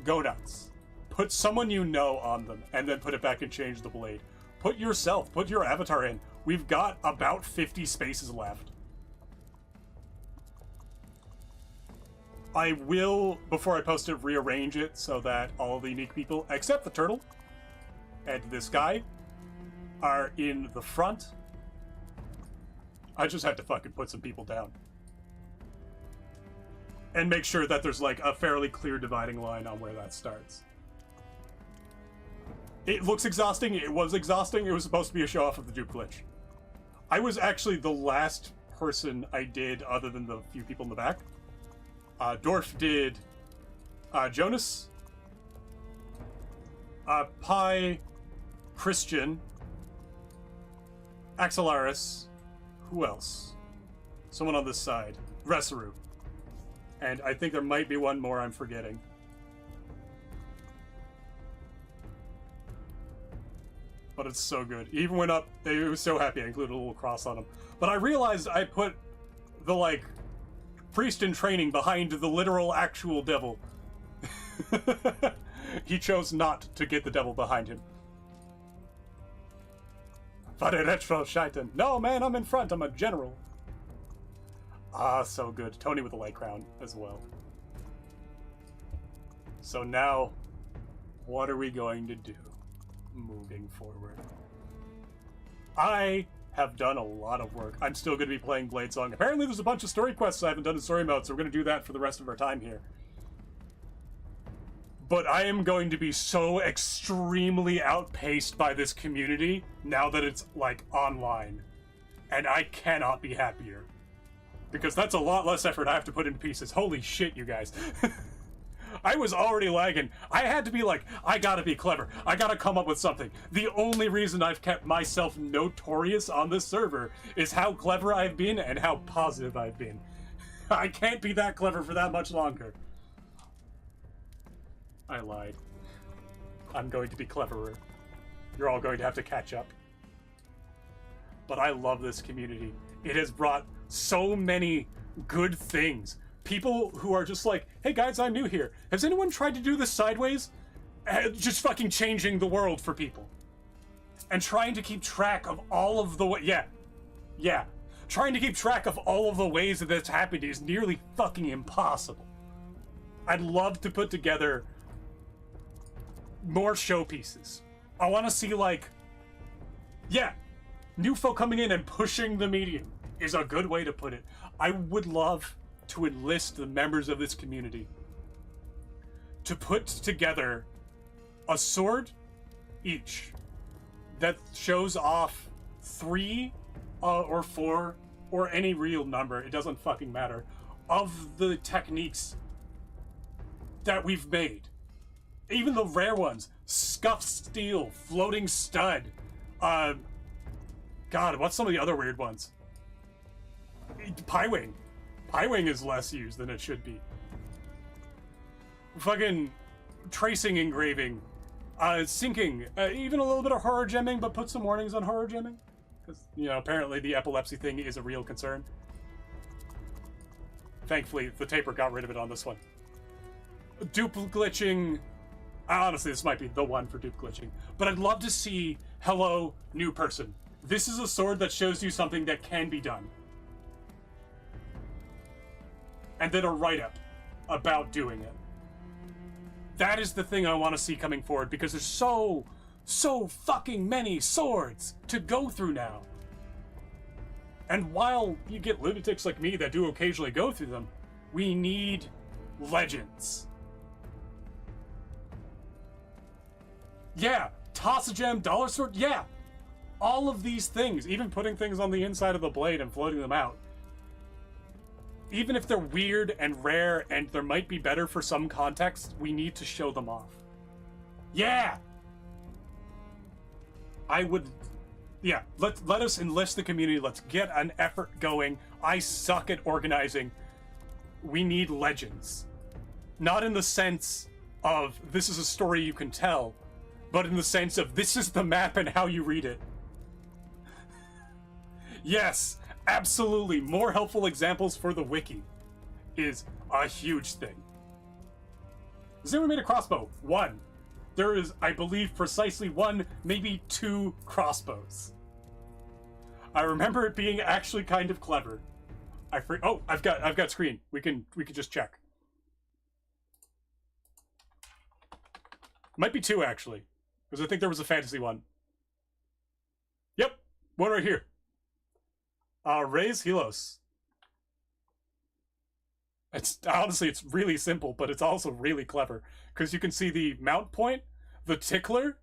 go nuts. Put someone you know on them, and then put it back in Change the Blade. Put yourself, put your avatar in. We've got about 50 spaces left. I will, before I post it, rearrange it so that all the unique people, except the turtle and this guy, are in the front. I just had to fucking put some people down. And make sure that there's like a fairly clear dividing line on where that starts. It looks exhausting. It was exhausting. It was supposed to be a show off of the dupe glitch. I was actually the last person I did other than the few people in the back. Dorf did Jonas, Pi, Christian, Axelaris, who else? Someone on this side. Resaru. And I think there might be one more I'm forgetting. But it's so good. He even went up, he was so happy I included a little cross on him. But I realized I put the, like, priest in training behind the literal actual devil. He chose not to get the devil behind him. Vade retro Shaitan. No, man, I'm in front. I'm a general. Ah, so good. Tony with the light crown as well. So now, what are we going to do moving forward? I have done a lot of work. I'm still going to be playing Bladesong. Apparently there's a bunch of story quests I haven't done in story mode, so we're going to do that for the rest of our time here. But I am going to be so extremely outpaced by this community now that it's, like, online. And I cannot be happier. Because that's a lot less effort I have to put into pieces. Holy shit, you guys. I was already lagging. I had to be like, I gotta be clever. I gotta come up with something. The only reason I've kept myself notorious on this server is how clever I've been and how positive I've been. I can't be that clever for that much longer. I lied. I'm going to be cleverer. You're all going to have to catch up. But I love this community. It has brought so many good things. People who are just like, hey guys, I'm new here. Has anyone tried to do this sideways? Just fucking changing the world for people. And trying to keep track of all of the yeah. Trying to keep track of all of the ways that that's happened is nearly fucking impossible. I'd love to put together more showpieces. I want to see, like, yeah, new folk coming in and pushing the medium is a good way to put it. I would love to enlist the members of this community to put together a sword each that shows off 3 or 4 or any real number, it doesn't fucking matter, of the techniques that we've made. Even the rare ones. Scuffed steel, floating stud. God, what's some of the other weird ones? Piewing. Piewing is less used than it should be. Fucking tracing engraving. Sinking. Even a little bit of horror gemming, but put some warnings on horror gemming. Because, you know, apparently the epilepsy thing is a real concern. Thankfully, the taper got rid of it on this one. Dupe glitching. Honestly, this might be the one for dupe glitching. But I'd love to see, hello, new person. This is a sword that shows you something that can be done. And then a write-up about doing it. That is the thing I want to see coming forward, because there's so fucking many swords to go through now. And while you get lunatics like me that do occasionally go through them, we need legends. Yeah, toss a gem, dollar sword, yeah. All of these things, even putting things on the inside of the blade and floating them out. Even if they're weird and rare and there might be better for some context, we need to show them off. Yeah! I would... Yeah, let us enlist the community. Let's get an effort going. I suck at organizing. We need legends. Not in the sense of this is a story you can tell, but in the sense of this is the map and how you read it. Yes, absolutely. More helpful examples for the wiki is a huge thing. Has anyone made a crossbow? 1. There is, I believe, precisely 1, maybe 2 crossbows. I remember it being actually kind of clever. Oh, I've got screen. We can just check. Might be 2 actually, because I think there was a fantasy one. Yep, one right here. Reyes Helos. It's honestly, it's really simple, but it's also really clever because you can see the mount point, the tickler,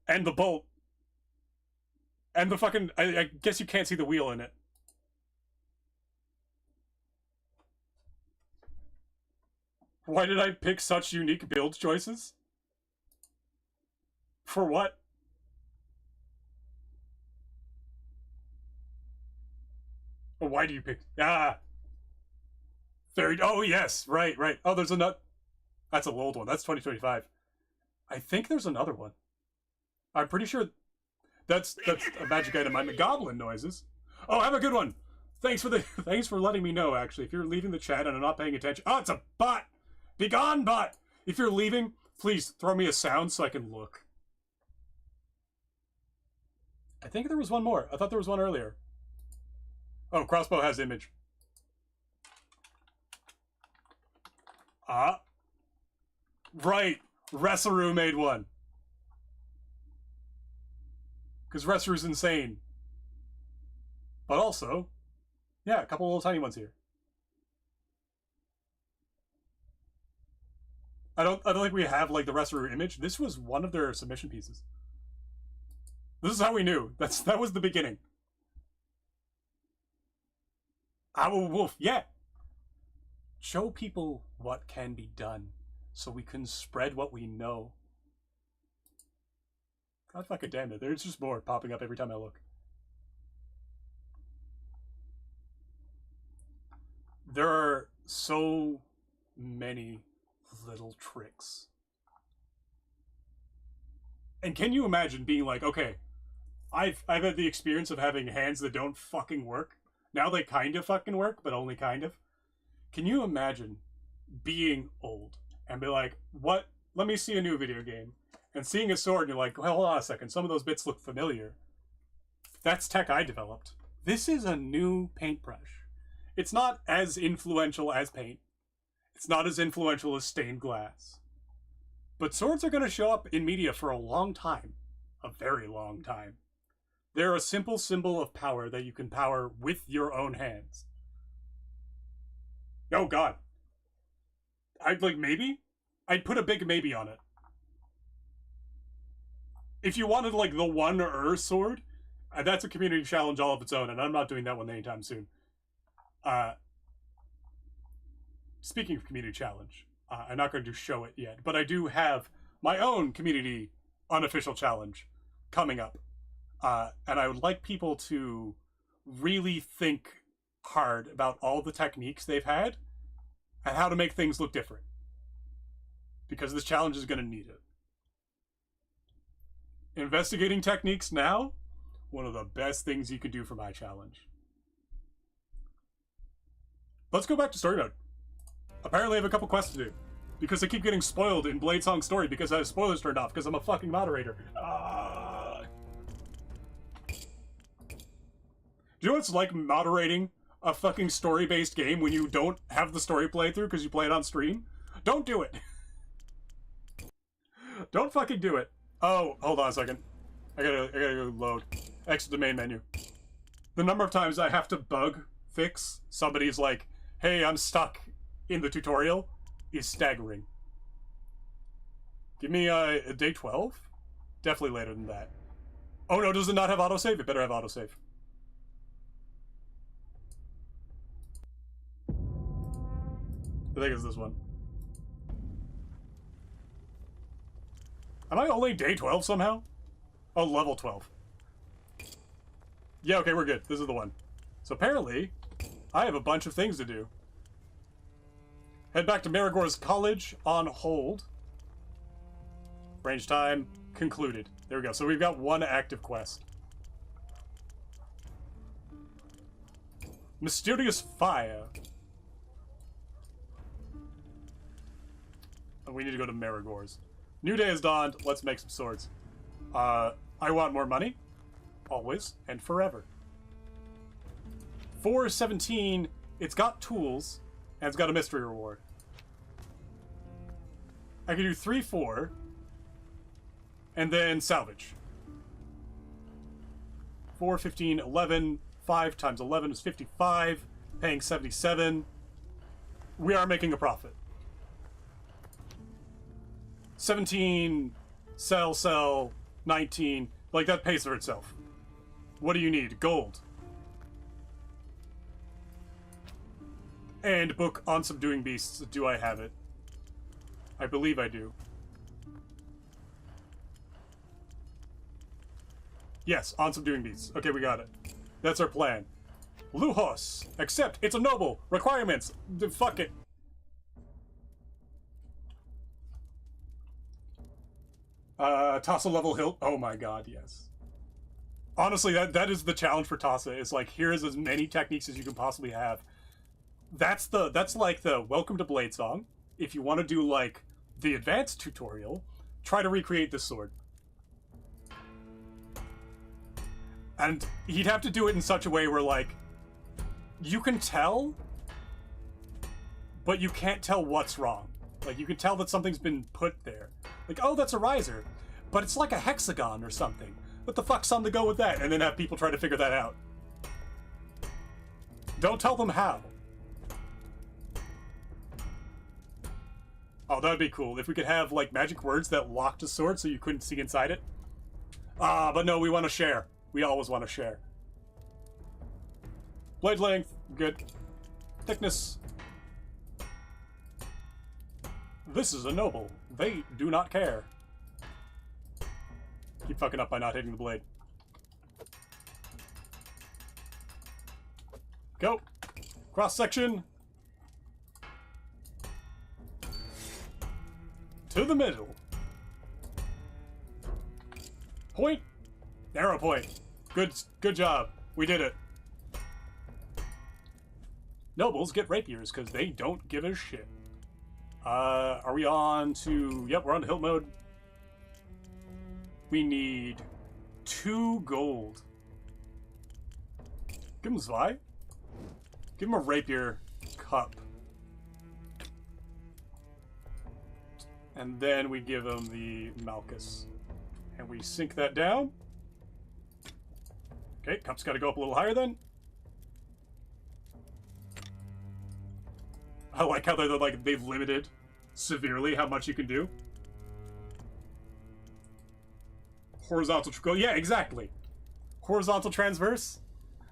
and the bolt, and the fucking. I guess you can't see the wheel in it. Why did I pick such unique build choices? For what? Why do you pick? Oh, yes. Right. Oh, there's another. That's an old one. That's 2025. I think there's another one. I'm pretty sure that's a magic item. I'm goblin noises. Oh, have a good one. Thanks for letting me know, actually. If you're leaving the chat and I'm not paying attention. Oh, it's a bot. Be gone, bot. If you're leaving, please throw me a sound so I can look. I think there was one more. I thought there was one earlier. Oh, crossbow has image. Right. Resaroo made one. Because Resaroo's insane. But also, yeah, a couple little tiny ones here. I don't think we have like the rest of her image. This was one of their submission pieces. This is how we knew. That was the beginning. Our wolf, yeah. Show people what can be done so we can spread what we know. God fucking damn it. There's just more popping up every time I look. There are so many little tricks. And can you imagine being like, okay, I've had the experience of having hands that don't fucking work. Now they kind of fucking work, but only kind of. Can you imagine being old and be like, what? Let me see a new video game. And seeing a sword and you're like, well, hold on a second. Some of those bits look familiar. That's tech I developed. This is a new paintbrush. It's not as influential as paint. It's not as influential as stained glass. But swords are going to show up in media for a long time. A very long time. They're a simple symbol of power that you can power with your own hands. Oh god. I'd like maybe? I'd put a big maybe on it. If you wanted like the one sword, that's a community challenge all of its own, and I'm not doing that one anytime soon. Speaking of community challenge, I'm not going to show it yet, but I do have my own community unofficial challenge coming up. And I would like people to really think hard about all the techniques they've had and how to make things look different. Because this challenge is going to need it. Investigating techniques now, one of the best things you can do for my challenge. Let's go back to story mode. Apparently I have a couple quests to do. Because I keep getting spoiled in Bladesong story because I have spoilers turned off because I'm a fucking moderator. Do you know what it's like moderating a fucking story-based game when you don't have the story playthrough because you play it on stream? Don't do it. Don't fucking do it. Oh, hold on a second. I gotta go load. Exit the main menu. The number of times I have to bug fix somebody's like, hey, I'm stuck in the tutorial is staggering. Give me a day 12? Definitely later than that. Oh no, does it not have autosave? It better have autosave. I think it's this one. Am I only day 12 somehow? Oh, level 12. Yeah, okay, we're good. This is the one. So apparently, I have a bunch of things to do. Head back to Marigor's college on hold. Range time concluded. There we go. So we've got one active quest. Mysterious fire. And we need to go to Marigor's. New day has dawned. Let's make some swords. I want more money. Always and forever. 417. It's got tools. And it's got a mystery reward. I can do 3, 4. And then salvage. 4, 15, 11. 5 times 11 is 55. Paying 77. We are making a profit. 17. Sell. 19. Like, that pays for itself. What do you need? Gold. And book on Subduing Beasts. Do I have it? I believe I do. Yes, on Subduing Beasts. Okay, we got it. That's our plan. Luhos. Accept. It's a noble. Requirements. Fuck it. Tassa level hilt. Oh my god, yes. Honestly, that is the challenge for Tassa. It's like, here is as many techniques as you can possibly have. That's like the Welcome to Bladesong. If you want to do like the advanced tutorial, try to recreate this sword. And he'd have to do it in such a way where like you can tell, but you can't tell what's wrong. Like you can tell that something's been put there. Like, oh, that's a riser, but it's like a hexagon or something. What the fuck's on the go with that? And then have people try to figure that out. Don't tell them how. Oh, that'd be cool. If we could have, like, magic words that locked a sword so you couldn't see inside it. Ah, but no, we want to share. We always want to share. Blade length, good. Thickness. This is a noble. They do not care. Keep fucking up by not hitting the blade. Go. Cross section. To the middle. Point. Arrow point. Good job. We did it. Nobles get rapiers because they don't give a shit. Are we on to... Yep, we're on to hilt mode. We need 2 gold. Give him Zwei. Give him a rapier cup. And then we give him the Malchus. And we sink that down. Okay, cup's got to go up a little higher then. I like how they're like, they've limited severely how much you can do. Horizontal, yeah, exactly. Horizontal transverse.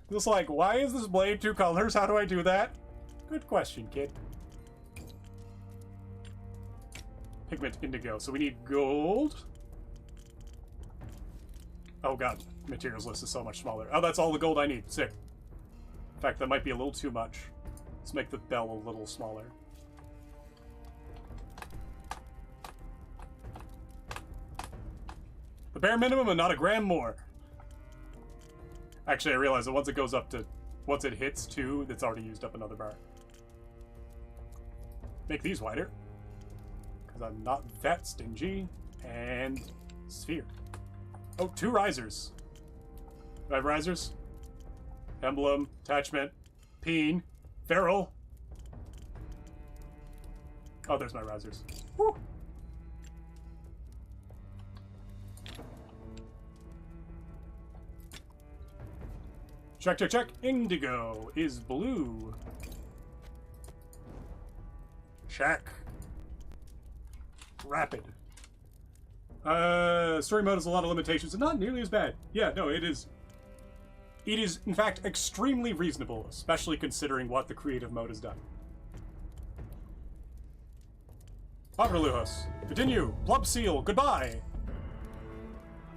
Just like, why is this blade 2 colors? How do I do that? Good question, kid. Pigment indigo. So we need gold. Oh god, materials list is so much smaller. Oh, that's all the gold I need. Sick. In fact, that might be a little too much. Let's make the bell a little smaller. The bare minimum and not a gram more. Actually, I realize that once it goes up to... Once it hits 2, it's already used up another bar. Make these wider. Because I'm not that stingy. And... sphere. Oh, 2 risers. Do I have risers? Emblem, attachment, peen, ferrule. Oh, there's my risers. Woo! Check, check, check. Indigo is blue. Check. Rapid. Story mode has a lot of limitations and not nearly as bad. Yeah, no, it is. It is, in fact, extremely reasonable, especially considering what the creative mode has done. Pavralujos. Continue. Blub seal. Goodbye.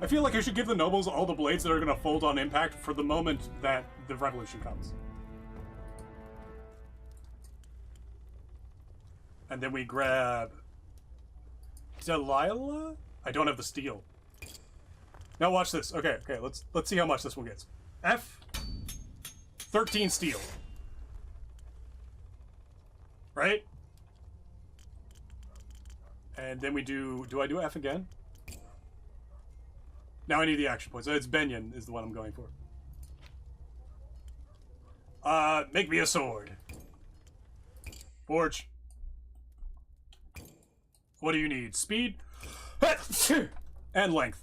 I feel like I should give the nobles all the blades that are going to fold on impact for the moment that the revolution comes. And then we grab... Delilah? I don't have the steel. Now watch this. Okay, let's see how much this one gets. F. 13 steel. Right? And then we do I do F again? Now I need the action points. It's Benyon is the one I'm going for. Make me a sword. Forge. What do you need? Speed? And length.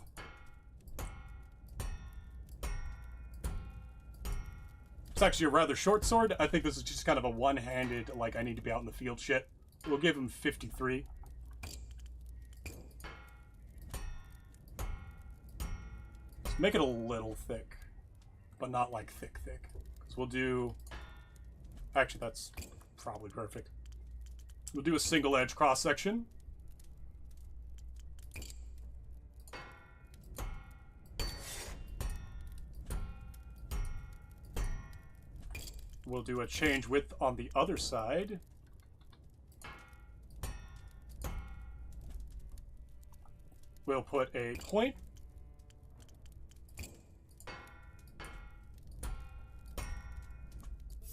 It's actually a rather short sword. I think this is just kind of a one-handed, like, I need to be out in the field shit. We'll give him 53. Let's make it a little thick. But not, like, thick. Because we'll do... Actually, that's probably perfect. We'll do a single-edge cross-section. We'll do a change width on the other side. We'll put a point.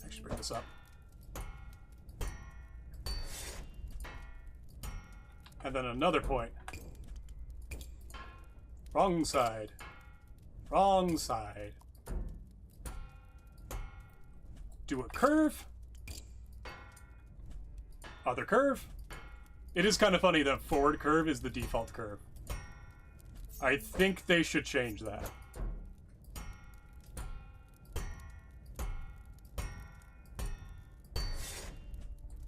I should bring this up. And then another point. Wrong side. Wrong side. Do a curve. Other curve. It is kind of funny that forward curve is the default curve. I think they should change that.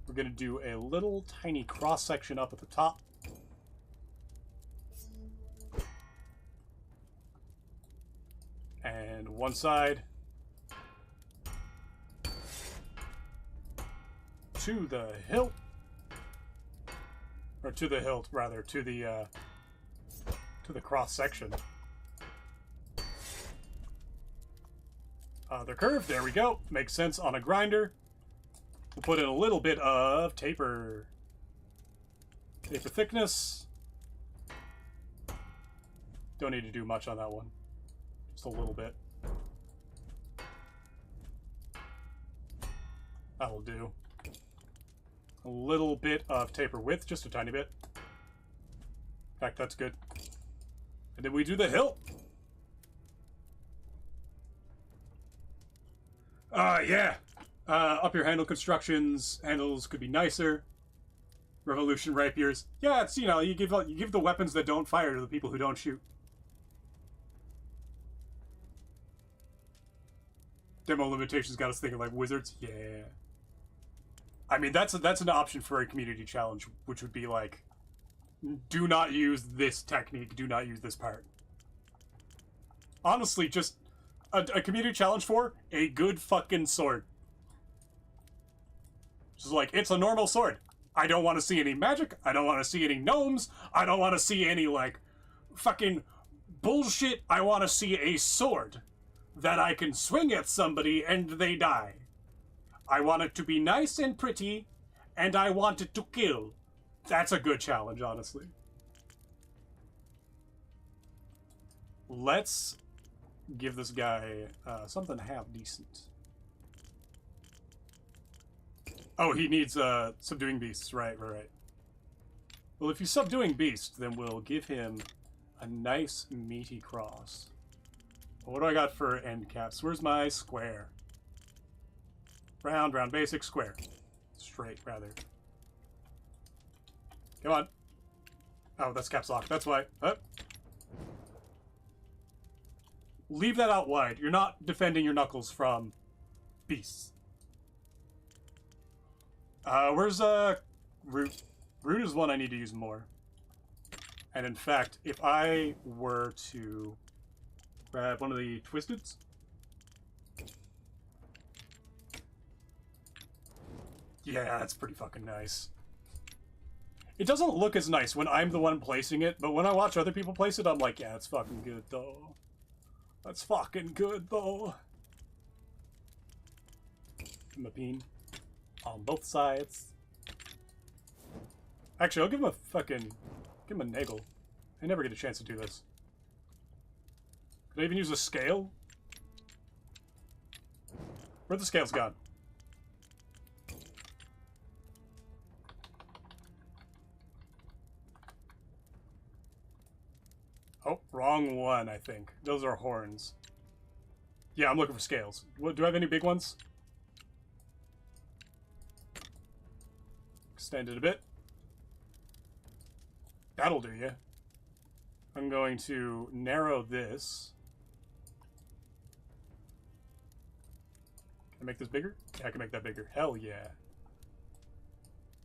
We're we're going to do a little tiny cross-section up at the top. And one side to the hilt. Or to the hilt, rather, to the cross-section. They're curved, there we go. Makes sense on a grinder. We'll put in a little bit of taper. Taper thickness. Don't need to do much on that one. Just a little bit. That'll do. A little bit of taper width, just a tiny bit. In fact, that's good. And then we do the hilt. Yeah. Up your handle constructions. Handles could be nicer. Revolution rapiers. Yeah, it's, you know, you give the weapons that don't fire to the people who don't shoot. Demo limitations got us thinking like wizards. Yeah. I mean, that's an option for a community challenge, which would be like, do not use this technique, do not use this part. Honestly, just a community challenge for a good fucking sword. Just like, it's a normal sword. I don't want to see any magic. I don't want to see any gnomes. I don't want to see any, like, fucking bullshit. I want to see a sword that I can swing at somebody and they die. I want it to be nice and pretty, and I want it to kill. That's a good challenge, honestly. Let's give this guy something half decent. Oh, he needs subduing beasts. Right. Well, if he's subduing beasts, then we'll give him a nice meaty cross. What do I got for end caps? Where's my square? Round, basic, square. Straight, rather. Come on. Oh, that's caps lock. That's why. Leave that out wide. You're not defending your knuckles from beasts. Where's root? Root is one I need to use more. And in fact, if I were to grab one of the twisteds. Yeah, that's pretty fucking nice. It doesn't look as nice when I'm the one placing it, but when I watch other people place it, I'm like, yeah, it's fucking good, though. That's fucking good, though. Give him a bean. On both sides. Actually, I'll give him a fucking... Give him a nagel. I never get a chance to do this. Could I even use a scale? Where'd the scales gone? Oh, wrong one, I think. Those are horns. Yeah, I'm looking for scales. What, do I have any big ones? Extend it a bit. That'll do ya. I'm going to narrow this. Can I make this bigger? Yeah, I can make that bigger. Hell yeah.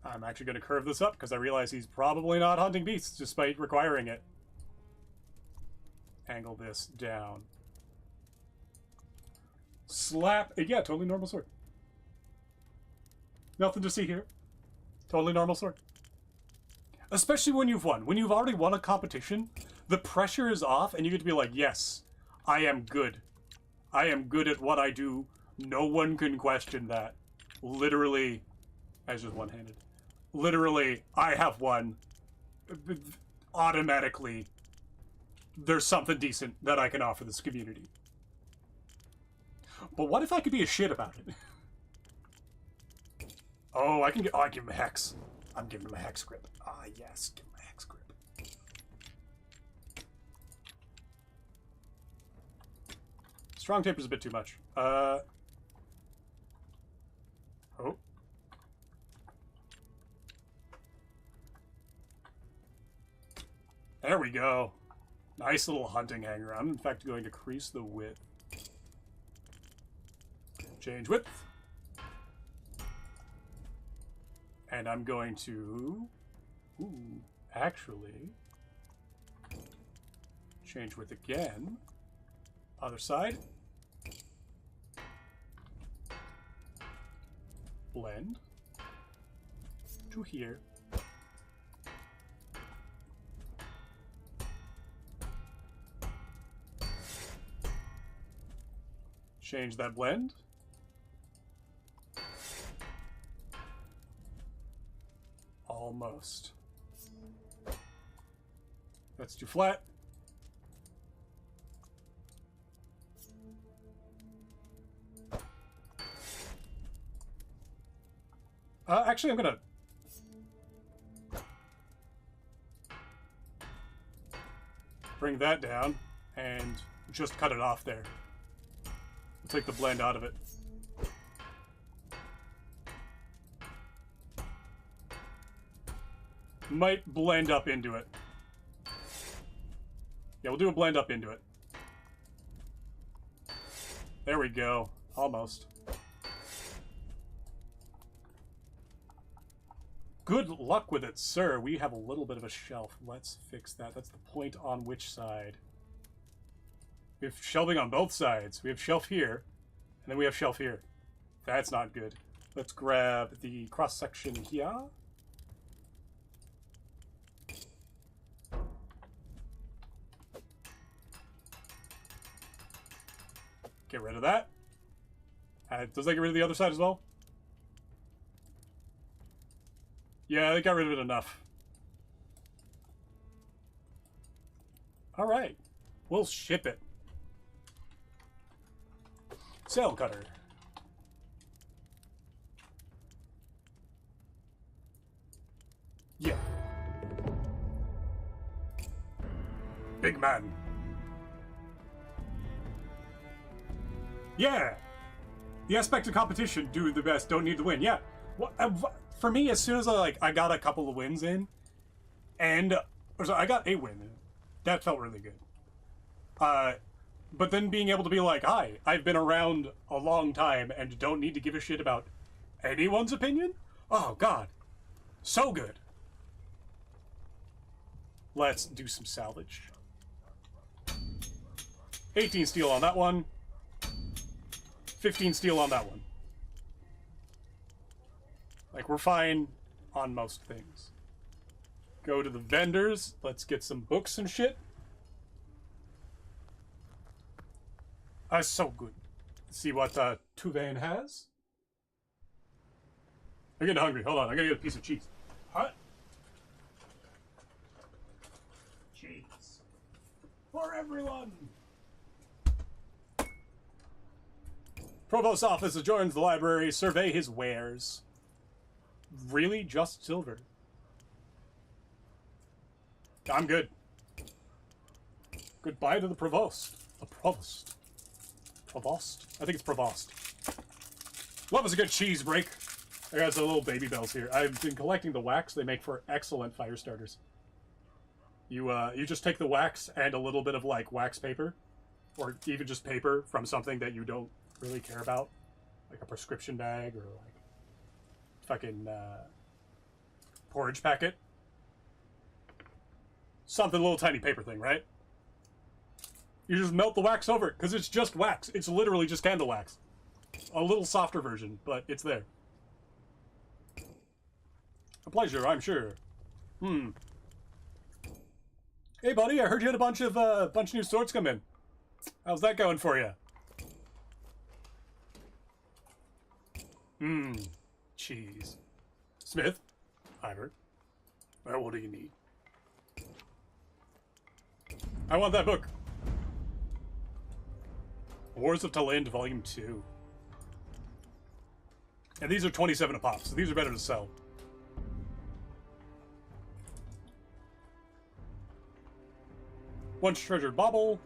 I'm actually going to curve this up because I realize he's probably not hunting beasts despite requiring it. Angle this down. Slap. Yeah, totally normal sword. Nothing to see here. Totally normal sword. Especially when you've won. When you've already won a competition, the pressure is off and you get to be like, yes, I am good. I am good at what I do. No one can question that. Literally, I was just one-handed. Literally, I have won. Automatically, there's something decent that I can offer this community. But what if I could be a shit about it? Oh, I can get. Oh, I give him a hex. I'm giving him a hex grip. Ah, yes, give him a hex grip. Strong taper's a bit too much. Oh. There we go. Nice little hunting hanger. I'm in fact going to crease the width. Change width. And I'm going to... Ooh, actually... change width again. Other side. Blend. To here. Change that blend. Almost. That's too flat. Actually, I'm gonna... bring that down and just cut it off there. We'll take the blend out of it. Might blend up into it. Yeah, we'll do a blend up into it. There we go. Almost. Good luck with it, sir. We have a little bit of a shelf. Let's fix that. That's the point on which side? We have shelving on both sides. We have shelf here, and then we have shelf here. That's not good. Let's grab the cross-section here. Get rid of that. Does that get rid of the other side as well? Yeah, they got rid of it enough. Alright. We'll ship it. Sail cutter. Yeah. Big man. Yeah. The aspect of competition, do the best, don't need to win. Yeah. Well, for me, as soon as I got a couple of wins in, and I got a win in, that felt really good. But then being able to be like, hi, I've been around a long time and don't need to give a shit about anyone's opinion? Oh, God. So good. Let's do some salvage. 18 steel on that one. 15 steel on that one. Like, we're fine on most things. Go to the vendors. Let's get some books and shit. So good. Let's see what Tuvain has. I'm getting hungry. Hold on. I gotta get a piece of cheese. Hot. Cheese. For everyone! Provost's office adjoins the library. Survey his wares. Really? Just silver? I'm good. Goodbye to the provost. The provost. Provost? I think it's provost. Love is a good cheese break. I got some little baby bells here. I've been collecting the wax. They make for excellent fire starters. You just take the wax and a little bit of like wax paper, or even just paper from something that you don't really care about, like a prescription bag or like fucking porridge packet. Something, little tiny paper thing, right? You just melt the wax over it, because it's just wax. It's literally just candle wax. A little softer version, but it's there. A pleasure, I'm sure. Hey, buddy, I heard you had a bunch of new swords come in. How's that going for you? Cheese. Smith? Ivor? What do you need? I want that book. Wars of Talend, Volume 2. And these are 27 a pop, so these are better to sell. Once treasured bauble.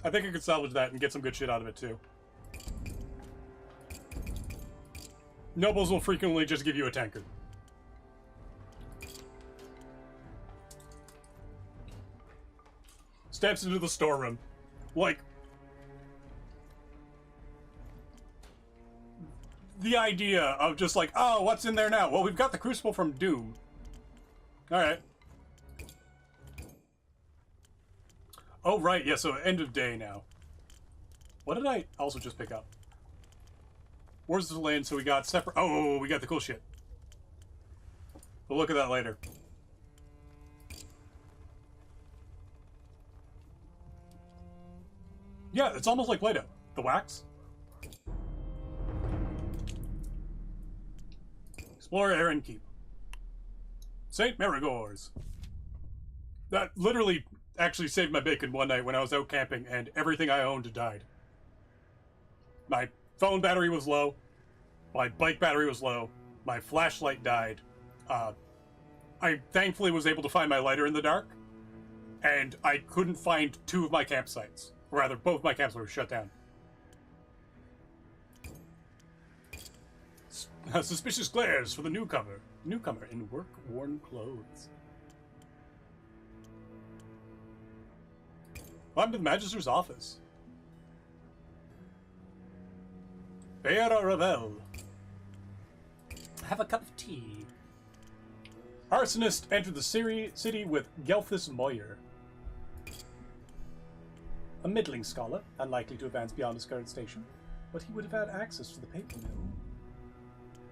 I think I could salvage that and get some good shit out of it, too. Nobles will frequently just give you a tankard. Steps into the storeroom. Like, the idea of just like, oh, what's in there now? Well, we've got the Crucible from Doom. Alright. Oh, right, yeah, so end of day now. What did I also just pick up? Wars of the Land, so we got separate... Oh, we got the cool shit. We'll look at that later. Yeah, it's almost like Play-Doh. The wax. Explore Aaron Keep. St. Marigors. That literally actually saved my bacon one night when I was out camping and everything I owned died. My phone battery was low. My bike battery was low. My flashlight died. I thankfully was able to find my lighter in the dark. And I couldn't find two of my campsites. Or rather, both my campsites were shut down. Suspicious glares for the newcomer. Newcomer in work-worn clothes. Climb to the Magister's office. Beara Ravel. Have a cup of tea. Arsonist entered the city with Gelthus Moyer. A middling scholar, unlikely to advance beyond his current station, but he would have had access to the paper mill.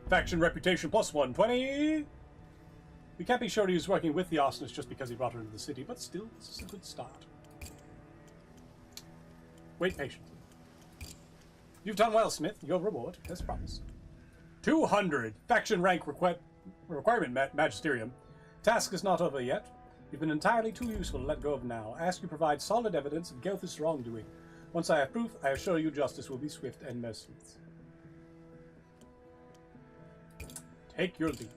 Faction reputation plus 120. We can't be sure he was working with the arsonist just because he brought her into the city, but still, this is a good start. Wait patiently. You've done well, Smith. Your reward, as promised. 200. Faction rank requirement magisterium. Task is not over yet. You've been entirely too useful to let go of now. Ask you provide solid evidence of Gelthus' wrongdoing. Once I have proof, I assure you justice will be swift and merciless. Take your leave.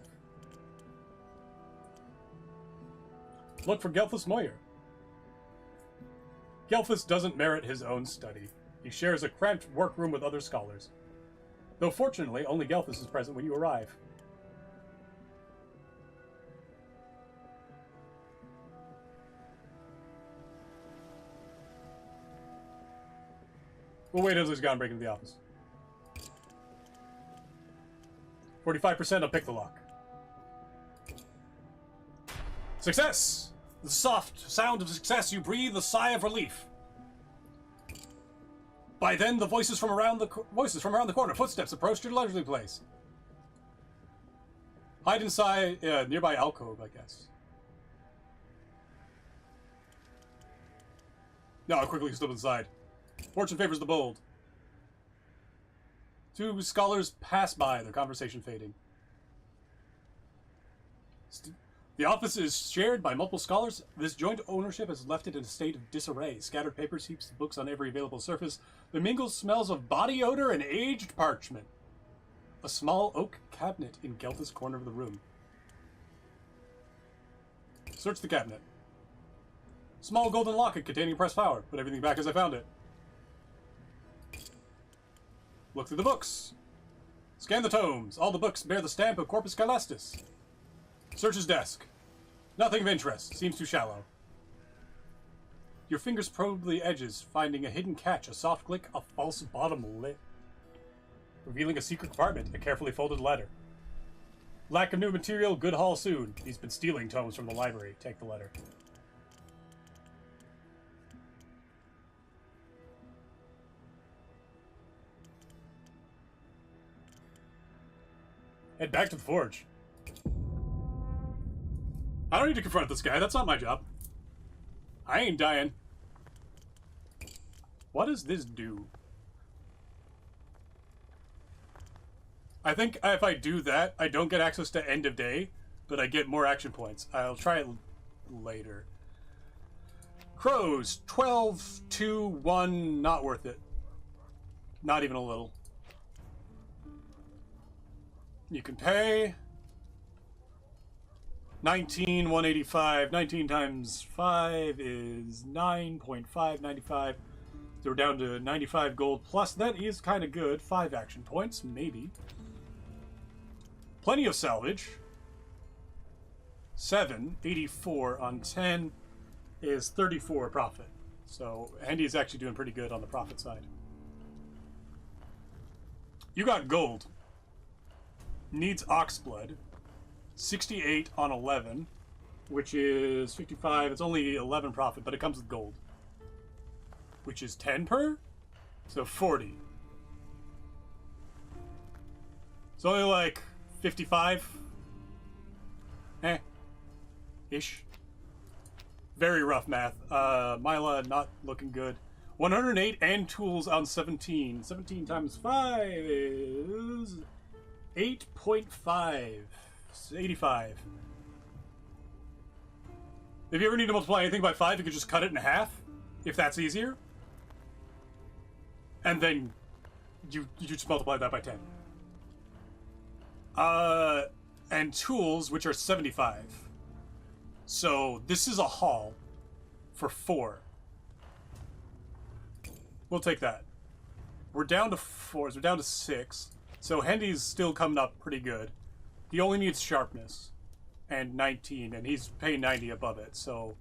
Look for Gelthus Moyer. Gelthus doesn't merit his own study. He shares a cramped workroom with other scholars. Though fortunately, only Gelthus is present when you arrive. We'll wait until he's gone and break into the office. 45%, I'll pick the lock. Success! The soft sound of success, you breathe a sigh of relief. By then, the voices from around the corner. Footsteps approached your leisurely place. Hide inside nearby alcove, I guess. No, I'll quickly slip inside. Fortune favors the bold. Two scholars pass by, their conversation fading. The office is shared by multiple scholars. This joint ownership has left it in a state of disarray. Scattered papers, heaps of books on every available surface. The mingled smells of body odor and aged parchment. A small oak cabinet in Gelthus' corner of the room. Search the cabinet. Small golden locket containing pressed flower. Put everything back as I found it. Look through the books. Scan the tomes. All the books bear the stamp of Corpus Caelestis. Search his desk. Nothing of interest. Seems too shallow. Your fingers probe the edges, finding a hidden catch, a soft click, a false bottom lid. Revealing a secret compartment, a carefully folded letter. Lack of new material, good haul soon. He's been stealing tomes from the library. Take the letter. Head back to the forge. I don't need to confront this guy. That's not my job. I ain't dying. What does this do? I think if I do that, I don't get access to end of day, but I get more action points. I'll try it later. Crows. 12, 2, 1. Not worth it. Not even a little. You can pay 19, 185. 19 times 5 is 9.595. So we're down to 95 gold plus. That is kind of good. 5 action points, maybe. Plenty of salvage. 7, 84 on 10 is 34 profit. So Andy is actually doing pretty good on the profit side. You got gold. needs Oxblood. 68 on 11, which is 55. It's only 11 profit, but it comes with gold, which is 10 per, so 40. It's only like 55. Ish. Very rough math. Mila not looking good. 108 and tools on 17. 17 times 5 is 8.5. 85. If you ever need to multiply anything by 5, you could just cut it in half, if that's easier. And then you just multiply that by 10. And tools, which are 75. So this is a haul for 4. We'll take that. We're down to 4s. We're down to 6. So Hendy's still coming up pretty good. He only needs sharpness and 19, and he's paying 90 above it. So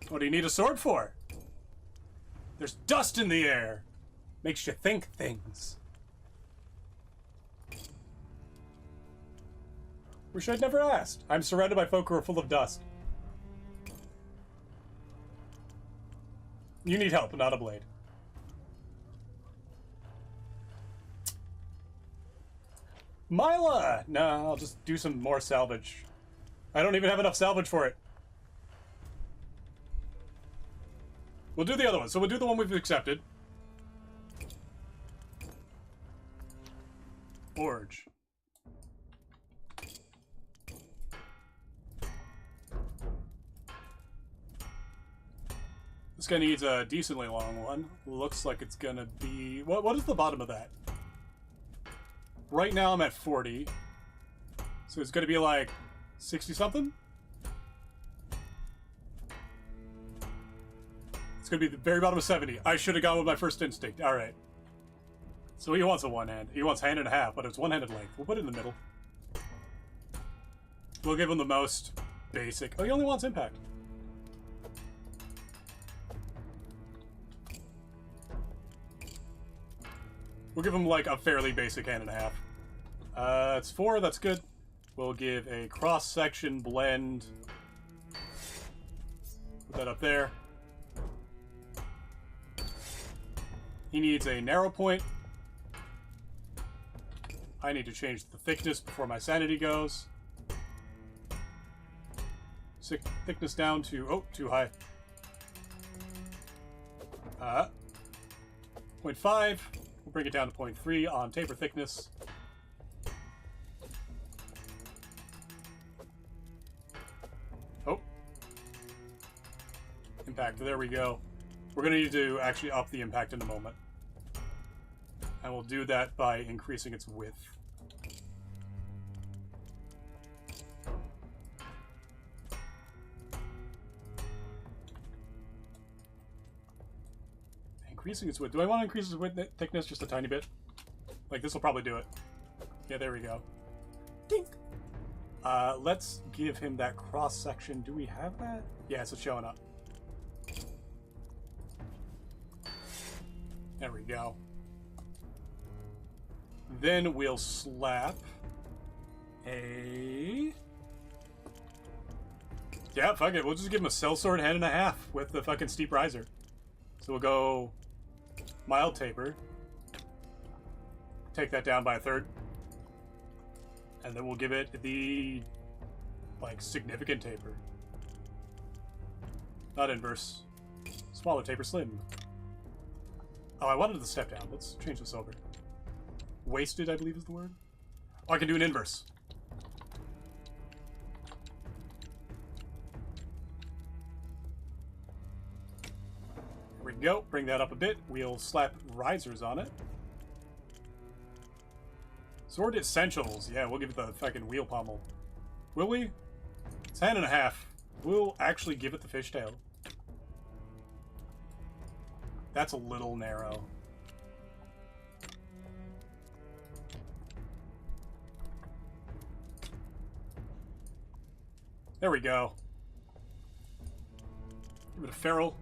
what do you need a sword for? There's dust in the air. Makes you think things. Wish I'd never asked. I'm surrounded by folk who are full of dust. You need help, not a blade. Mila! No, I'll just do some more salvage. I don't even have enough salvage for it. We'll do the other one. So we'll do the one we've accepted. Forge. This guy needs a decently long one. Looks like it's gonna be... What is the bottom of that? Right now I'm at 40. So it's gonna be like 60-something? It's gonna be the very bottom of 70. I should have gone with my first instinct. Alright. So he wants a one-hand. He wants hand and a half, but it's one-handed length. We'll put it in the middle. We'll give him the most basic... Oh, he only wants impact. We'll give him like a fairly basic hand and a half. It's 4, that's good. We'll give a cross-section blend. Put that up there. He needs a narrow point. I need to change the thickness before my sanity goes. Thickness down to... Oh, too high. 0.5. We'll bring it down to 0.3 on taper thickness. Oh. Impact, there we go. We're going to need to actually up the impact in a moment. And we'll do that by increasing its width. Increasing its width. Do I want to increase its width thickness just a tiny bit? Like, this will probably do it. Yeah, there we go. Dink! Let's give him that cross-section. Do we have that? Yes, it's showing up. There we go. Then we'll slap a... Yeah, fuck it. We'll just give him a sellsword hand and a half with the fucking steep riser. So we'll go mild taper. Take that down by a third. And then we'll give it the, like, significant taper. Not inverse. Smaller taper slim. Oh, I wanted the step down. Let's change this over. Wasted, I believe is the word. Oh, I can do an inverse. Here we go. Bring that up a bit. We'll slap risers on it. Sword essentials. Yeah, we'll give it the fucking wheel pommel. Will we? It's hand and a half. We'll actually give it the fishtail. That's a little narrow. There we go. Give it a ferrule.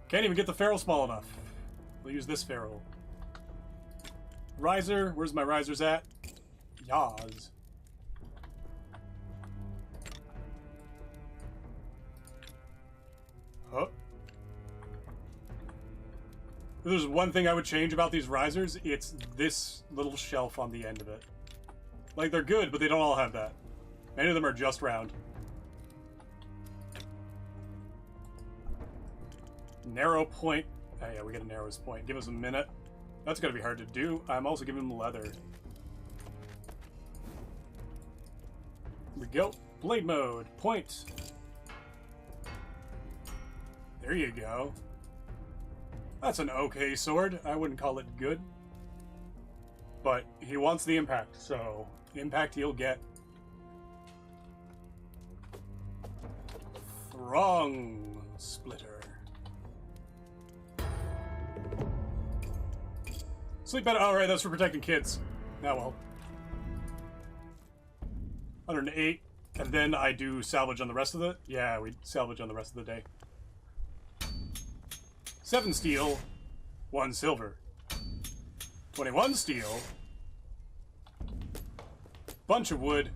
Can't even get the ferrule small enough. We'll use this ferrule. Riser. Where's my risers at? Yaz. Huh? If there's one thing I would change about these risers, it's this little shelf on the end of it. Like, they're good, but they don't all have that. Many of them are just round. Narrow point. Oh yeah, we got a narrowest point. Give us a minute. That's gonna be hard to do. I'm also giving him leather. Here we go. Blade mode. Point. There you go. That's an okay sword. I wouldn't call it good. But he wants the impact, so impact he'll get. Throng splitter. Sleep better. Alright, that's for protecting kids. Now well. 108. And then I do salvage on the rest of it. Yeah, we salvage on the rest of the day. 7 steel, 1 silver. 21 steel. Bunch of wood.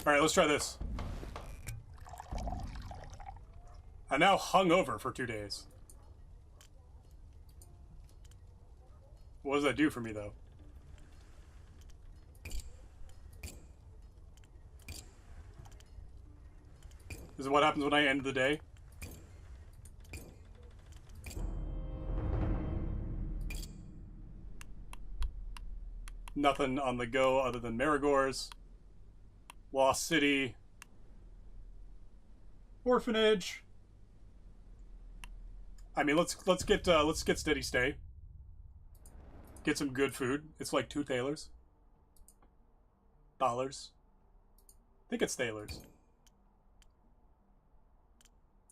Alright, let's try this. I'm now hungover for 2 days. What does that do for me, though? Is it what happens when I end the day? Nothing on the go other than Marigors, Lost City, Orphanage. I mean, let's get steady stay. Get some good food. It's like $2 thalers. Dollars. I think it's thalers.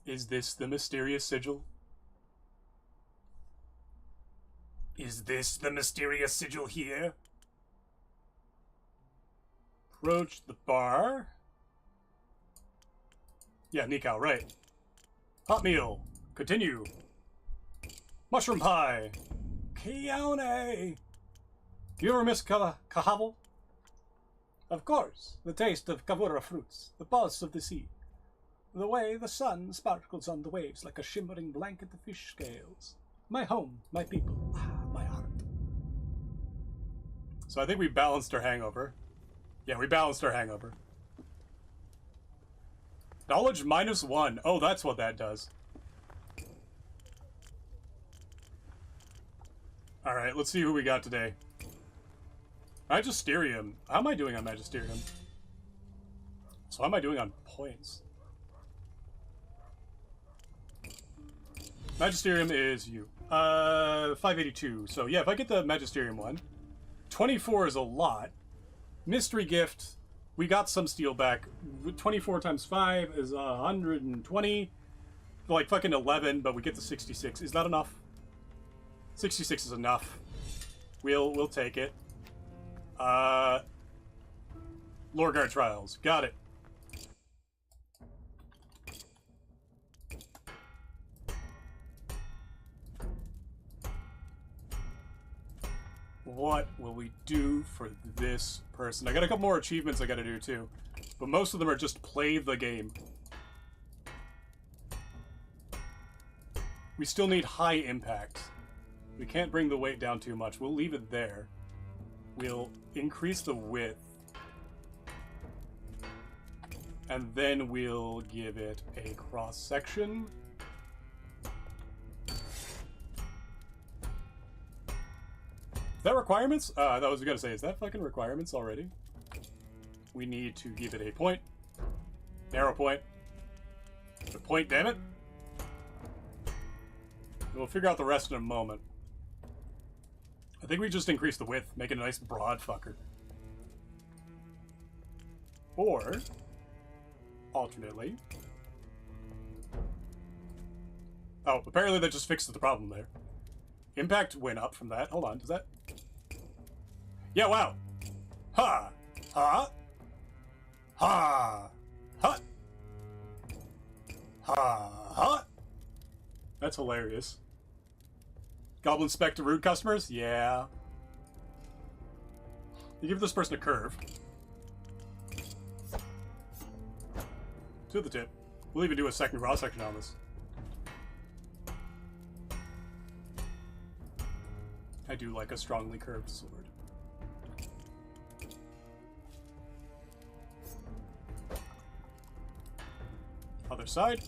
Is this the mysterious sigil? Is this the mysterious sigil here? Approach the bar. Yeah, Nikau, right. Hot meal. Continue. Mushroom pie. Kione. You ever miss kahavel? Of course. The taste of kavura fruits. The pulse of the sea. The way the sun sparkles on the waves like a shimmering blanket of fish scales. My home, my people, my heart. So I think we balanced our hangover. Yeah, we balanced our hangover. Knowledge -1. Oh, that's what that does. Alright, let's see who we got today. Magisterium. How am I doing on Magisterium? So how am I doing on points? Magisterium is you. 582. So yeah, if I get the Magisterium one, 24 is a lot. Mystery gift, we got some steel back. 24 times 5 is 120. Like fucking 11, but we get the 66. Is that enough? 66 is enough. We'll take it. Lorgar Trials. Got it. What will we do for this person? I got a couple more achievements I gotta do too. But most of them are just play the game. We still need high impact. We can't bring the weight down too much. We'll leave it there. We'll increase the width. And then we'll give it a cross-section. Is that requirements? That was gonna say, is that fucking requirements already? We need to give it a point. Narrow point. A point, damn it. We'll figure out the rest in a moment. I think we just increase the width, make it a nice broad fucker. Or, alternately... Oh, apparently that just fixes the problem there. Impact went up from that. Hold on, does that... Yeah, wow. Ha! Ha! Ha! Ha! Ha! Ha! That's hilarious. Goblin spec to rude customers? Yeah. You give this person a curve. To the tip. We'll even do a second cross section on this. I do like a strongly curved sword. Other side.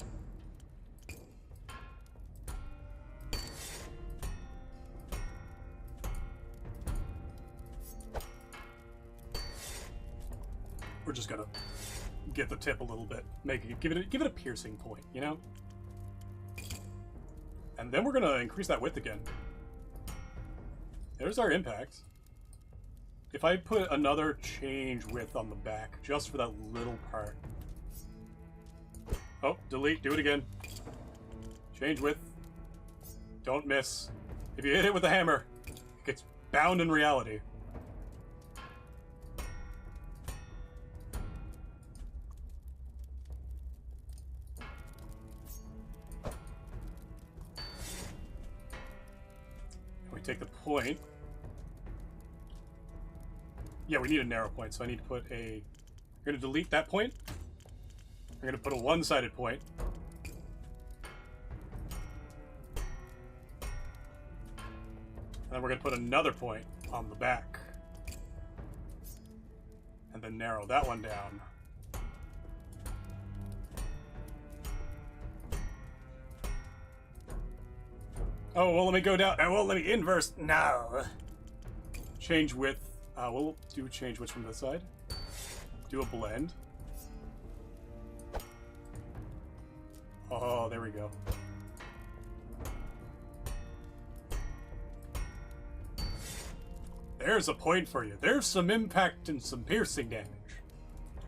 We're just gonna get the tip a little bit, give it a piercing point, you know. And then we're gonna increase that width again. There's our impact. If I put another change width on the back, just for that little part. Oh, delete, do it again. Change width. Don't miss. If you hit it with a hammer, it gets bound in reality. We take the point. Yeah, we need a narrow point, so I need to put a... We're going to delete that point. We're going to put a one-sided point. And then we're going to put another point on the back. And then narrow that one down. Oh, well, let me go down. Well, let me inverse. No. Change width. We'll do change width from this side. Do a blend. Oh, there we go. There's a point for you. There's some impact and some piercing damage.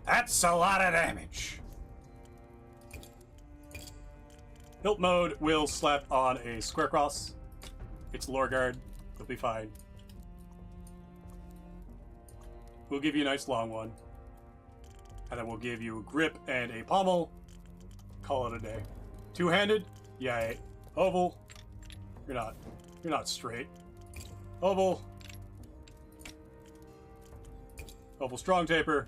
That's a lot of damage. Hilt mode will slap on a square cross. It's lore guard. It'll be fine. We'll give you a nice long one. And then we'll give you a grip and a pommel. Call it a day. Two-handed? Yay. Oval. You're not straight. Oval. Oval strong taper.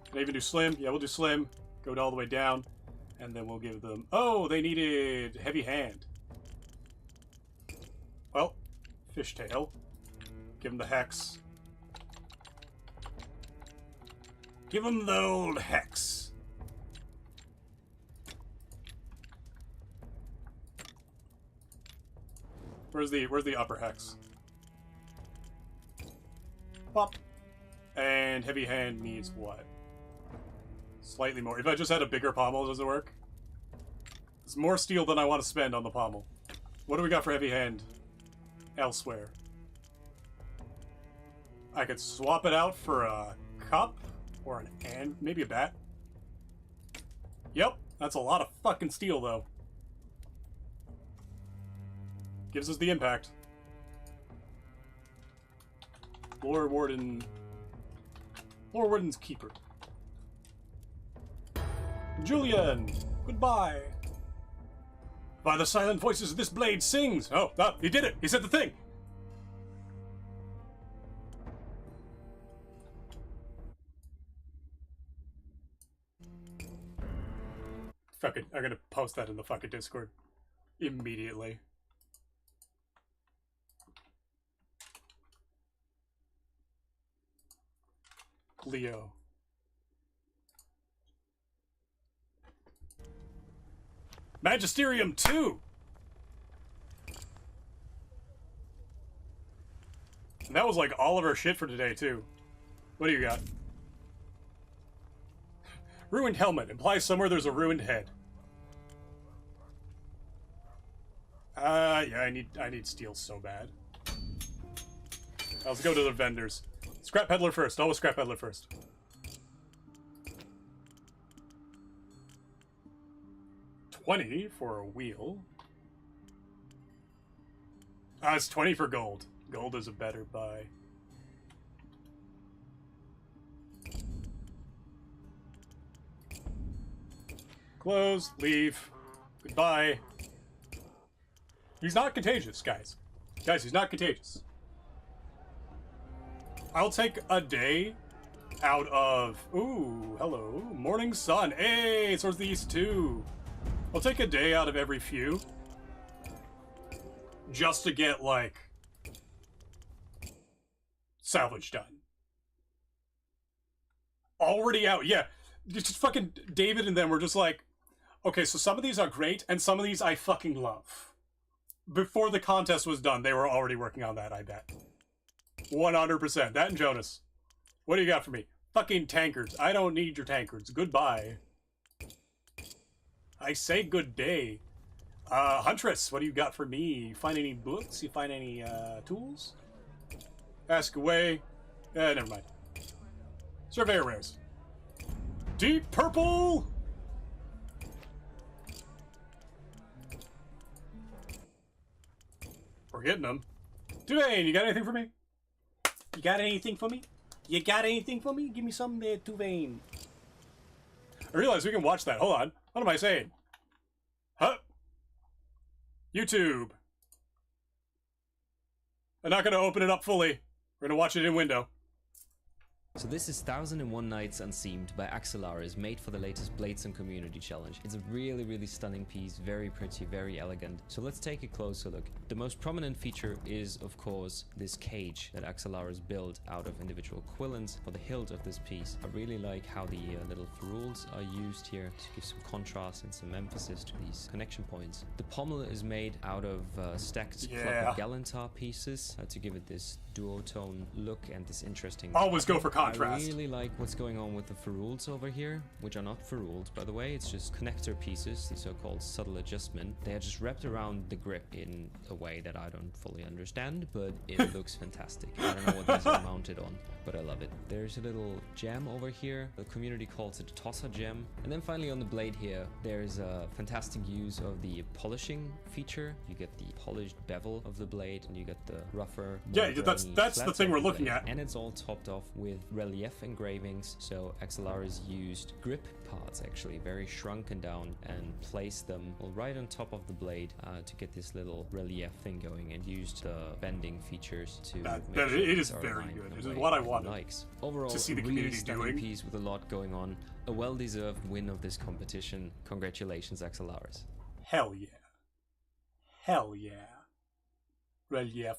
Can I even do slim? Yeah, we'll do slim. Go all the way down. And then we'll give them... Oh, they needed heavy hand. Well, fishtail. Give them the hex. Give them the old hex. Where's the upper hex? Pop. And heavy hand needs what? Slightly more. If I just had a bigger pommel, does it work? It's more steel than I want to spend on the pommel. What do we got for heavy hand elsewhere? I could swap it out for a cup or an and maybe a bat. Yep, that's a lot of fucking steel though. Gives us the impact. Lore Warden's keeper. Julian, goodbye. By the silent voices this blade sings. Oh, he did it. He said the thing. Fuck it. I'm gonna post that in the fucking Discord immediately. Leo. Magisterium 2! And that was like all of our shit for today, too. What do you got? Ruined helmet. Implies somewhere there's a ruined head. Yeah, I need steel so bad. Let's go to the vendors. Scrap peddler first. Always scrap peddler first. $20 for a wheel. It's 20 for gold. Gold is a better buy. Close, leave, goodbye. He's not contagious, guys. Guys, he's not contagious. I'll take a day out of... Ooh, hello. Morning sun. Hey, it's towards the east too. I'll take a day out of every few. Just to get, like... salvage done. Already out, yeah. Just fucking David and them were just like, okay, so some of these are great, and some of these I fucking love. Before the contest was done, they were already working on that, I bet. 100%. That and Jonas. What do you got for me? Fucking tankards. I don't need your tankards. Goodbye. I say good day. Huntress, what do you got for me? You find any books? You find any, tools? Ask away. Never mind. Surveyor rares. Deep purple! We're getting them. Tuvain, you got anything for me? You got anything for me? You got anything for me? Give me some, Tuvain. I realize we can watch that. Hold on. What am I saying? Huh? YouTube. I'm not going to open it up fully. We're going to watch it in window. So this is 1001 Nights Unseamed by Axelaris, made for the latest Bladesong community challenge. It's a really stunning piece, very pretty, very elegant. So let's take a closer look. The most prominent feature is, of course, this cage that Axelaris built out of individual quillons for the hilt of this piece. I really like how the little ferrules are used here to give some contrast and some emphasis to these connection points. The pommel is made out of stacked Club Galantar pieces to give it this duotone look and this interesting... Always go for contrast. I really like what's going on with the ferrules over here, which are not ferrules, by the way. It's just connector pieces, the so-called subtle adjustment. They are just wrapped around the grip in a way that I don't fully understand, but it looks fantastic. I don't know what these are mounted on, but I love it. There's a little gem over here. The community calls it a tosser gem. And then finally on the blade here, there's a fantastic use of the polishing feature. You get the polished bevel of the blade, and you get the rougher, yeah, that's the thing we're looking at. And it's all topped off with relief engravings. So Axelaris used grip parts, actually very shrunken down, and placed them right on top of the blade to get this little relief thing going, and used the bending features to make sure it is very good. It is what I wanted overall to see the really community stunning doing. Piece with a lot going on. A well-deserved win of this competition. Congratulations, Axelaris. Hell yeah. Hell yeah. Relief.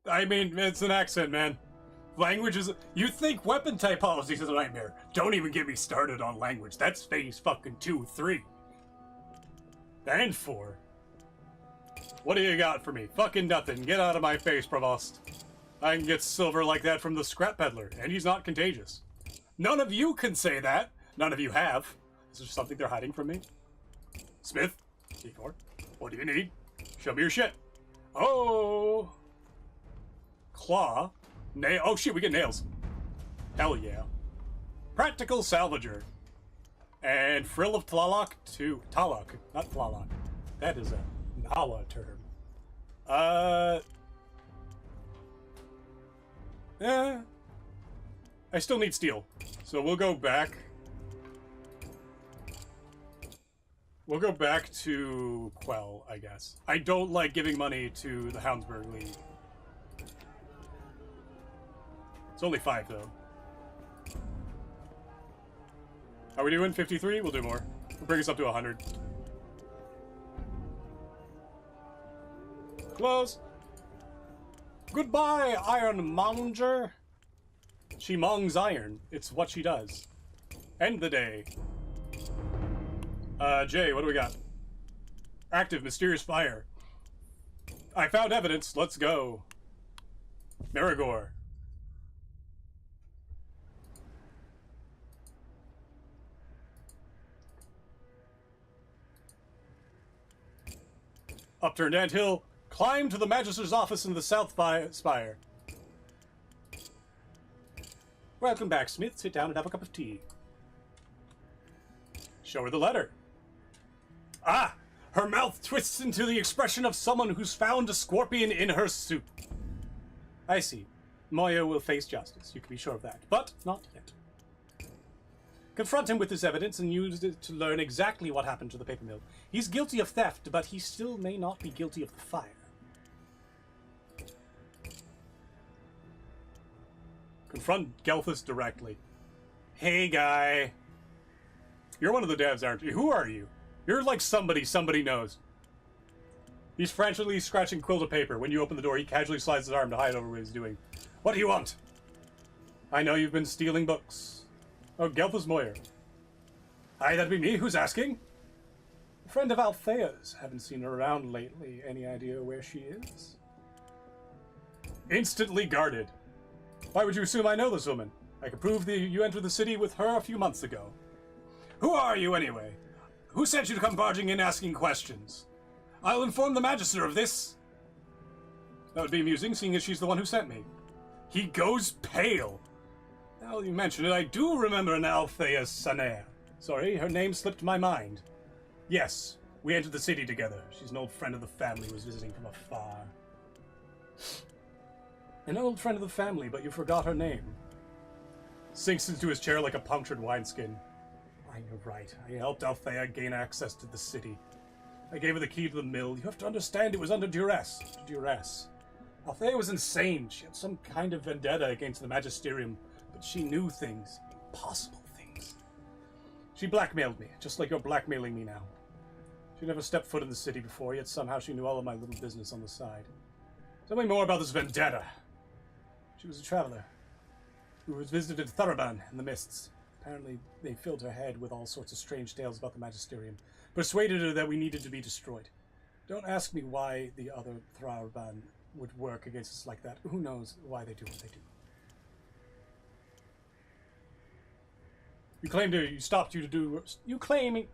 I mean, it's an accent, man. Language is... You think weapon typology is a nightmare. Don't even get me started on language. That's phase fucking 2, 3. And 4. What do you got for me? Fucking nothing. Get out of my face, Provost. I can get silver like that from the scrap peddler, and he's not contagious. None of you can say that. None of you have. Is there something they're hiding from me? Smith? Igor? What do you need? Show me your shit. Oh! Claw? Nail? Oh shit, we get nails. Hell yeah. Practical salvager. And frill of Tlaloc too. Talok, not Tlaloc. That is a Nawa term. I still need steel. So we'll go back. We'll go back to Quell, I guess. I don't like giving money to the Houndsburg League. It's only 5, though. Are we doing 53? We'll do more. We'll bring us up to 100. Close. Goodbye, Ironmonger. She mongs iron. It's what she does. End the day. Jay, what do we got? Active mysterious fire. I found evidence. Let's go. Marigore. Upturned anthill. Climb to the Magister's office in the South Spire. Welcome back, Smith. Sit down and have a cup of tea. Show her the letter. Ah! Her mouth twists into the expression of someone who's found a scorpion in her soup. I see. Moya will face justice. You can be sure of that. But not yet. Confront him with this evidence and use it to learn exactly what happened to the paper mill. He's guilty of theft, but he still may not be guilty of the fire. Confront Gelthus directly. Hey, guy. You're one of the devs, aren't you? Who are you? You're like somebody knows. He's frantically scratching quill to paper. When you open the door, he casually slides his arm to hide over what he's doing. What do you want? I know you've been stealing books. Oh, Gelthus Moyer. Aye, that'd be me. Who's asking? A friend of Althea's. Haven't seen her around lately. Any idea where she is? Instantly guarded. Why would you assume I know this woman? I could prove that you entered the city with her a few months ago. Who are you, anyway? Who sent you to come barging in asking questions? I'll inform the Magister of this. That would be amusing, seeing as she's the one who sent me. He goes pale. Now you mention it, I do remember an Althea Sanair. Sorry, her name slipped my mind. Yes, we entered the city together. She's an old friend of the family who was visiting from afar. An old friend of the family, but you forgot her name. Sinks into his chair like a punctured wineskin. You're right. I helped Althea gain access to the city. I gave her the key to the mill. You have to understand it was under duress. Althea was insane. She had some kind of vendetta against the Magisterium, but she knew things. Impossible things. She blackmailed me, just like you're blackmailing me now. She never stepped foot in the city before, yet somehow she knew all of my little business on the side. Tell me more about this vendetta. She was a traveler who was visited Tharaban in the Mists. Apparently, they filled her head with all sorts of strange tales about the Magisterium, persuaded her that we needed to be destroyed. Don't ask me why the other Tharaban would work against us like that. Who knows why they do what they do. You claimed you stopped you to do... You're claiming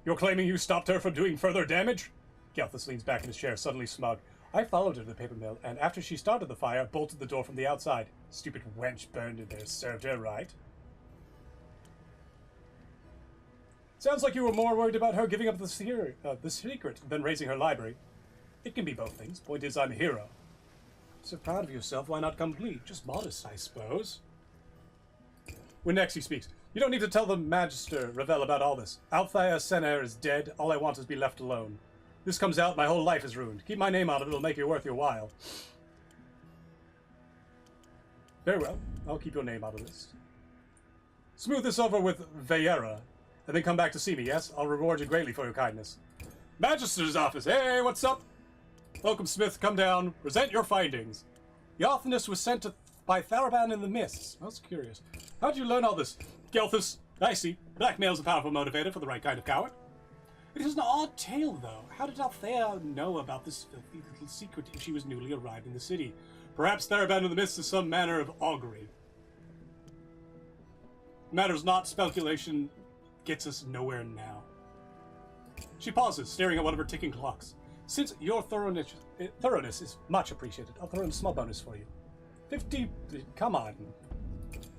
you stopped her from doing further damage? Gelthus leans back in his chair, suddenly smug. I followed her to the paper mill, and after she started the fire, bolted the door from the outside. Stupid wench burned in there. Served her right. Sounds like you were more worried about her giving up the secret than raising her library. It can be both things. Point is, I'm a hero. So proud of yourself, why not complete? Just modest, I suppose. When next he speaks, you don't need to tell the Magister Ravel about all this. Althea Senair is dead. All I want is to be left alone. This comes out, my whole life is ruined. Keep my name out of it, it'll make it worth your while. Very well. I'll keep your name out of this. Smooth this over with Veyera, and then come back to see me, yes? I'll reward you greatly for your kindness. Magister's office. Hey, what's up? Welcome, Smith. Come down. Present your findings. The Arthanus was sent by Tharaban in the Mists. Most curious. How'd you learn all this? Gelthus. I see. Blackmail's a powerful motivator for the right kind of coward. It is an odd tale, though. How did Althea know about this filthy little secret if she was newly arrived in the city? Perhaps Tharaban in the Mists is some manner of augury. Matters not. Speculation gets us nowhere now. She pauses, staring at one of her ticking clocks. Since your thoroughness is much appreciated, I'll throw in a small bonus for you. 50... Come on.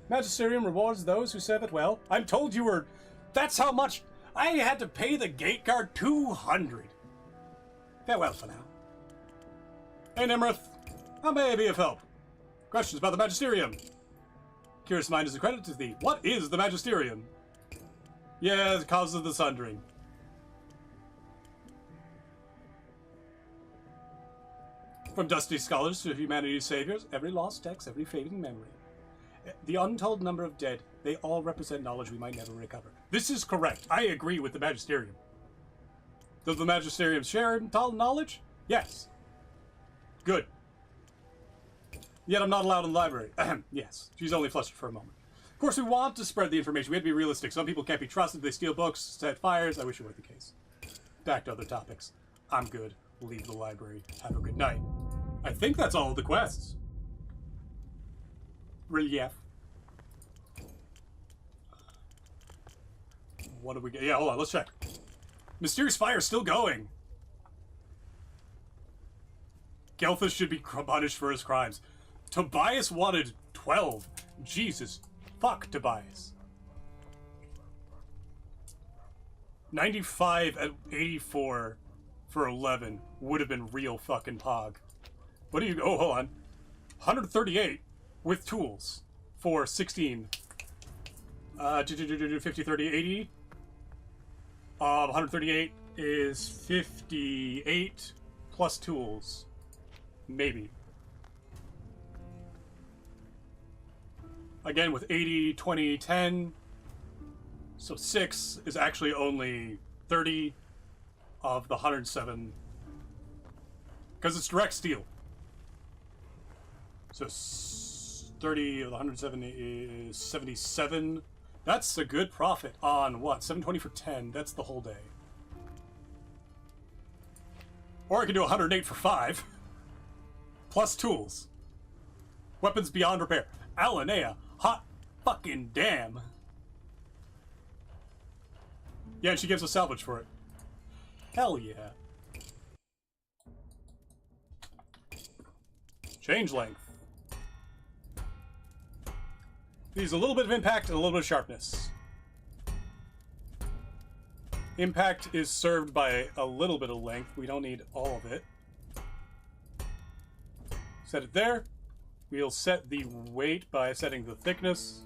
Magisterium rewards those who serve it well. I'm told you were... That's how much... I had to pay the gate guard 200. Farewell for now. Hey, Nimrith. How may I be of help? Questions about the Magisterium? Curious mind is a credit to thee. What is the Magisterium? Yeah, the cause of the sundering. From dusty scholars to humanity's saviors, every lost text, every fading memory. The untold number of dead, they all represent knowledge we might never recover. This is correct. I agree with the Magisterium. Does the Magisterium share knowledge? Yes. Good. Yet I'm not allowed in the library. Yes. She's only flustered for a moment. Of course, we want to spread the information. We have to be realistic. Some people can't be trusted. They steal books, set fires. I wish it were the case. Back to other topics. I'm good. We'll leave the library. Have a good night. I think that's all of the quests. Relief. What do we get? Yeah, hold on. Let's check. Mysterious fire still going. Gelthus should be punished for his crimes. Tobias wanted 12. Jesus. Fuck Tobias. 95 at 84 for 11 would have been real fucking pog. What do you... Oh, hold on. 138 with tools for 16. 50, 30, 80. 138 is 58 plus tools. Maybe. Again, with 80, 20, 10. So 6 is actually only 30 of the 107. Because it's direct steel. So 30 of the 107 is 77. That's a good profit on what? 720 for 10. That's the whole day. Or I could do 108 for 5. Plus tools. Weapons beyond repair. Alinea. Hot fucking damn. Yeah, and she gives us salvage for it. Hell yeah. Change length. Needs a little bit of impact and a little bit of sharpness. Impact is served by a little bit of length. We don't need all of it. Set it there. We'll set the weight by setting the thickness.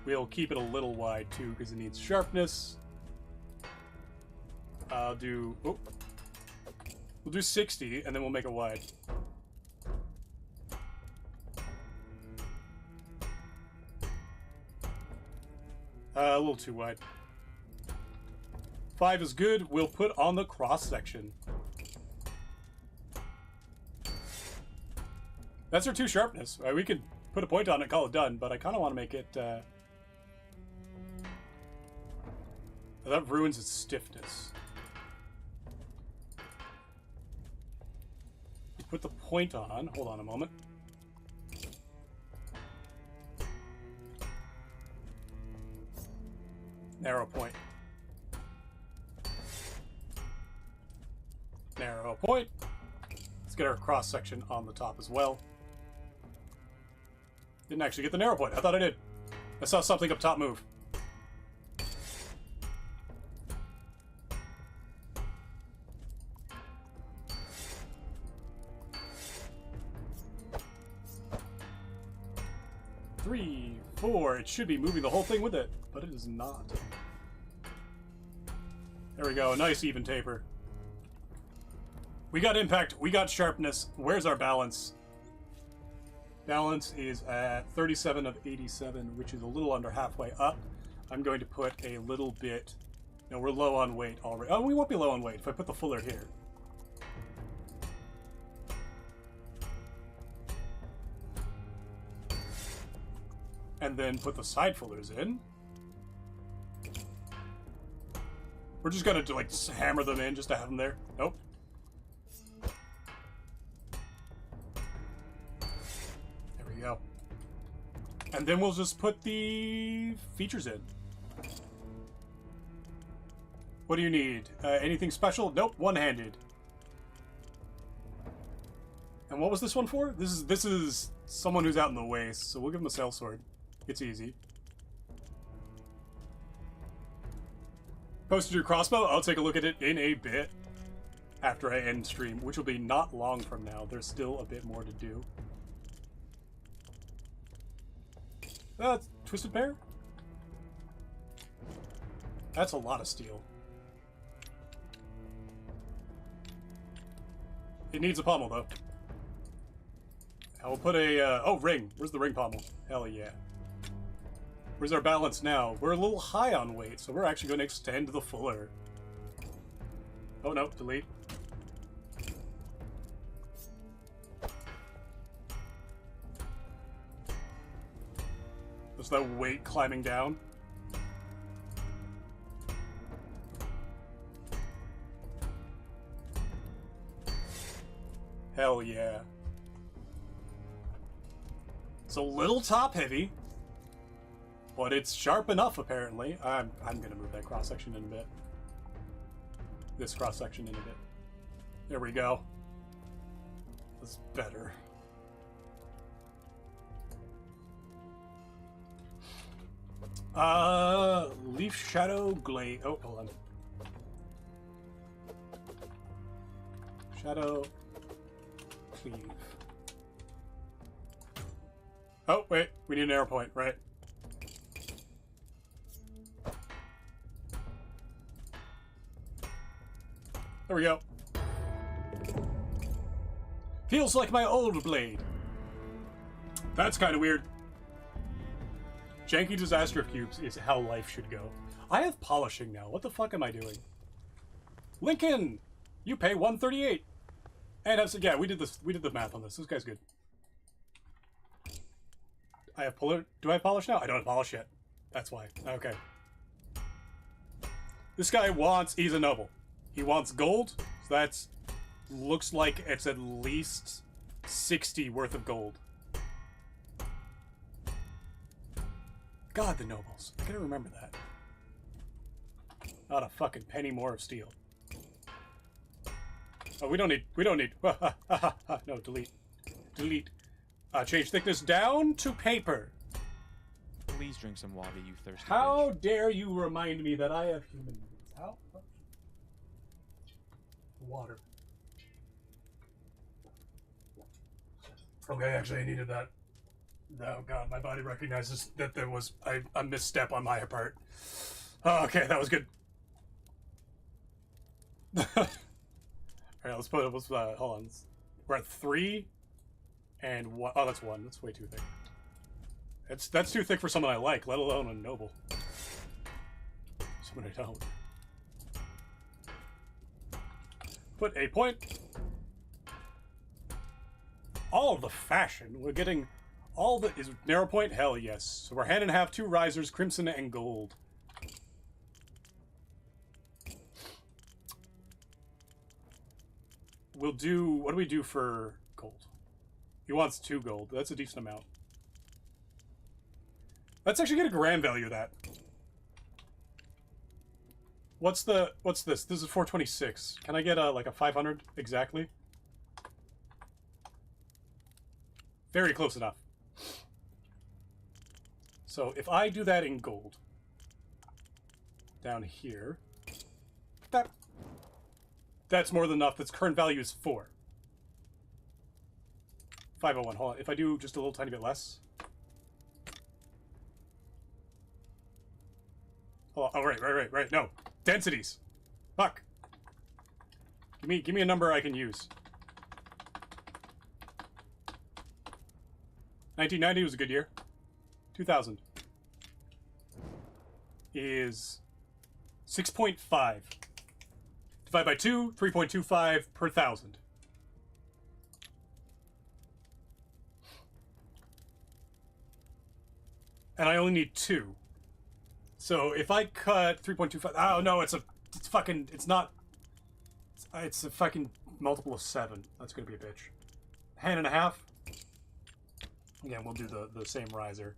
We'll keep it a little wide too because it needs sharpness. I'll do... Oh. We'll do 60 and then we'll make it wide. A little too wide. 5 is good. We'll put on the cross section. That's our 2 sharpness. We could put a point on it and call it done, but I kind of want to make it... That ruins its stiffness. Put the point on. Hold on a moment. Narrow point. Narrow point. Let's get our cross section on the top as well. Didn't actually get the narrow point. I thought I did. I saw something up top move. Three, 4. It should be moving the whole thing with it, but it is not. There we go. Nice even taper. We got impact. We got sharpness. Where's our balance? Balance is at 37 of 87, which is a little under halfway up. I'm going to put a little bit... No, we're low on weight already. Oh, we won't be low on weight if I put the fuller here. And then put the side fullers in. We're just gonna like hammer them in just to have them there. Nope. There we go. And then we'll just put the features in. What do you need? Anything special? Nope, one-handed. And what was this one for? This is someone who's out in the waste, so we'll give him a sail sword. It's easy. Posted your crossbow? I'll take a look at it in a bit after I end stream, which will be not long from now. There's still a bit more to do. Twisted Pair? That's a lot of steel. It needs a pommel, though. I will put a... oh, ring. Where's the ring pommel? Hell yeah. Where's our balance now? We're a little high on weight, so we're actually going to extend the fuller. Oh, no. Delete. Is that weight climbing down? Hell yeah. It's a little top heavy, but it's sharp enough apparently. I'm gonna move that cross section in a bit. This cross section in a bit. There we go. That's better. Leaf Shadow Glade. Oh, hold on. Shadow Cleave. Oh, wait. We need an arrow point, right? There we go. Feels like my old blade. That's kind of weird. Janky disaster of cubes is how life should go. I have polishing now. What the fuck am I doing? Lincoln, you pay 138. And as yeah, we did the math on this. This guy's good. I have do I have polish now? I don't have polish yet. That's why. Okay. This guy he's a noble. He wants gold, so that's looks like it's at least 60 worth of gold. God, the nobles. I gotta remember that. Not a fucking penny more of steel. Oh, we don't need. No, delete. Delete. Change thickness down to paper. Please drink some water, you thirsty How bitch. dare you remind me that I have human needs? How? Water. Okay, actually I needed that. Oh god, my body recognizes that there was a misstep on my part. Oh, okay, that was good. Alright, let's hold on. We're at 3 and 1. Oh, that's 1. That's way too thick. That's too thick for someone I like, let alone a noble. Someone I don't. Put a point. All of the fashion. We're getting all the... Is narrow point? Hell yes. So we're hand in half, 2 risers, crimson and gold. We'll do... What do we do for gold? He wants 2 gold. That's a decent amount. Let's actually get a gram value of that. What's this? This is 426. Can I get like a 500 exactly? Very close enough. So if I do that in gold, down here, that's more than enough. That's current value is 4. 501. Hold on. If I do just a little tiny bit less. Oh, right. No. Densities. Fuck. Give me a number I can use. 1990 was a good year. 2000 is 6.5. Divide by 2, 3.25 per 1,000. And I only need 2. So if I cut 3.25, oh no, it's a fucking multiple of 7. That's gonna be a bitch. Hand and a half. Again, we'll do the same riser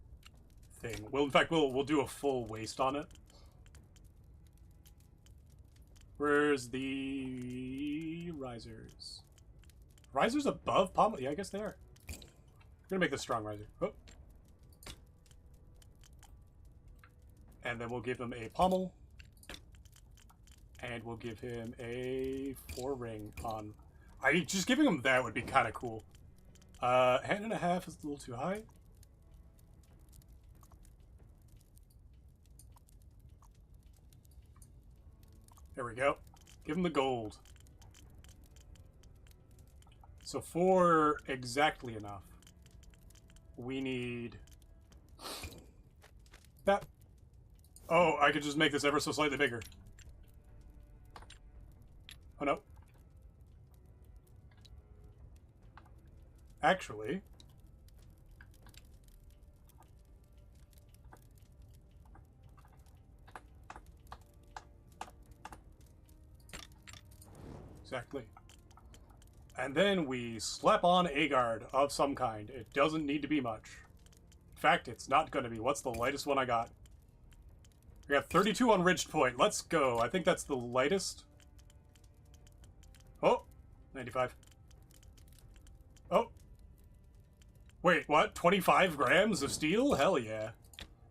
thing. In fact, we'll do a full waste on it. Where's the risers? Risers above pommel? Yeah, I guess they are. I'm gonna make this strong riser. Oh. And then we'll give him a pommel. And we'll give him a 4 ring on... just giving him that would be kind of cool. Hand and a half is a little too high. There we go. Give him the gold. So for exactly enough, we need... that. Oh, I could just make this ever so slightly bigger. Oh, no. Actually... Exactly. And then we slap on a guard of some kind. It doesn't need to be much. In fact, it's not going to be. What's the lightest one I got? We got 32 on Ridged Point. Let's go. I think that's the lightest. Oh, 95. Oh. Wait, what? 25 grams of steel? Hell yeah.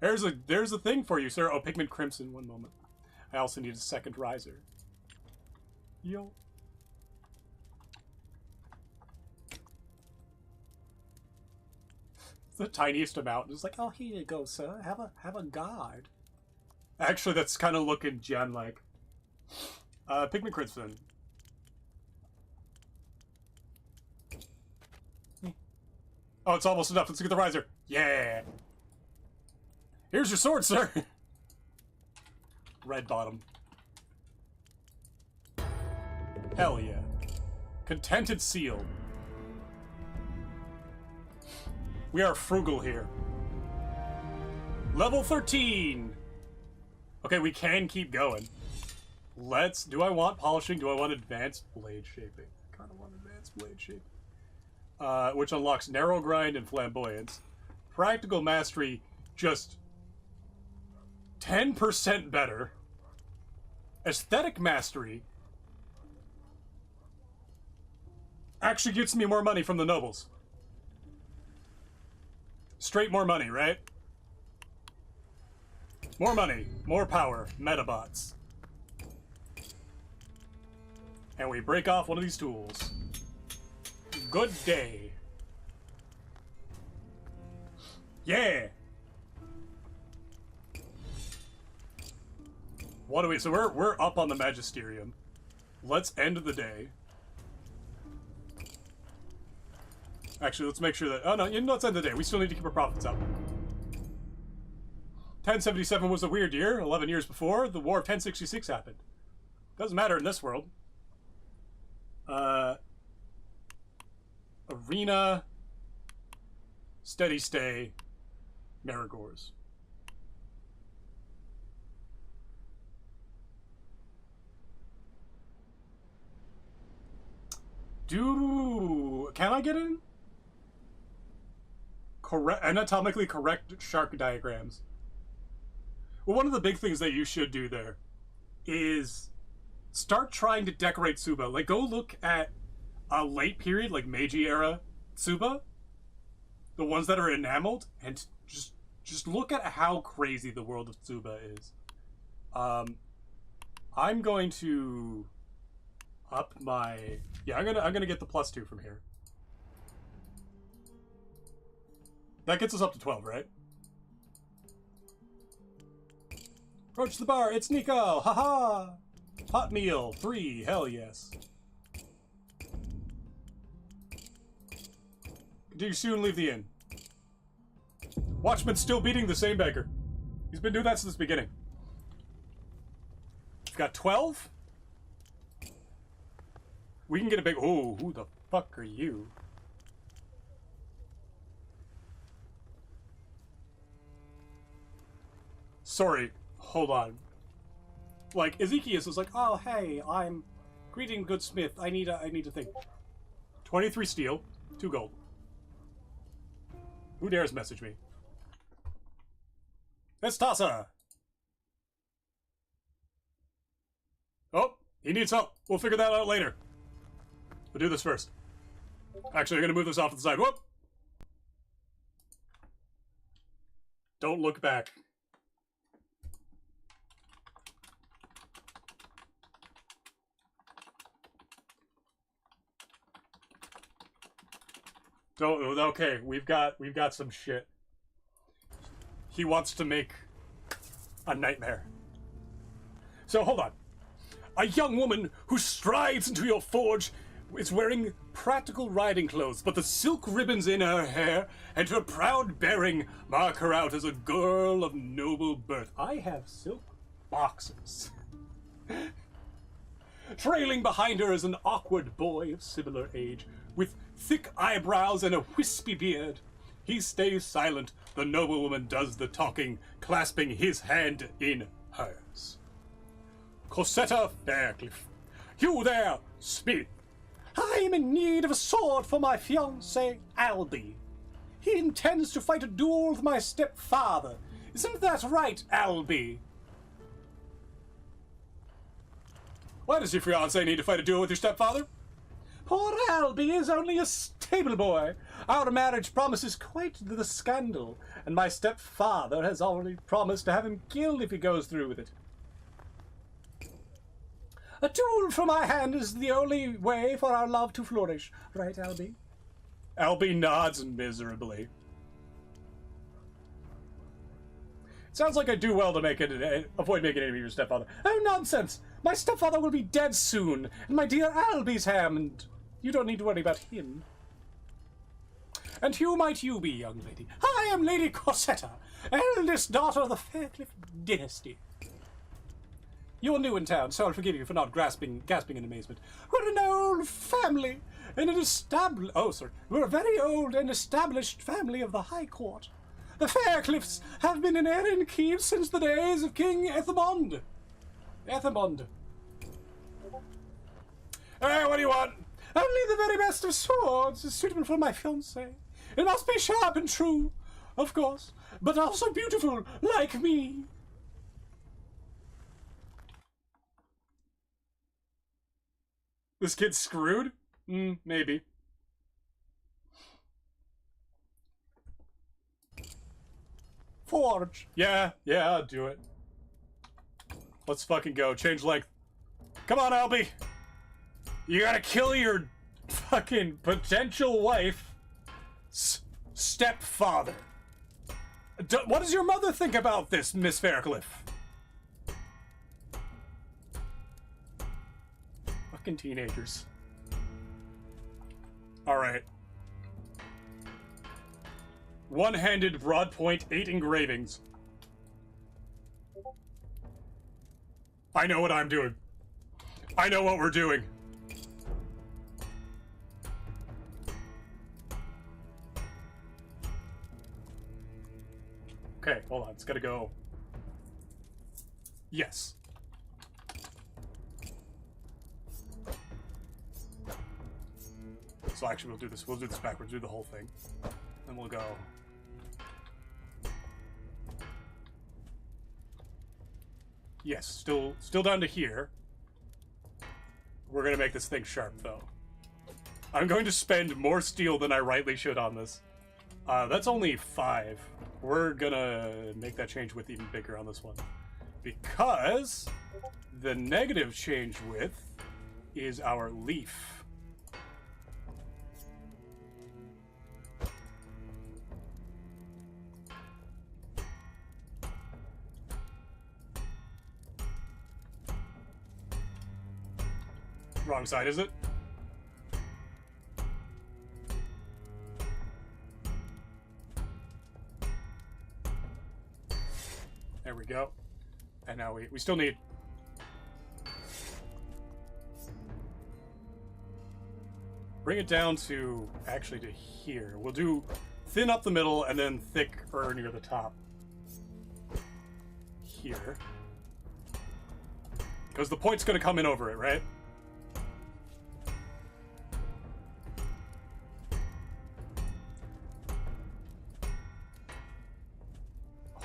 There's a thing for you, sir. Oh, Pigment Crimson. One moment. I also need a second riser. Yo. The tiniest amount. It's like, oh, here you go, sir. Have a guard. Actually, that's kind of looking gen-like. Pigment Crimson. Oh, it's almost enough. Let's get the riser. Yeah. Here's your sword, sir. Red bottom. Hell yeah. Contented seal. We are frugal here. Level 13. Okay, we can keep going. Let's... Do I want polishing? Do I want advanced blade shaping? I kind of want advanced blade shaping. Which unlocks narrow grind and flamboyance. Practical mastery, just 10% better. Aesthetic mastery actually gets me more money from the nobles. Straight more money, right? More money, more power, metabots. And we break off one of these tools. Good day. Yeah! What do we... So we're up on the Magisterium. Let's end the day. Actually, let's make sure that... Oh, no, let's end the day. We still need to keep our profits up. 1077 was a weird year. 11 years before, the War of 1066 happened. Doesn't matter in this world. Arena... Steady Stay... Marigors. Can I get in? Anatomically correct shark diagrams. Well, one of the big things that you should do there is start trying to decorate Tsuba. Like, go look at a late period, like Meiji era Tsuba, the ones that are enameled, and just look at how crazy the world of Tsuba is. I'm going to up my... Yeah, I'm gonna get the +2 from here. That gets us up to 12, right? Approach the bar, it's Nico! Haha! Hot meal, 3, hell yes. Continue soon, leave the inn. Watchman's still beating the same beggar. He's been doing that since the beginning. We've got 12? We can get a big... Oh, who the fuck are you? Sorry, hold on. Like, Ezekias was like, oh, hey, I'm... Greeting, good smith. I need a thing. 23 steel, 2 gold. Who dares message me? It's Tassa! Oh, he needs help. We'll figure that out later. We'll do this first. Actually, I'm gonna move this off to the side. Whoop! Don't look back. Don't... Okay, we've got some shit. He wants to make a nightmare. So, hold on. A young woman who strides into your forge is wearing practical riding clothes, but the silk ribbons in her hair and her proud bearing mark her out as a girl of noble birth. I have silk boxers. Trailing behind her is an awkward boy of similar age, with thick eyebrows and a wispy beard. He stays silent. The noblewoman does the talking, clasping his hand in hers. Cosetta Faircliff. You there, smith. I am in need of a sword for my fiancé, Albie. He intends to fight a duel with my stepfather. Isn't that right, Albie? Why does your fiancé need to fight a duel with your stepfather? Poor Albie is only a stable boy. Our marriage promises quite the scandal, and my stepfather has already promised to have him killed if he goes through with it. A duel from my hand is the only way for our love to flourish. Right, Albie? Albie nods miserably. Sounds like I do well to avoid making enemy of your stepfather. Oh, nonsense! My stepfather will be dead soon, and my dear Albie's ham, and you don't need to worry about him. And who might you be, young lady? I am Lady Corsetta, eldest daughter of the Faircliff dynasty. You're new in town, so I'll forgive you for not gasping in amazement. We're an old family, and we're a very old and established family of the High Court. The Faircliffs have been in Erin Keep since the days of King Ethelmond. What do you want? Only the very best of swords is suitable for my fiancée. It must be sharp and true, of course, but also beautiful, like me. This kid's screwed? Maybe. Forge. Yeah, I'll do it. Let's fucking go. Change length. Come on, Albie. You gotta kill your fucking potential wife. Stepfather. What does your mother think about this, Miss Faircliff? Fucking teenagers. Alright. One-handed broadpoint, 8 engravings. I know what I'm doing. I know what we're doing. Okay, hold on. It's gotta go. Yes. So actually, we'll do this. We'll do this backwards. Do the whole thing. Then we'll go. Yes, still down to here. We're gonna make this thing sharp, though. I'm going to spend more steel than I rightly should on this. That's only 5. We're gonna make that change width even bigger on this one. Because the negative change width is our leaf. Wrong side, is it? There we go. And now we still need... Bring it down to, actually to here. We'll do thin up the middle and then thicker near the top. Here. Because the point's going to come in over it, right?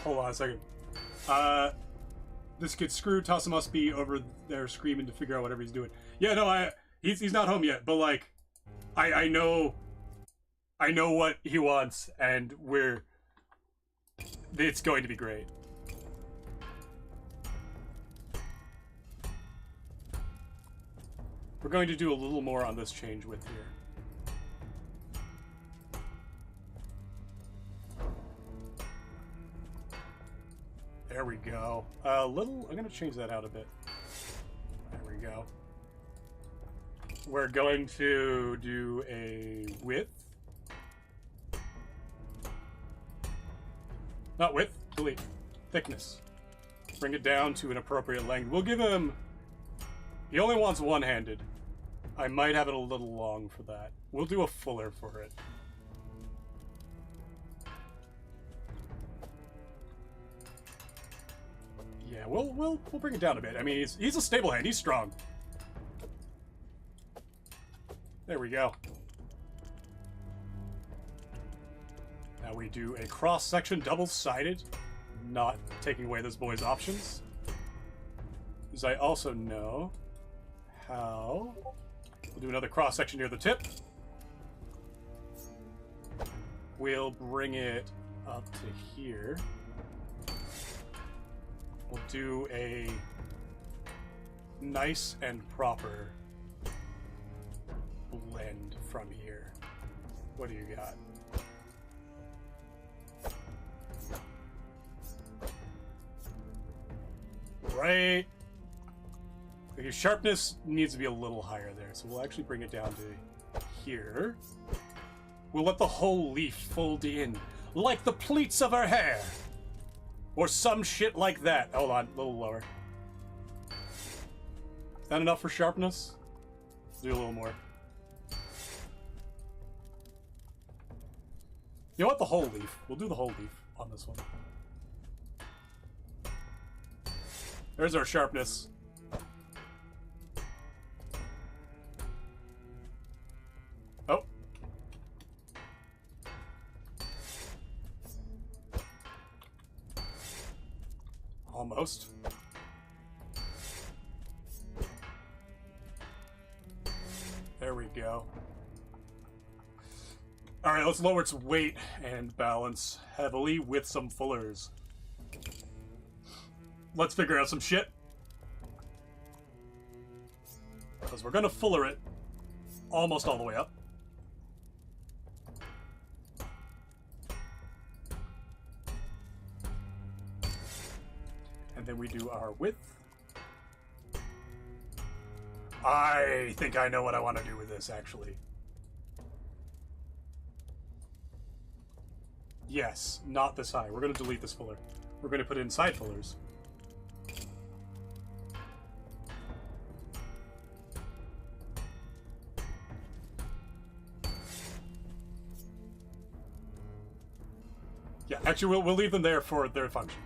Hold on a second. This kid's screwed. Tassa must be over there screaming to figure out whatever he's doing. Yeah, no, he's not home yet, but like, I know what he wants, and it's going to be great. We're going to do a little more on this change width here. There we go. I'm going to change that out a bit. There we go. We're going to do a width. Not width, delete. Thickness. Bring it down to an appropriate length. We'll give him... He only wants one-handed. I might have it a little long for that. We'll do a fuller for it. Yeah, we'll bring it down a bit. I mean, he's a stable hand. He's strong. There we go. Now we do a cross-section double-sided, not taking away this boy's options. Because I also know how... We'll do another cross-section near the tip. We'll bring it up to here. We'll do a nice and proper blend from here. What do you got? Right. Your sharpness needs to be a little higher there, so we'll actually bring it down to here. We'll let the whole leaf fold in, like the pleats of her hair. Or some shit like that. Hold on, a little lower. Is that enough for sharpness? Do a little more. You know what? The whole leaf. We'll do the whole leaf on this one. There's our sharpness. Oh. Almost. There we go. Alright, let's lower its weight and balance heavily with some fullers. Let's figure out some shit. Because we're gonna fuller it almost all the way up. And then we do our width. I think I know what I want to do with this, actually. Yes, not this high. We're going to delete this fuller. We're going to put in side fullers. Yeah, actually, we'll leave them there for their function.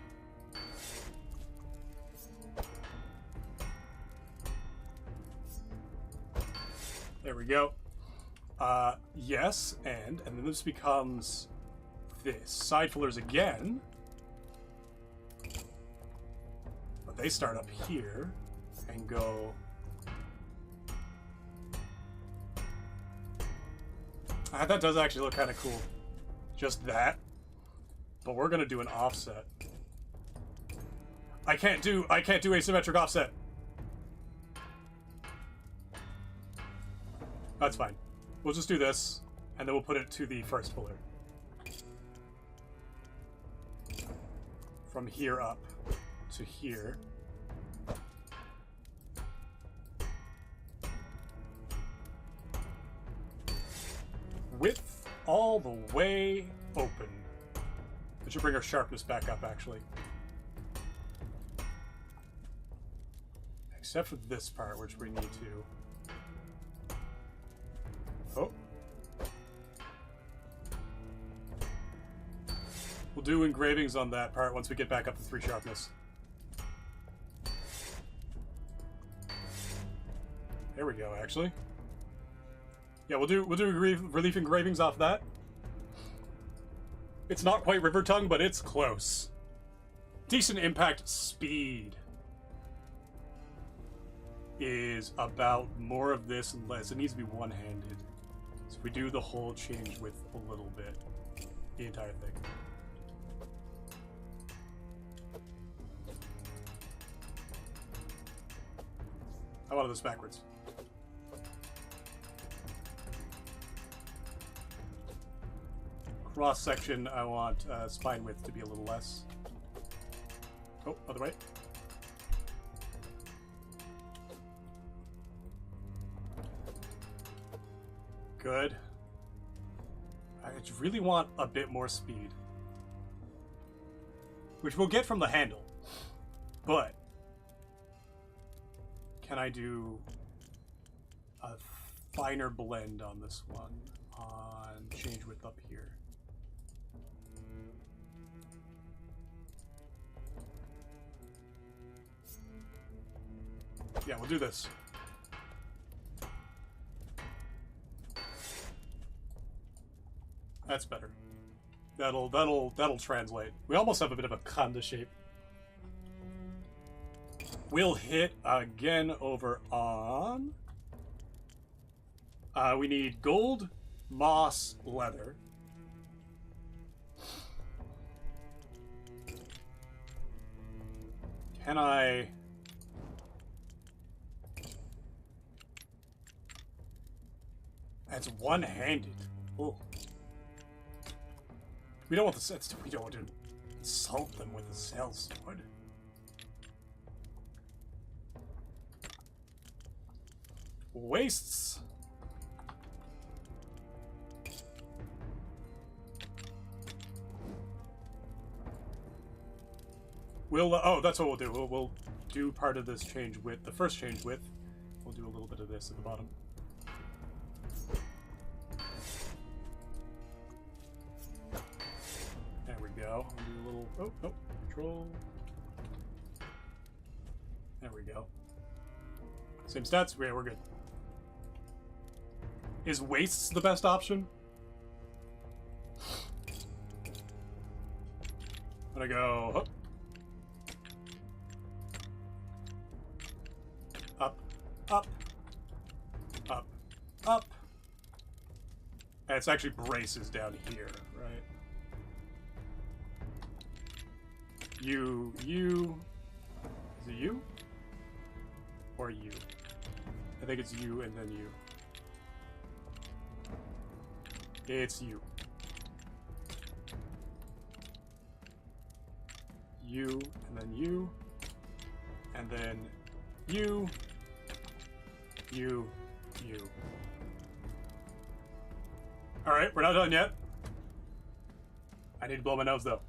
There we go. Yes, and then this becomes this. Side fullers again. But they start up here and go... that does actually look kind of cool. Just that. But we're gonna do an offset. I can't do asymmetric offset. That's fine. We'll just do this, and then we'll put it to the first fuller. From here up to here. Width all the way open. That should bring our sharpness back up, actually. Except for this part, which we need to... Oh. We'll do engravings on that part once we get back up to 3 sharpness. There we go, actually. Yeah, we'll do relief engravings off that. It's not quite River Tongue, but it's close. Decent impact speed is about more of this and less. It needs to be one-handed. So if we do the whole change width a little bit, the entire thing. I wanted this backwards. Cross section, I want spine width to be a little less. Oh, other way. Good. I just really want a bit more speed. Which we'll get from the handle. But can I do a finer blend on this one? On change width up here. Yeah, we'll do this. That's better. That'll translate. We almost have a bit of a conda shape. We'll hit again over on... we need gold, moss, leather. Can I... That's one-handed. Oh. We don't want the sets. We don't want to insult them with a cell sword. Wastes. We'll, oh, that's what we'll do. We'll do part of this change width, the first change width. We'll do a little bit of this at the bottom. There we go. We'll do a little, oh, no, control. There we go. Same stats? Yeah, we're good. Is wastes the best option? I'm gonna go up, up, up, up. And it's actually braces down here, right? You. Is it you? Or you? I think it's you and then you. It's you. You, and then you. And then you. You. Alright, we're not done yet. I need to blow my nose, though.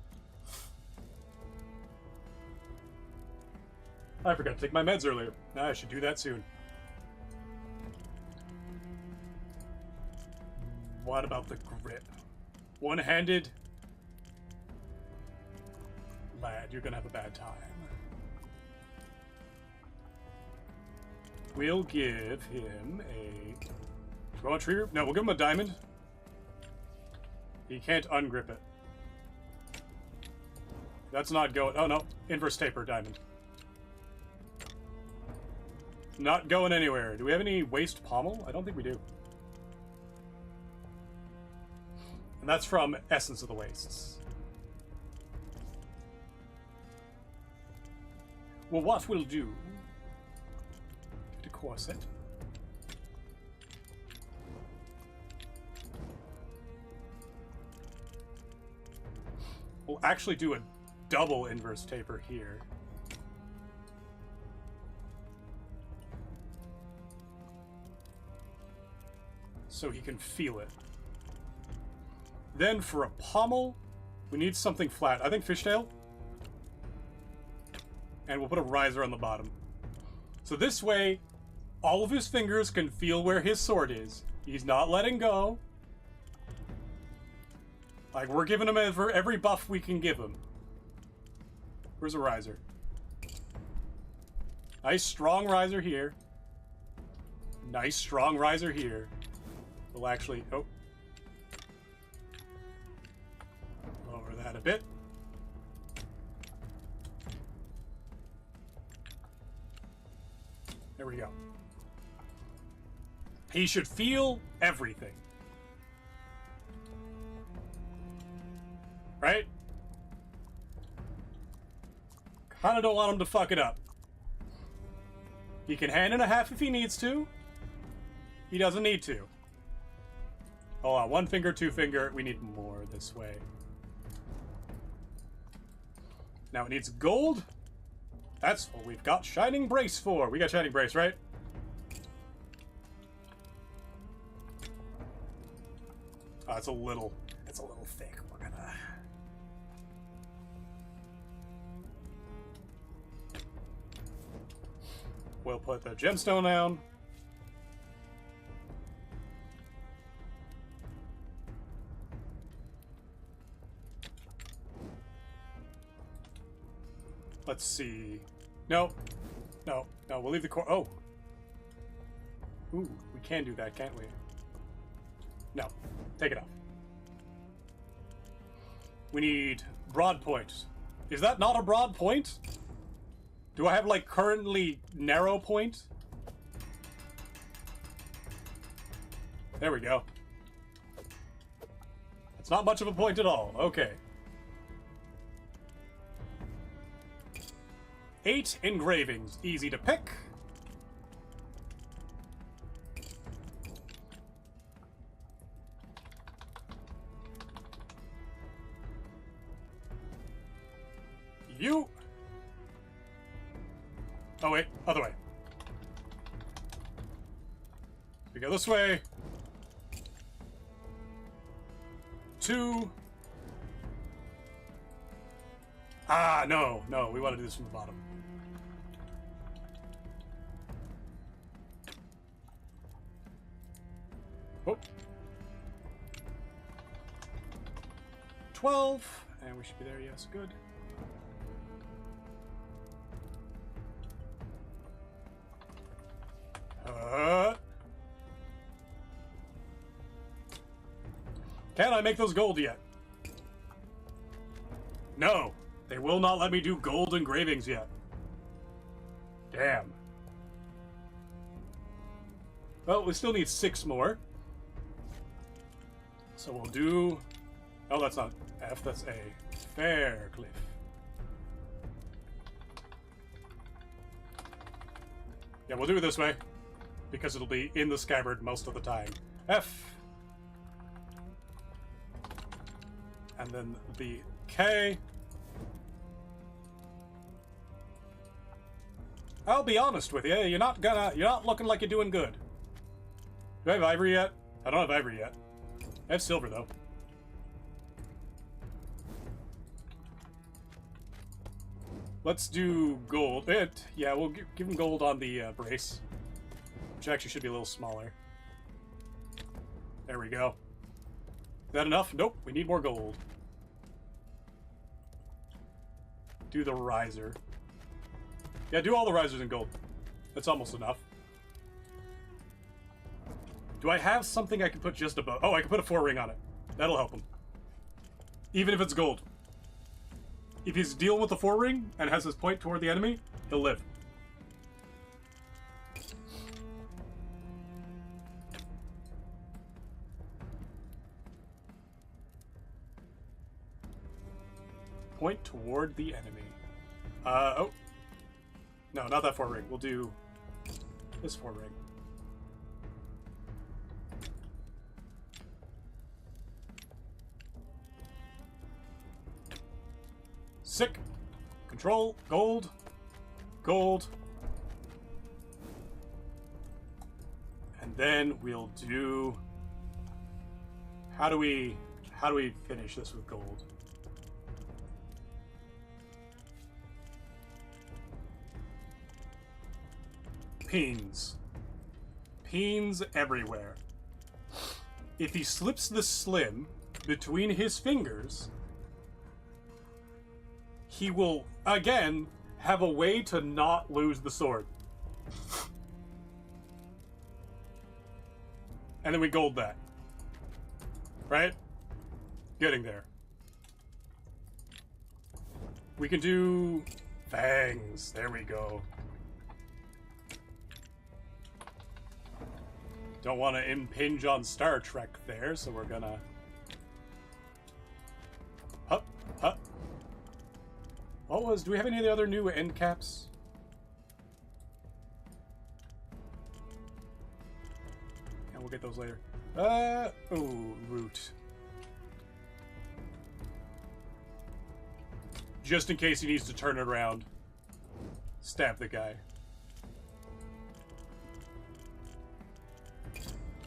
I forgot to take my meds earlier. I should do that soon. What about the grip? One-handed? Lad, you're gonna have a bad time. We'll give him a... Do you want a tree root? No, we'll give him a diamond. He can't ungrip it. That's not going... Oh, no. Inverse taper diamond. Not going anywhere. Do we have any waste pommel? I don't think we do. And that's from Essence of the Wastes. Well, what we'll do... Get a corset. We'll actually do a double inverse taper here. So he can feel it. Then for a pommel, we need something flat. I think fishtail. And we'll put a riser on the bottom. So this way, all of his fingers can feel where his sword is. He's not letting go. Like, we're giving him every buff we can give him. Where's a riser? Nice strong riser here. Nice strong riser here. We'll actually... Oh. Lower that a bit. There we go. He should feel everything. Right? Kinda don't want him to fuck it up. He can hand in a half if he needs to. He doesn't need to. Hold on, 1 finger, 2 finger. We need more this way. Now it needs gold. That's what we've got Shining Brace for. We got Shining Brace, right? Oh, it's a little thick. We're gonna... We'll put the gemstone down. Let's see. No. No. No, we'll leave the core. Oh. Ooh, we can do that, can't we? No. Take it off. We need broad point. Is that not a broad point? Do I have, like, currently narrow point? There we go. It's not much of a point at all. Okay. 8 engravings. Easy to pick. You. Oh, wait. Other way. We go this way. 2. Ah, no, no, we want to do this from the bottom. Oh. 12, and we should be there, yes, good. Can I make those gold yet? No, they will not let me do gold engravings yet. Damn. Well, we still need 6 more. So we'll do... Oh, that's not F, that's A. Fair cliff. Yeah, we'll do it this way, because it'll be in the scabbard most of the time. F. And then the K. I'll be honest with you, you're not looking like you're doing good. Do I have ivory yet? I don't have ivory yet. I have silver, though. Let's do gold. Yeah, we'll give him gold on the brace, which actually should be a little smaller. There we go. Is that enough? Nope, we need more gold. Do the riser. Yeah, do all the risers in gold. That's almost enough. Do I have something I can put just above? Oh, I can put a 4-ring on it. That'll help him. Even if it's gold. If he's dealing with the 4-ring and has his point toward the enemy, he'll live. Point toward the enemy. Oh. No, not that 4-ring. We'll do this 4-ring. Sick. Control. Gold. Gold. And then we'll do... How do we finish this with gold? Pins. Pins everywhere. If he slips the slim between his fingers, he will, again, have a way to not lose the sword. And then we gold that. Right? Getting there. We can do fangs. There we go. Don't want to impinge on Star Trek there, so we're gonna... Hup, hup. Do we have any of the other new end caps? And we'll get those later. Oh, root. Just in case he needs to turn it around. Stab the guy.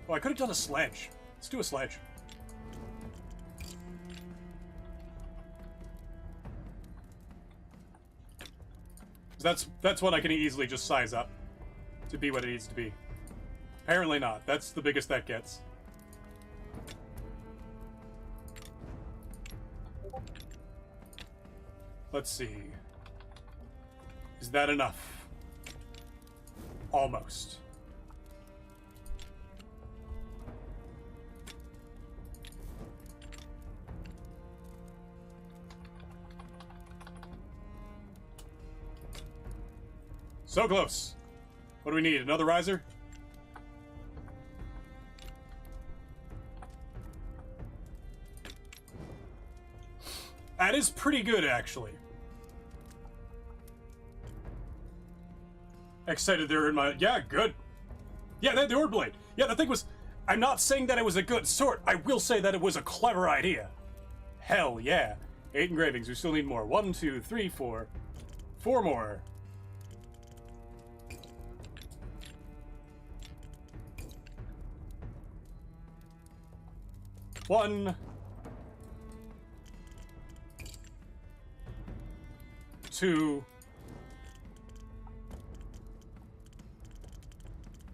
Oh, I could have done a sledge. Let's do a sledge. That's one I can easily just size up to be what it needs to be. Apparently not. That's the biggest that gets. Let's see. Is that enough? Almost. So close. What do we need? Another riser? That is pretty good, actually. Excited they're in my... Yeah, good. Yeah, the Ord Blade. Yeah, the thing was... I'm not saying that it was a good sword. I will say that it was a clever idea. Hell yeah. 8 engravings. We still need more. 1, 2, 3, 4. 4 more. One. to...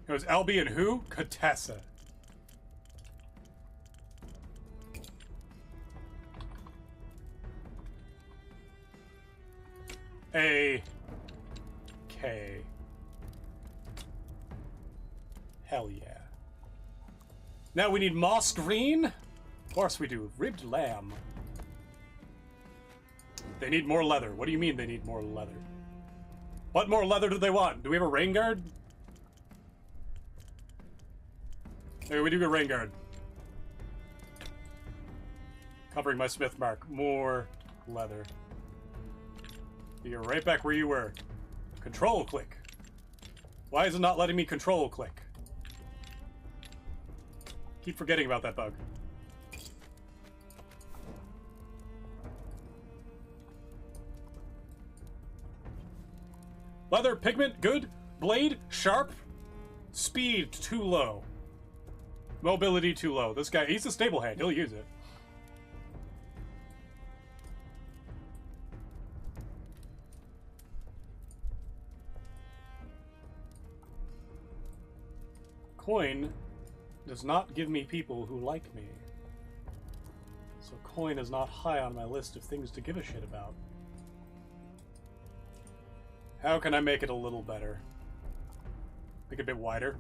It was Albie and who? Katessa. A... K. Hell yeah. Now we need moss green? Of course we do. Ribbed lamb. They need more leather. What do you mean they need more leather? What more leather do they want? Do we have a rain guard? Hey, we do get rain guard. Covering my smith mark. More leather. You're right back where you were. Control click. Why is it not letting me control click? Keep forgetting about that bug. Leather, pigment, good. Blade, sharp. Speed, too low. Mobility, too low. This guy, he's a stable hand. He'll use it. Coin does not give me people who like me. So coin is not high on my list of things to give a shit about. How can I make it a little better? Make it a bit wider?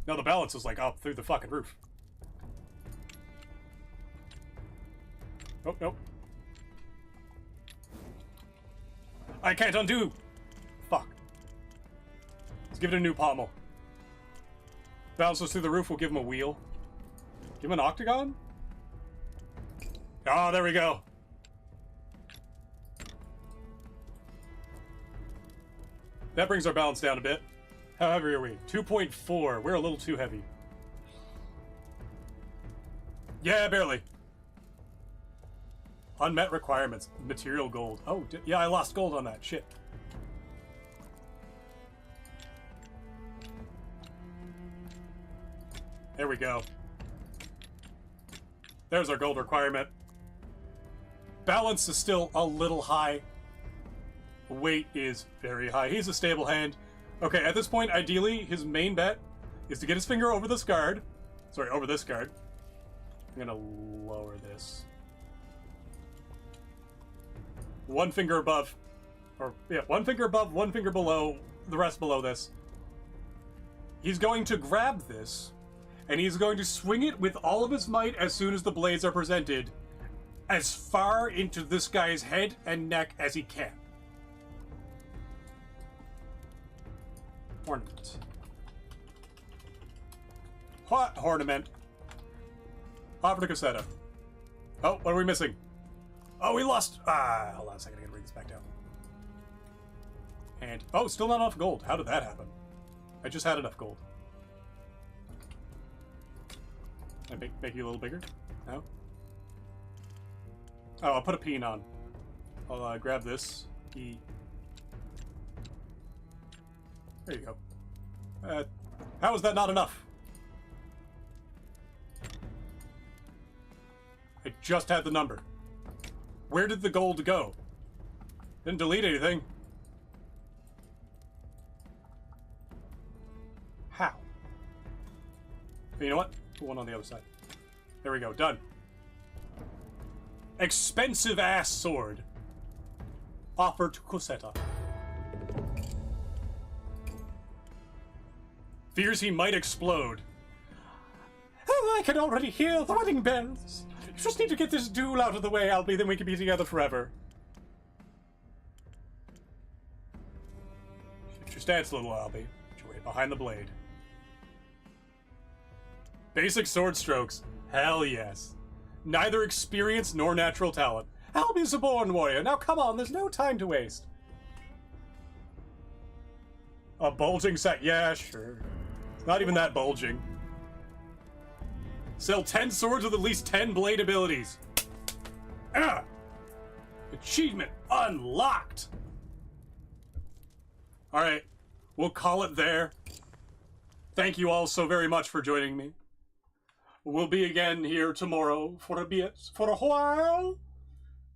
No, the balance is like up through the fucking roof. Oh, nope. I can't undo! Fuck. Let's give it a new pommel. Bounces through the roof, we'll give him a wheel. Give him an octagon? Oh, there we go. That brings our balance down a bit. How heavy are we? 2.4. We're a little too heavy. Yeah, barely. Unmet requirements. Material gold. Oh, yeah, I lost gold on that. Shit. There we go. There's our gold requirement. Balance is still a little high. Weight is very high. He's a stable hand. Okay, at this point, ideally, his main bet is to get his finger over this guard. Sorry, over this guard. I'm gonna lower this. One finger above. Or, yeah, one finger above, one finger below, the rest below this. He's going to grab this, and he's going to swing it with all of his might as soon as the blades are presented, as far into this guy's head and neck as he can. Ornament. What ornament? Offer to Cassetta. Oh, what are we missing? Oh, we lost. Hold on a second. I gotta bring this back down. And oh, still not enough gold. How did that happen? I just had enough gold. Can I make you a little bigger? No. Oh, I'll put a peen on. I'll grab this. E. There you go. How is that not enough? I just had the number. Where did the gold go? Didn't delete anything. How? You know what? Put one on the other side. There we go. Done. Expensive ass sword. Offer to Cosetta. Fears he might explode. Oh, I can already hear the wedding bells. You just need to get this duel out of the way, Albie, then we can be together forever. Shift your stance a little, Albie. Put your weight behind the blade. Basic sword strokes. Hell yes. Neither experience nor natural talent. Albie's a born warrior. Now come on, there's no time to waste. A bulging set. Yeah, sure. It's not even that bulging. Sell 10 swords with at least 10 blade abilities. Ah! Achievement unlocked! Alright, we'll call it there. Thank you all so very much for joining me. We'll be again here tomorrow for a bit, for a while.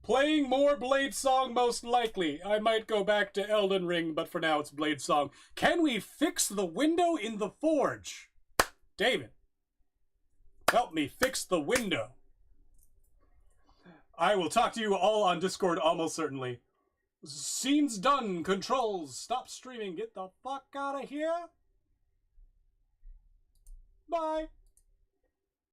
Playing more Bladesong, most likely. I might go back to Elden Ring, but for now it's Bladesong. Can we fix the window in the forge? David, help me fix the window. I will talk to you all on Discord almost certainly. Scene's done. Controls. Stop streaming. Get the fuck out of here. Bye.